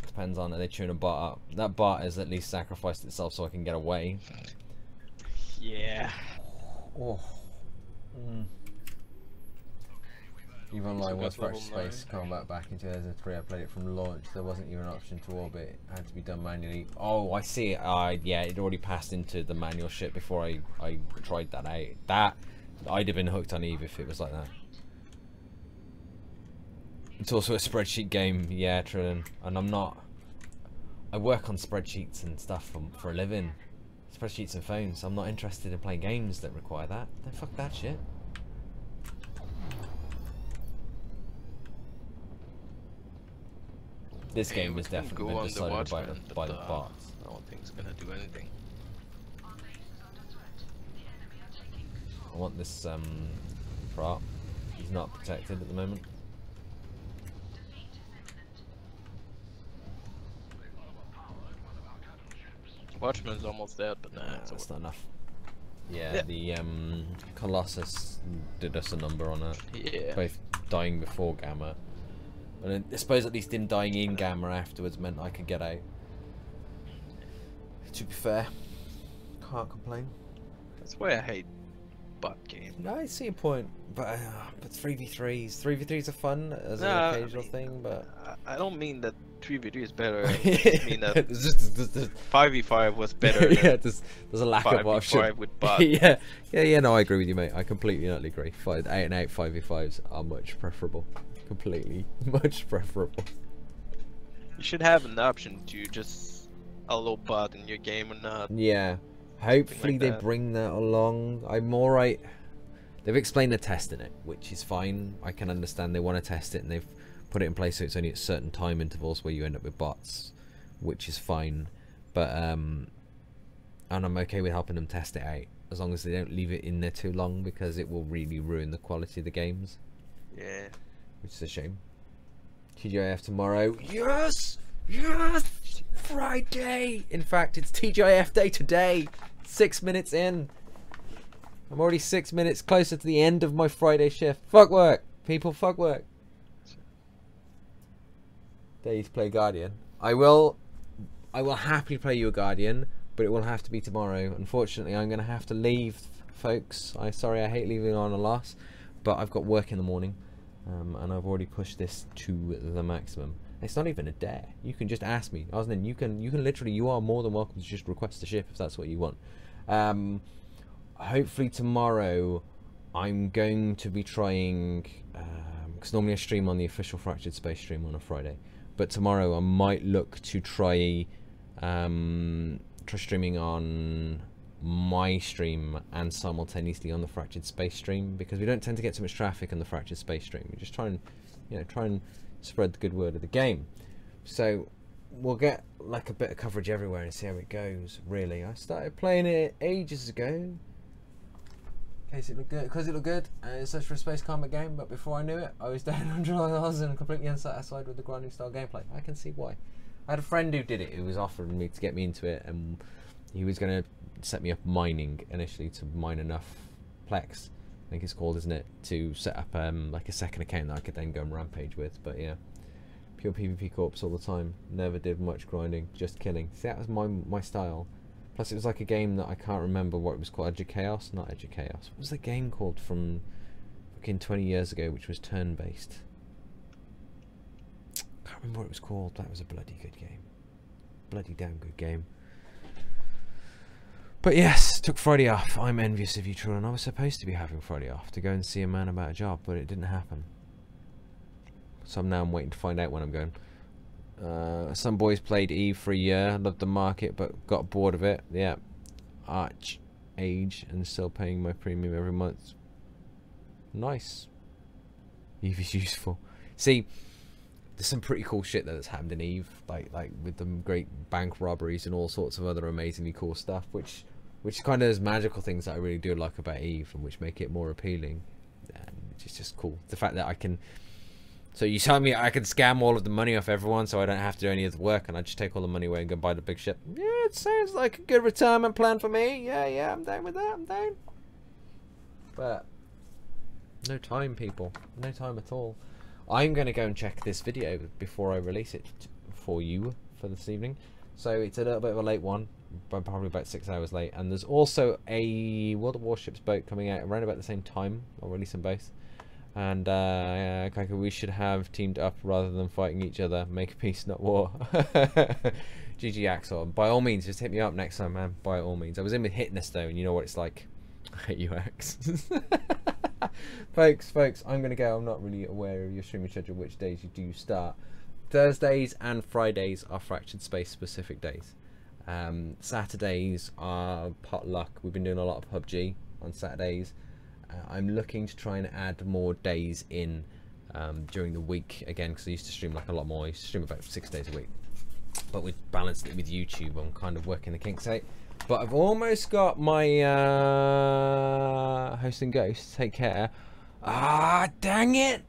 Depends on it. They tune a bot up. That bot has at least sacrificed itself so I can get away. Yeah. Oh. Even like once Fractured Space Combat back in 2003, I played it from launch. There wasn't even an option to orbit. It had to be done manually. Oh, I see it. Yeah, it already passed into the manual shit before I tried that out. I'd have been hooked on Eve if it was like that. It's also a spreadsheet game, yeah, Trillian. And I'm not. I work on spreadsheets and stuff for a living. Spreadsheets and phones. I'm not interested in playing games that require that. Then fuck that shit. This game was definitely been decided by the bots. I don't think it's gonna do anything. I want this prop. He's not protected at the moment. Watchman's almost dead, but nah, that's not enough. Yeah, the Colossus did us a number on it. Yeah. Both dying before Gamma. And I suppose at least him dying in Gamma afterwards meant I could get out. To be fair, can't complain. That's why I hate bot games. No, I see a point, but 3v3s are fun as an occasional thing, but I don't mean that 3v3 is better. I just mean that 5v5 was better. Yeah, there's a lack of option. 5v5 with bots. yeah. No, I agree with you, mate. I completely and utterly agree. 8 and 8 5v5s are much preferable. Completely, much preferable. You should have an option to just allow bot in your game or not. Yeah, hopefully like they that. bring that along. I'm alright. They've explained the testing it, which is fine. I can understand they want to test it, and they've put it in place so it's only at certain time intervals where you end up with bots, which is fine. But and I'm okay with helping them test it out as long as they don't leave it in there too long, because it will really ruin the quality of the games. Yeah. Which is a shame. TGIF tomorrow. Yes! Yes! Friday! In fact, it's TGIF day today. 6 minutes in. I'm already 6 minutes closer to the end of my Friday shift. Fuck work. People, fuck work. Days to play Guardian. I will happily play you a Guardian, but it will have to be tomorrow. Unfortunately, I'm going to have to leave, folks. Sorry, I hate leaving on a loss, but I've got work in the morning. And I've already pushed this to the maximum. It's not even a dare. You can just ask me. Osnan, you can literally, you are more than welcome to just request a ship if that's what you want. Hopefully tomorrow I'm going to be trying, because normally I stream on the official Fractured Space stream on a Friday, but tomorrow I might look to try streaming on my stream and simultaneously on the Fractured Space stream, because we don't tend to get so much traffic on the Fractured Space stream. We just try and spread the good word of the game. So we'll get like a bit of coverage everywhere and see how it goes. Really, I started playing it ages ago because it looked good. It's such for a space combat game, but before I knew it, I was down $100 and completely unsatisfied with the grinding style gameplay. I can see why. I had a friend who did it, who was offering me to get me into it, and he was going to set me up mining initially to mine enough Plex, I think it's called, isn't it, to set up like a second account that I could then go and rampage with. But yeah, pure PvP corps all the time. Never did much grinding, just killing. See, that was my style. Plus, it was like a game that I can't remember what it was called. Educhaos? Not Educhaos. What was the game called from fucking 20 years ago, which was turn-based? Can't remember what it was called. That was a bloody good game. Bloody damn good game. But yes, took Friday off. I'm envious of you, Trillian. I was supposed to be having Friday off to go and see a man about a job, but it didn't happen. So now I'm waiting to find out when I'm going. Some boys played Eve for a year, loved the market, but got bored of it. Yeah, Arch Age, and still paying my premium every month. Nice. Eve is useful. See, there's some pretty cool shit that's happened in Eve, like with the great bank robberies and all sorts of other amazingly cool stuff, which kind of is magical things that I really do like about Eve, and which make it more appealing. And it's just cool. The fact that I can. So you tell me I can scam all of the money off everyone, so I don't have to do any of the work, and I just take all the money away and go buy the big ship. Yeah, it sounds like a good retirement plan for me. Yeah, I'm down with that. I'm down. But no time, people. No time at all. I'm going to go and check this video before I release it for you for this evening. So it's a little bit of a late one, but probably about 6 hours late. And there's also a World of Warships boat coming out around about the same time. I'll release them both. And we should have teamed up rather than fighting each other. Make peace, not war. GG Axel. By all means, just hit me up next time, man. By all means. I was in with Hitness though, and you know what it's like. I hate you, Axe. folks, I'm going to go. I'm not really aware of your streaming schedule, which days you do start. Thursdays and Fridays are Fractured Space specific days. Saturdays are potluck. We've been doing a lot of PUBG on Saturdays. I'm looking to try and add more days in during the week again, because I used to stream like a lot more. I used to stream about 6 days a week, but we balanced it with YouTube. I'm kind of working the kinks out, but I've almost got my Host and Ghost. Take care. Ah, dang it!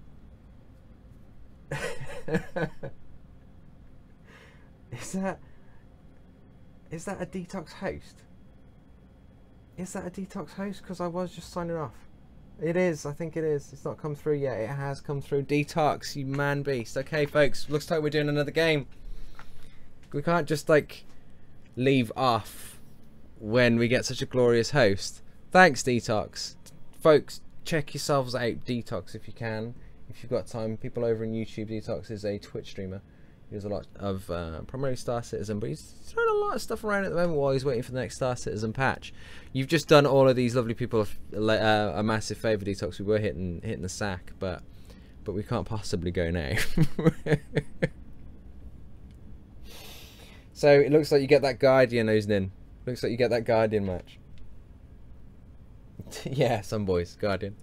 Is that a Detox host? Is that a Detox host? Because I was just signing off. It is. I think it is. It's not come through yet. It has come through. Detox, you man beast. Okay, folks. Looks like we're doing another game. We can't just like leave off when we get such a glorious host. Thanks, Detox. Folks, check yourselves out. Detox if you can. If you've got time. People over on YouTube. Detox is a Twitch streamer. He does a lot of primarily Star Citizen, but he's throwing a lot of stuff around at the moment while he's waiting for the next Star Citizen patch. You've just done all of these lovely people a massive favour, Detox. We were hitting the sack, but we can't possibly go now. So it looks like you get that Guardian, Oznin. Looks like you get that Guardian match. Yeah, some boys, Guardian.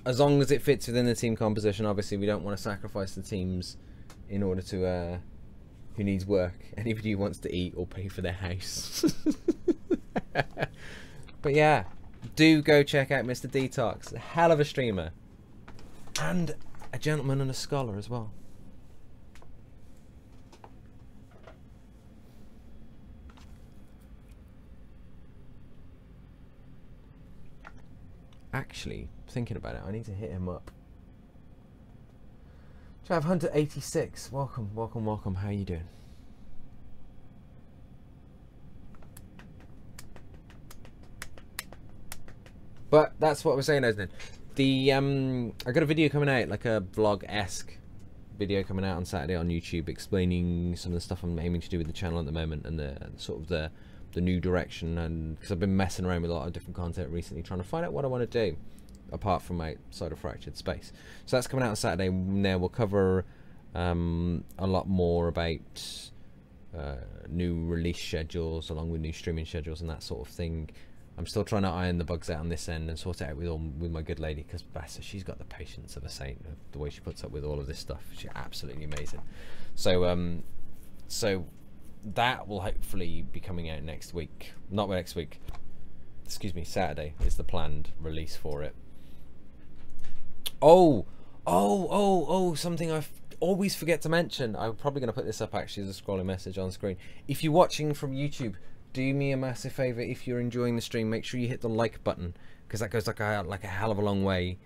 As long as it fits within the team composition, obviously we don't want to sacrifice the teams in order to who needs work. Anybody who wants to eat or pay for their house. But yeah, do go check out Mr. Detox. A hell of a streamer. And a gentleman and a scholar as well. Actually, thinking about it, I need to hit him up. Trav Hunter 86, welcome. How are you doing? But that's what we're saying, isn't it? The I got a video coming out, like a vlog-esque video coming out on Saturday on YouTube, explaining some of the stuff I'm aiming to do with the channel at the moment, and the sort of the new direction, and because I've been messing around with a lot of different content recently, trying to find out what I want to do apart from outside of Fractured Space. So that's coming out on Saturday. Now we'll cover a lot more about new release schedules along with new streaming schedules and that sort of thing. I'm still trying to iron the bugs out on this end and sort it out with my good lady, because Bassa, she's got the patience of a saint. The way she puts up with all of this stuff, she's absolutely amazing. So so that will hopefully be coming out next week. Not next week, excuse me, Saturday is the planned release for it. Oh, something I always forget to mention. I'm probably going to put this up actually as a scrolling message on screen. If you're watching from YouTube, do me a massive favor. If you're enjoying the stream, make sure you hit the like button, because that goes like a hell of a long way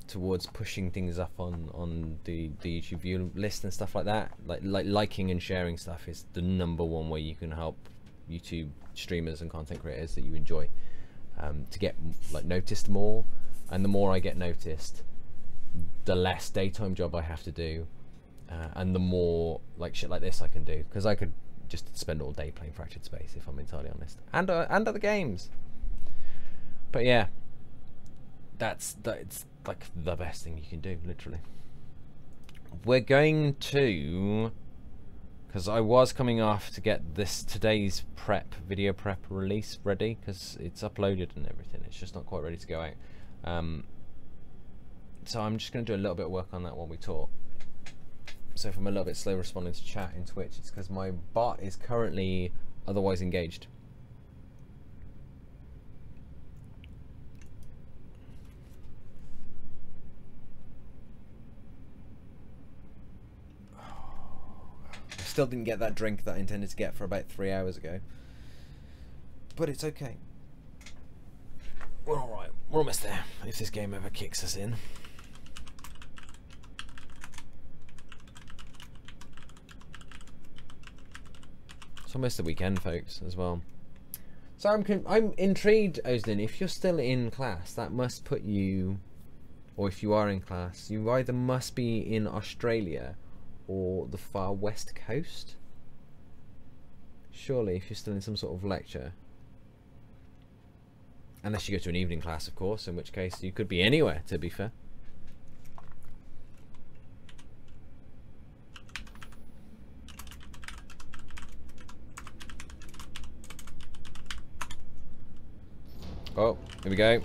towards pushing things up on the YouTube view list and stuff like that. Like liking and sharing stuff is the #1 way you can help YouTube streamers and content creators that you enjoy to get like noticed more. And the more I get noticed, the less daytime job I have to do, and the more like shit like this I can do, because I could just spend all day playing Fractured Space if I'm entirely honest, and other games. But yeah, it's like the best thing you can do, literally. we're going to, because I was coming off to get today's video prep release ready, because it's uploaded and everything. It's just not quite ready to go out. So I'm just going to do a little bit of work on that while we talk. So if I'm a little bit slow responding to chat in Twitch, it's because my bot is currently otherwise engaged. Still didn't get that drink that I intended to get for about 3 hours ago, but it's okay. We're alright. We're almost there, if this game ever kicks us in. It's almost the weekend, folks, as well. So I'm intrigued, Ozdin, if you're still in class, that must put you, or if you are in class, you either must be in Australia or the far west coast. Surely, if you're still in some sort of lecture. Unless you go to an evening class, of course, in which case you could be anywhere, to be fair. Oh, here we go.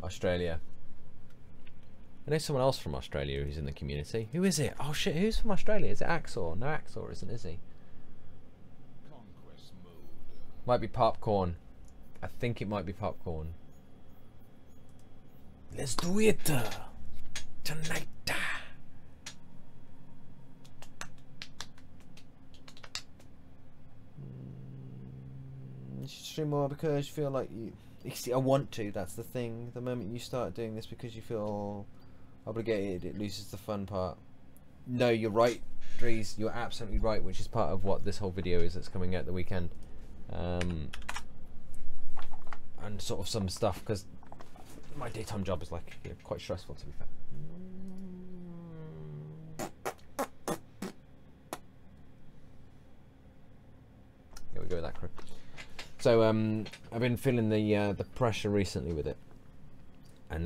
Australia. I know someone else from Australia who's in the community. Who is it? Oh shit, who's from Australia? Is it Axor? No, Axor isn't, is he? Conquest mode. Might be Popcorn. I think it might be Popcorn. Let's do it tonight. Stream more because you feel like you... I want to, that's the thing. The moment you start doing this because you feel obligated, it loses the fun part. No, you're right, Dries, you're absolutely right, which is part of what this whole video is that's coming out the weekend. And sort of some stuff, because my daytime job is like, you know, quite stressful, to be fair. There we go with that, crew. So I've been feeling the pressure recently with it, and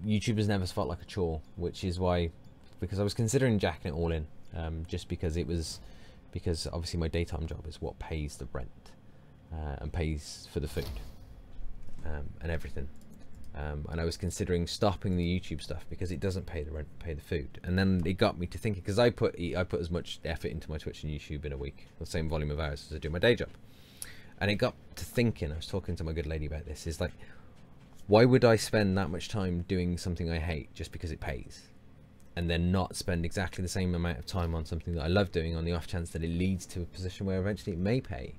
YouTube has never felt like a chore, which is why, because I was considering jacking it all in, just because obviously my daytime job is what pays the rent and pays for the food and everything. And I was considering stopping the YouTube stuff because it doesn't pay the rent, pay the food. And then it got me to thinking, because I put as much effort into my Twitch and YouTube in a week, the same volume of hours as I do my day job. And it got to thinking, I was talking to my good lady about this, is like, why would I spend that much time doing something I hate just because it pays? And then not spend exactly the same amount of time on something that I love doing on the off chance that it leads to a position where eventually it may pay.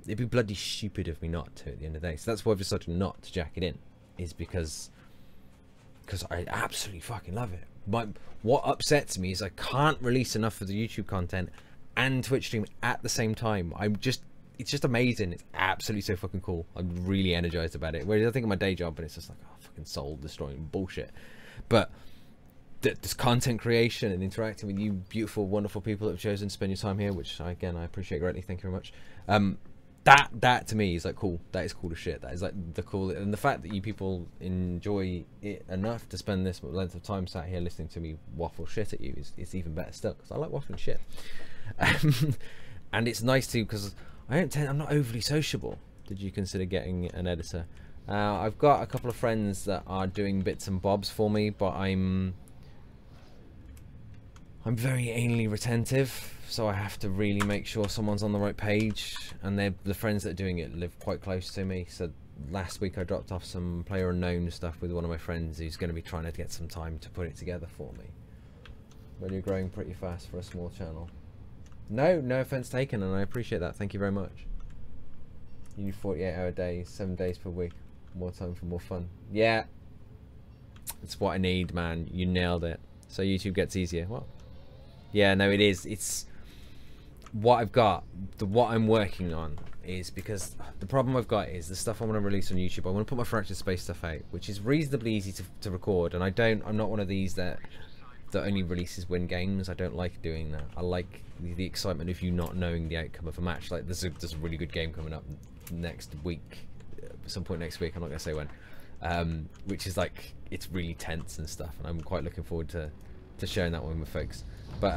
It'd be bloody stupid of me not to at the end of the day. So that's why I've decided not to jack it in, is because I absolutely fucking love it. What upsets me is I can't release enough of the YouTube content and Twitch stream at the same time. It's just amazing. It's absolutely so fucking cool. I'm really energized about it. Whereas I think of my day job and it's just like, oh, fucking soul destroying bullshit. But this content creation and interacting with you beautiful, wonderful people that have chosen to spend your time here, which again I appreciate greatly. Thank you very much. That to me is like cool. That is cool as shit. That is like the cool, and the fact that you people enjoy it enough to spend this length of time sat here listening to me waffle shit at you is even better still, because I like waffling shit. And it's nice too, because I'm not overly sociable. Did you consider getting an editor? I've got a couple of friends that are doing bits and bobs for me, but I'm very anally retentive, so I have to really make sure someone's on the right page, and the friends that are doing it live quite close to me. So last week I dropped off some PlayerUnknown stuff with one of my friends who's going to be trying to get some time to put it together for me. But you're growing pretty fast for a small channel. No offense taken, and I appreciate that. Thank you very much. You do 48-hour days, 7 days per week. More time for more fun. Yeah, it's what I need, man. You nailed it. So YouTube gets easier. What? Yeah, no, it is. It's what I've got. What I'm working on is, because the problem I've got is the stuff I want to release on YouTube. I want to put my Fractured Space stuff out, which is reasonably easy to record, and I'm not one of these that that only releases win games. I don't like doing that. I like the excitement of you not knowing the outcome of a match. Like there's a really good game coming up next week, some point next week. I'm not gonna say when, which is like it's really tense and stuff, and I'm quite looking forward to sharing that one with folks. But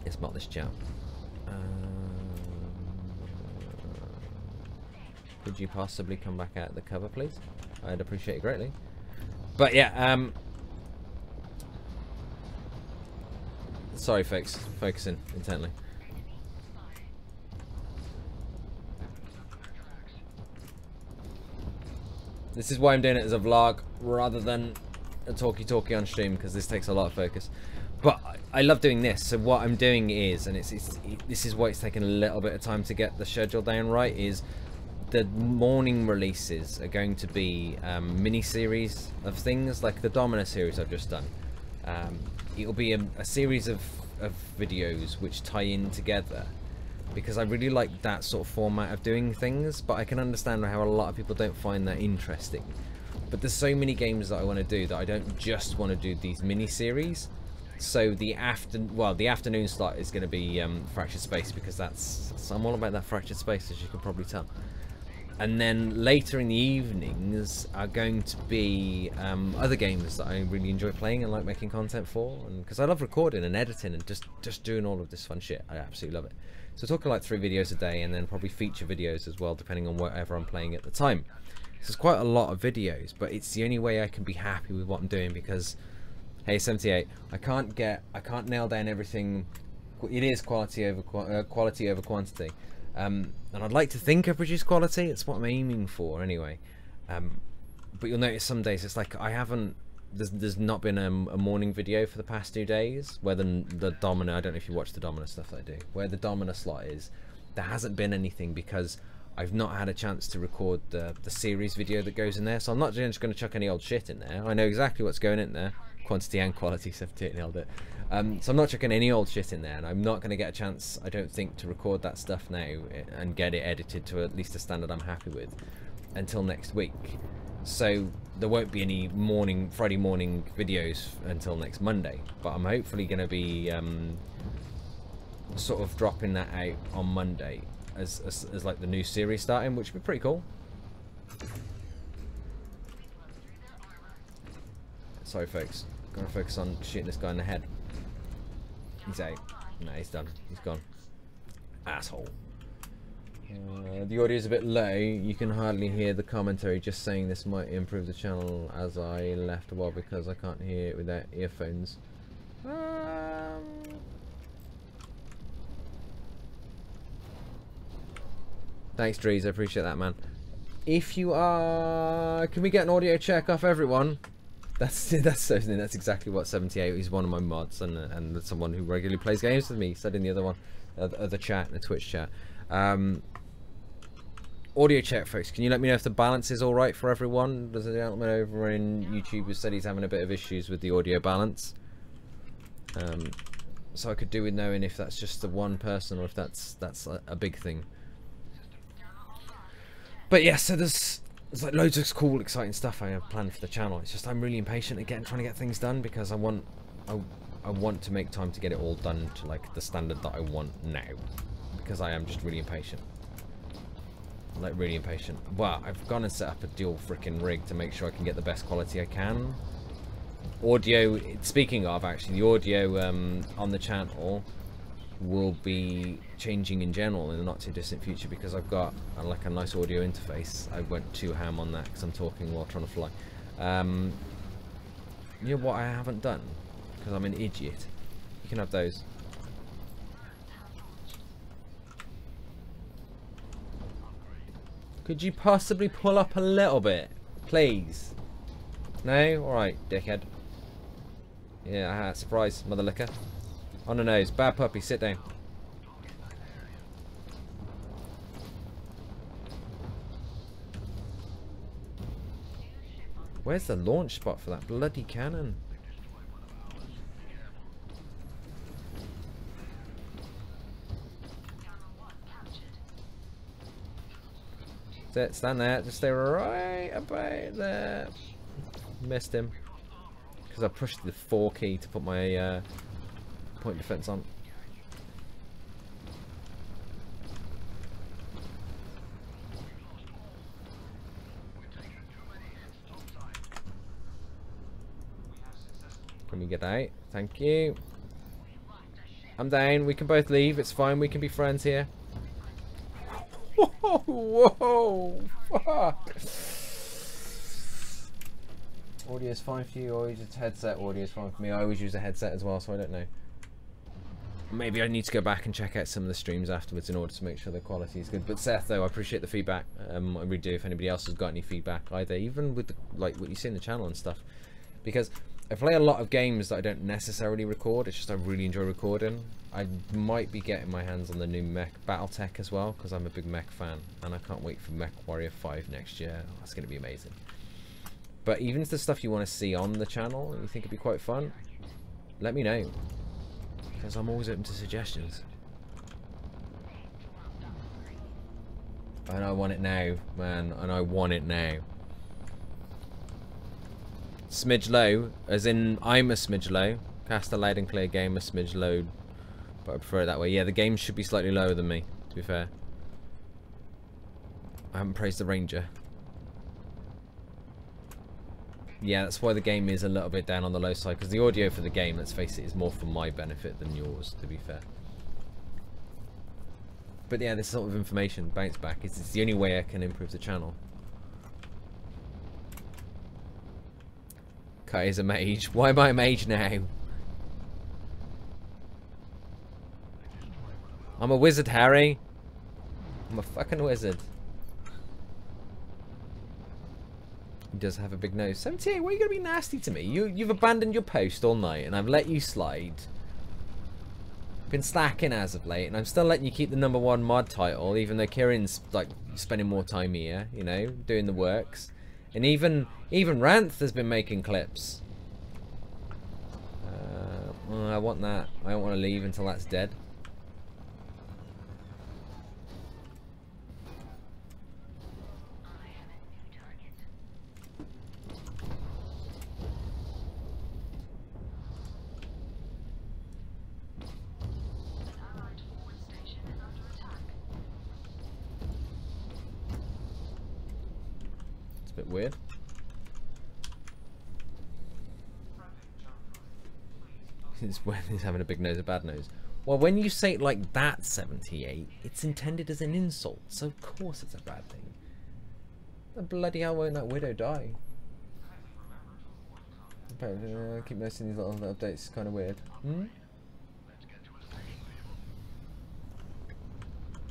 let's mark this chat. Could you possibly come back out of the cover, please? I'd appreciate it greatly. But yeah, sorry folks, focusing intently. This is why I'm doing it as a vlog rather than a talkie on stream, because this takes a lot of focus. But I love doing this. So what I'm doing is, and this is why it's taken a little bit of time to get the schedule down right, is the morning releases are going to be mini-series of things, like the Domina series I've just done. It'll be a series of videos which tie in together, because I really like that sort of format of doing things, but I can understand how a lot of people don't find that interesting. But there's so many games that I want to do that I don't just want to do these mini-series. So the afternoon slot is going to be Fractured Space, because I'm all about that Fractured Space, as you can probably tell. And then later in the evenings are going to be other games that I really enjoy playing and like making content for, and because I love recording and editing and just doing all of this fun shit. I absolutely love it. So talking like 3 videos a day, and then probably feature videos as well, depending on whatever I'm playing at the time. So it's quite a lot of videos, but it's the only way I can be happy with what I'm doing, because hey, 78, I can't nail down everything. It is quality over quantity. And I'd like to think I produce quality. It's what I'm aiming for anyway. But you'll notice some days it's like there's not been a morning video for the past 2 days, where the Domina, I don't know if you watch the Domina stuff that I do, where the Domina slot is, there hasn't been anything, because I've not had a chance to record the series video that goes in there. So I'm not just going to chuck any old shit in there. I know exactly what's going in there. Quantity and quality, 78 nailed it. So I'm not chucking any old shit in there, and I'm not going to get a chance, I don't think, to record that stuff now and get it edited to at least a standard I'm happy with until next week. So there won't be any Friday morning videos until next Monday, but I'm hopefully going to be sort of dropping that out on Monday as like the new series starting, which would be pretty cool. Sorry folks, gotta focus on shooting this guy in the head. He's out. No, he's done. He's gone. Asshole. The audio is a bit low. You can hardly hear the commentary. Just saying this might improve the channel, as I left a while because I can't hear it without earphones. Thanks, Drees. I appreciate that, man. If you are... Can we get an audio check off everyone? That's exactly what 78. He's one of my mods and someone who regularly plays games with me. Said in the other chat, the Twitch chat. Audio check, folks. Can you let me know if the balance is all right for everyone? There's a gentleman over in YouTube who said he's having a bit of issues with the audio balance. So I could do with knowing if that's just the one person or if that's a big thing. But yeah, so there's like loads of cool, exciting stuff I have planned for the channel. It's just I'm really impatient at trying to get things done, because I want to make time to get it all done to like the standard that I want now, because I am just really impatient. Like really impatient. Well, I've gone and set up a dual freaking rig to make sure I can get the best quality I can. Audio, speaking of, actually, the audio on the channel will be changing in general in the not too distant future, because I've got like a nice audio interface. I went too ham on that because I'm talking while trying to fly. You know what I haven't done, because I'm an idiot? You can have those. Could you possibly pull up a little bit, please? No? Alright, dickhead. Yeah, surprise, mother licker. On the nose. Bad puppy, sit down. Where's the launch spot for that bloody cannon? Stand there. Just stay right about there. Missed him. because I pushed the 4 key to put my point defense on. Can we get out? Thank you. I'm down. We can both leave. It's fine. We can be friends here. Whoa! Whoa! Fuck! Audio is fine for you. Always use a headset. Audio is fine for me. I always use a headset as well, so I don't know. Maybe I need to go back and check out some of the streams afterwards in order to make sure the quality is good. But Seth, though, I appreciate the feedback. I really do. If anybody else has got any feedback, either even with the, like what you see in the channel and stuff, because I play a lot of games that I don't necessarily record. It's just I really enjoy recording. I might be getting my hands on the new Mech Battletech as well, because I'm a big Mech fan, and I can't wait for Mech Warrior 5 next year. Oh, that's going to be amazing. But even if the stuff you want to see on the channel and you think it'd be quite fun, let me know, because I'm always open to suggestions. And I want it now, man, and I want it now. Smidge low, as in I'm a smidge low. Cast a loud and clear game, a smidge low, but I prefer it that way. Yeah, the game should be slightly lower than me, to be fair. I haven't praised the Ranger. Yeah, that's why the game is a little bit down on the low side, because the audio for the game, let's face it, is more for my benefit than yours, to be fair. But yeah, this sort of information, bounce back, it's the only way I can improve the channel. Kai is a mage. Why am I a mage now? I'm a wizard, Harry. I'm a fucking wizard. He does have a big nose. 78, why are you going to be nasty to me? You've abandoned your post all night, and I've let you slide. Been slacking as of late, and I'm still letting you keep the #1 mod title, even though Kieran's like spending more time here, you know, doing the works. And even Ranth has been making clips. I want that. I don't want to leave until that's dead. It's a bit weird. He's having a big nose, a bad nose. Well, when you say it like that, 78, it's intended as an insult, so of course it's a bad thing. The bloody hell won't that widow die? I keep noticing these little updates, it's kind of weird.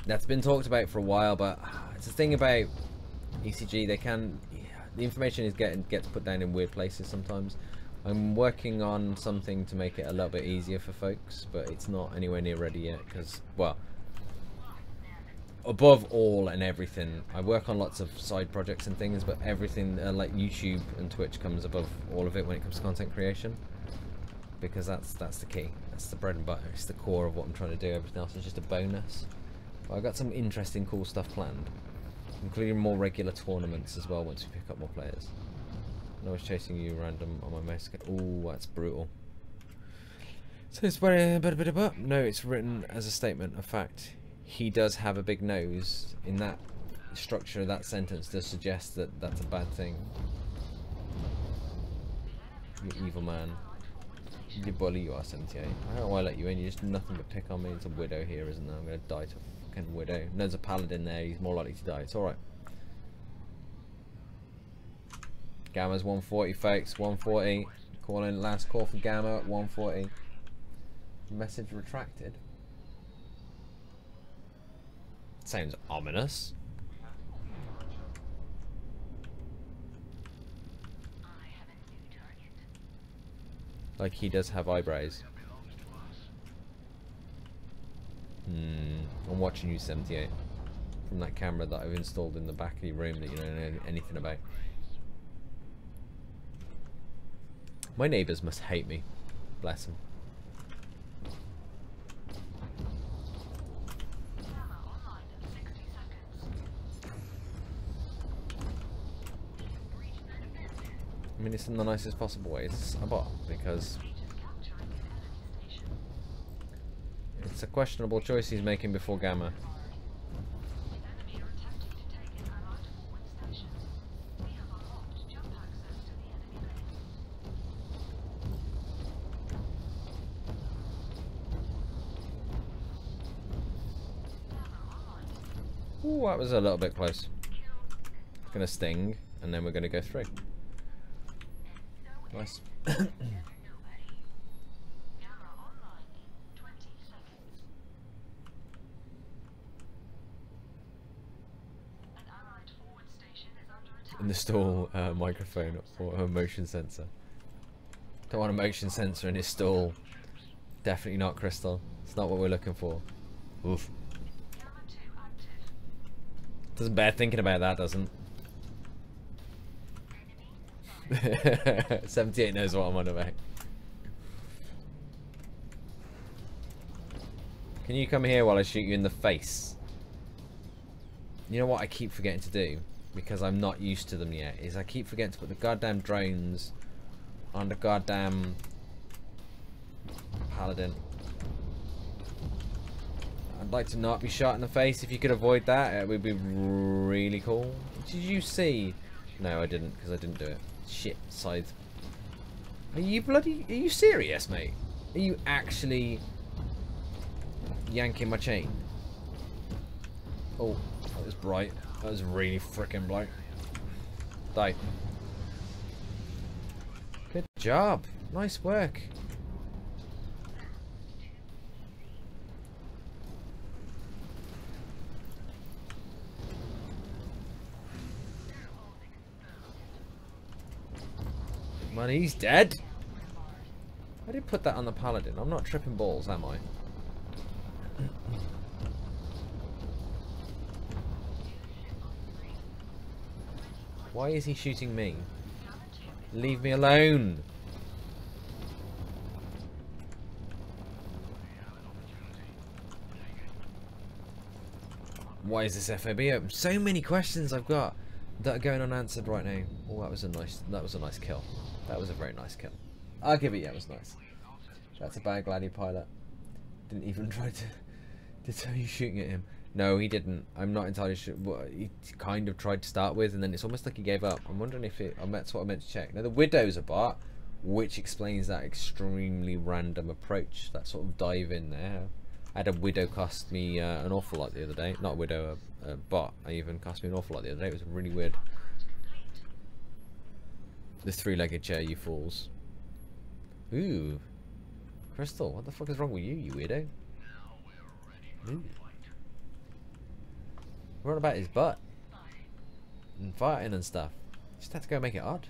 That's been talked about for a while, but it's the thing about ECG, they can... the information is gets put down in weird places sometimes. I'm working on something to make it a little bit easier for folks, but it's not anywhere near ready yet, because, well, above all and everything, I work on lots of side projects and things, but everything, like YouTube and Twitch, comes above all of it when it comes to content creation, because that's the key. That's the bread and butter. It's the core of what I'm trying to do. Everything else is just a bonus. But I've got some interesting, cool stuff planned, including more regular tournaments as well once we pick up more players. I was chasing you random on my mouse. Ooh, that's brutal. So it's no, it's written as a statement of fact. He does have a big nose. In that structure, that sentence does suggest that that's a bad thing. You evil man. You bully, you are 78. I don't know why I let you in. You're just nothing but pick on me. It's a widow here, isn't there? I'm gonna die to a fucking widow. No, there's a paladin there. He's more likely to die. It's alright. Gamma's 140, folks. 140. Calling last call for Gamma at 140. Message retracted. Sounds ominous. Like he does have eyebrows. I'm watching you, 78. From that camera that I've installed in the back of your room that you don't know anything about. My neighbours must hate me. Bless them. I mean, it's in the nicest possible way. It's a bot because it's a questionable choice he's making before Gamma. Ooh, that was a little bit close. Gonna sting, and then we're gonna go through. Nice. In the stall, microphone or a motion sensor. Don't want a motion sensor in his stall. Definitely not Crystal. It's not what we're looking for. Oof. Doesn't bear thinking about that, doesn't? 78 knows what I'm on about. Can you come here while I shoot you in the face? You know what I keep forgetting to do? Because I'm not used to them yet. Is I keep forgetting to put the goddamn drones on the goddamn Paladin. I'd like to not be shot in the face. If you could avoid that, it would be really cool. Did you see? No, I didn't, because I didn't do it. Shit, scythe. Are you serious, mate? Are you actually yanking my chain? Oh, that was bright. That was really freaking bright. Die. Good job. Nice work. Man, he's dead. I did put that on the Paladin. I'm not tripping balls, am I? Why is he shooting me? Leave me alone. Why is this FOB open? So many questions I've got that are going unanswered right now. Oh, that was a nice kill. That was a very nice kill. I'll give it, yeah, it was nice. That's a bad Gladi pilot. Didn't even try to tell you shooting at him. No, he didn't. I'm not entirely sure. Well, he kind of tried to start with, and then it's almost like he gave up. I'm wondering if it... That's what I meant to check. Now, the Widow's a bot, which explains that extremely random approach. That sort of dive in there. I had a Widow cost me an awful lot the other day. Not a Widow, a bot. I even cost me an awful lot the other day. It was really weird. The three-legged chair, you fools. Ooh. Crystal, what the fuck is wrong with you, you weirdo? Ooh. We're on about his butt. And fighting and stuff. Just have to go make it odd.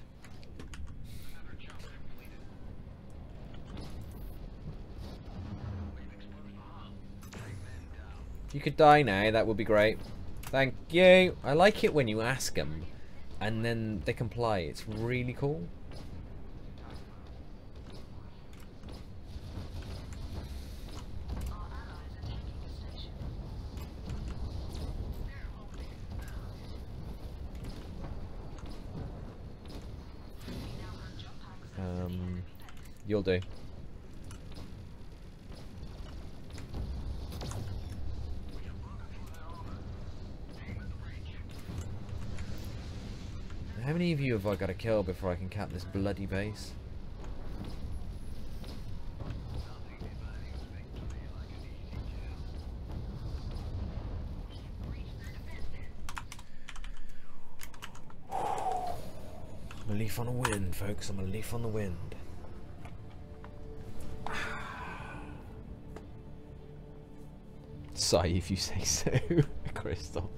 If you could die now, that would be great. Thank you. I like it when you ask them and then they comply. It's really cool. You'll do. How many of you have I got to kill before I can cap this bloody base? I'm a leaf on the wind, folks. I'm a leaf on the wind. Sigh if you say so, Crystal.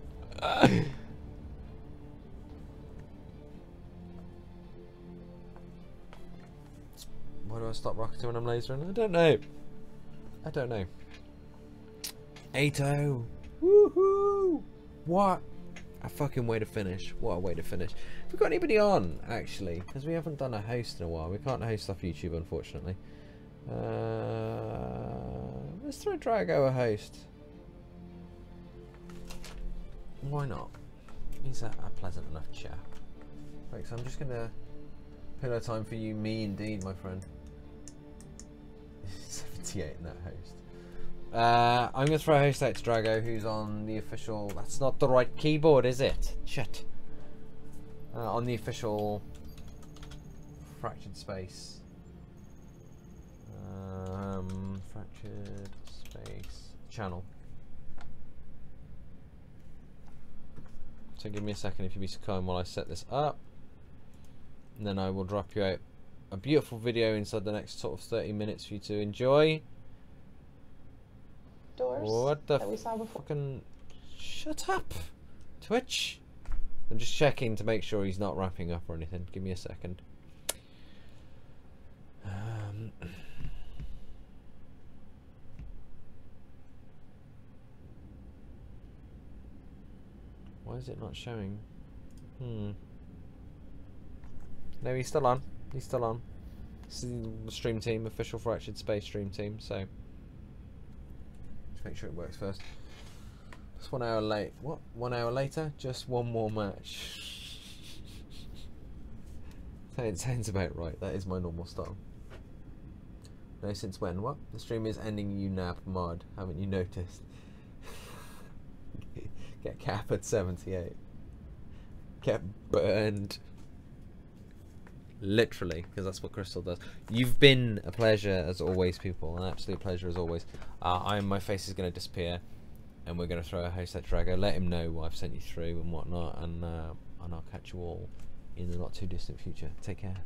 Why do I stop rocketing when I'm lasering? I don't know. I don't know. 8-0. Woohoo! What a fucking way to finish. What a way to finish. Have we got anybody on, actually? Because we haven't done a host in a while. We can't host off YouTube, unfortunately. Let's throw Drago a host. Why not? He's a pleasant enough chap. Right, so I'm just going to Pillow time for you, me indeed, my friend. 78 in that host. I'm going to throw a host out to Drago, who's on the official... That's not the right keyboard, is it? Shit. On the official Fractured Space. Fractured Space channel. So give me a second if you be so kind while I set this up. And then I will drop you out a beautiful video inside the next sort of 30 minutes for you to enjoy. Doors what the that we saw before. fucking... Shut up! Twitch! I'm just checking to make sure he's not wrapping up or anything. Give me a second. Why is it not showing? No, he's still on. He's still on. This is the stream team, official Fractured Space stream team, so just make sure it works first. It's 1 hour late. What? 1 hour later? Just one more match. It sounds about right. That is my normal style. No, since when? What? The stream is ending, you nab mod. Haven't you noticed? Get cap at 78. Get burned. Literally, because that's what Crystal does. You've been a pleasure as always, people. An absolute pleasure as always. My face is going to disappear, and we're going to throw a host at Drago. Let him know what I've sent you through and whatnot, and I'll catch you all in the not too distant future. Take care.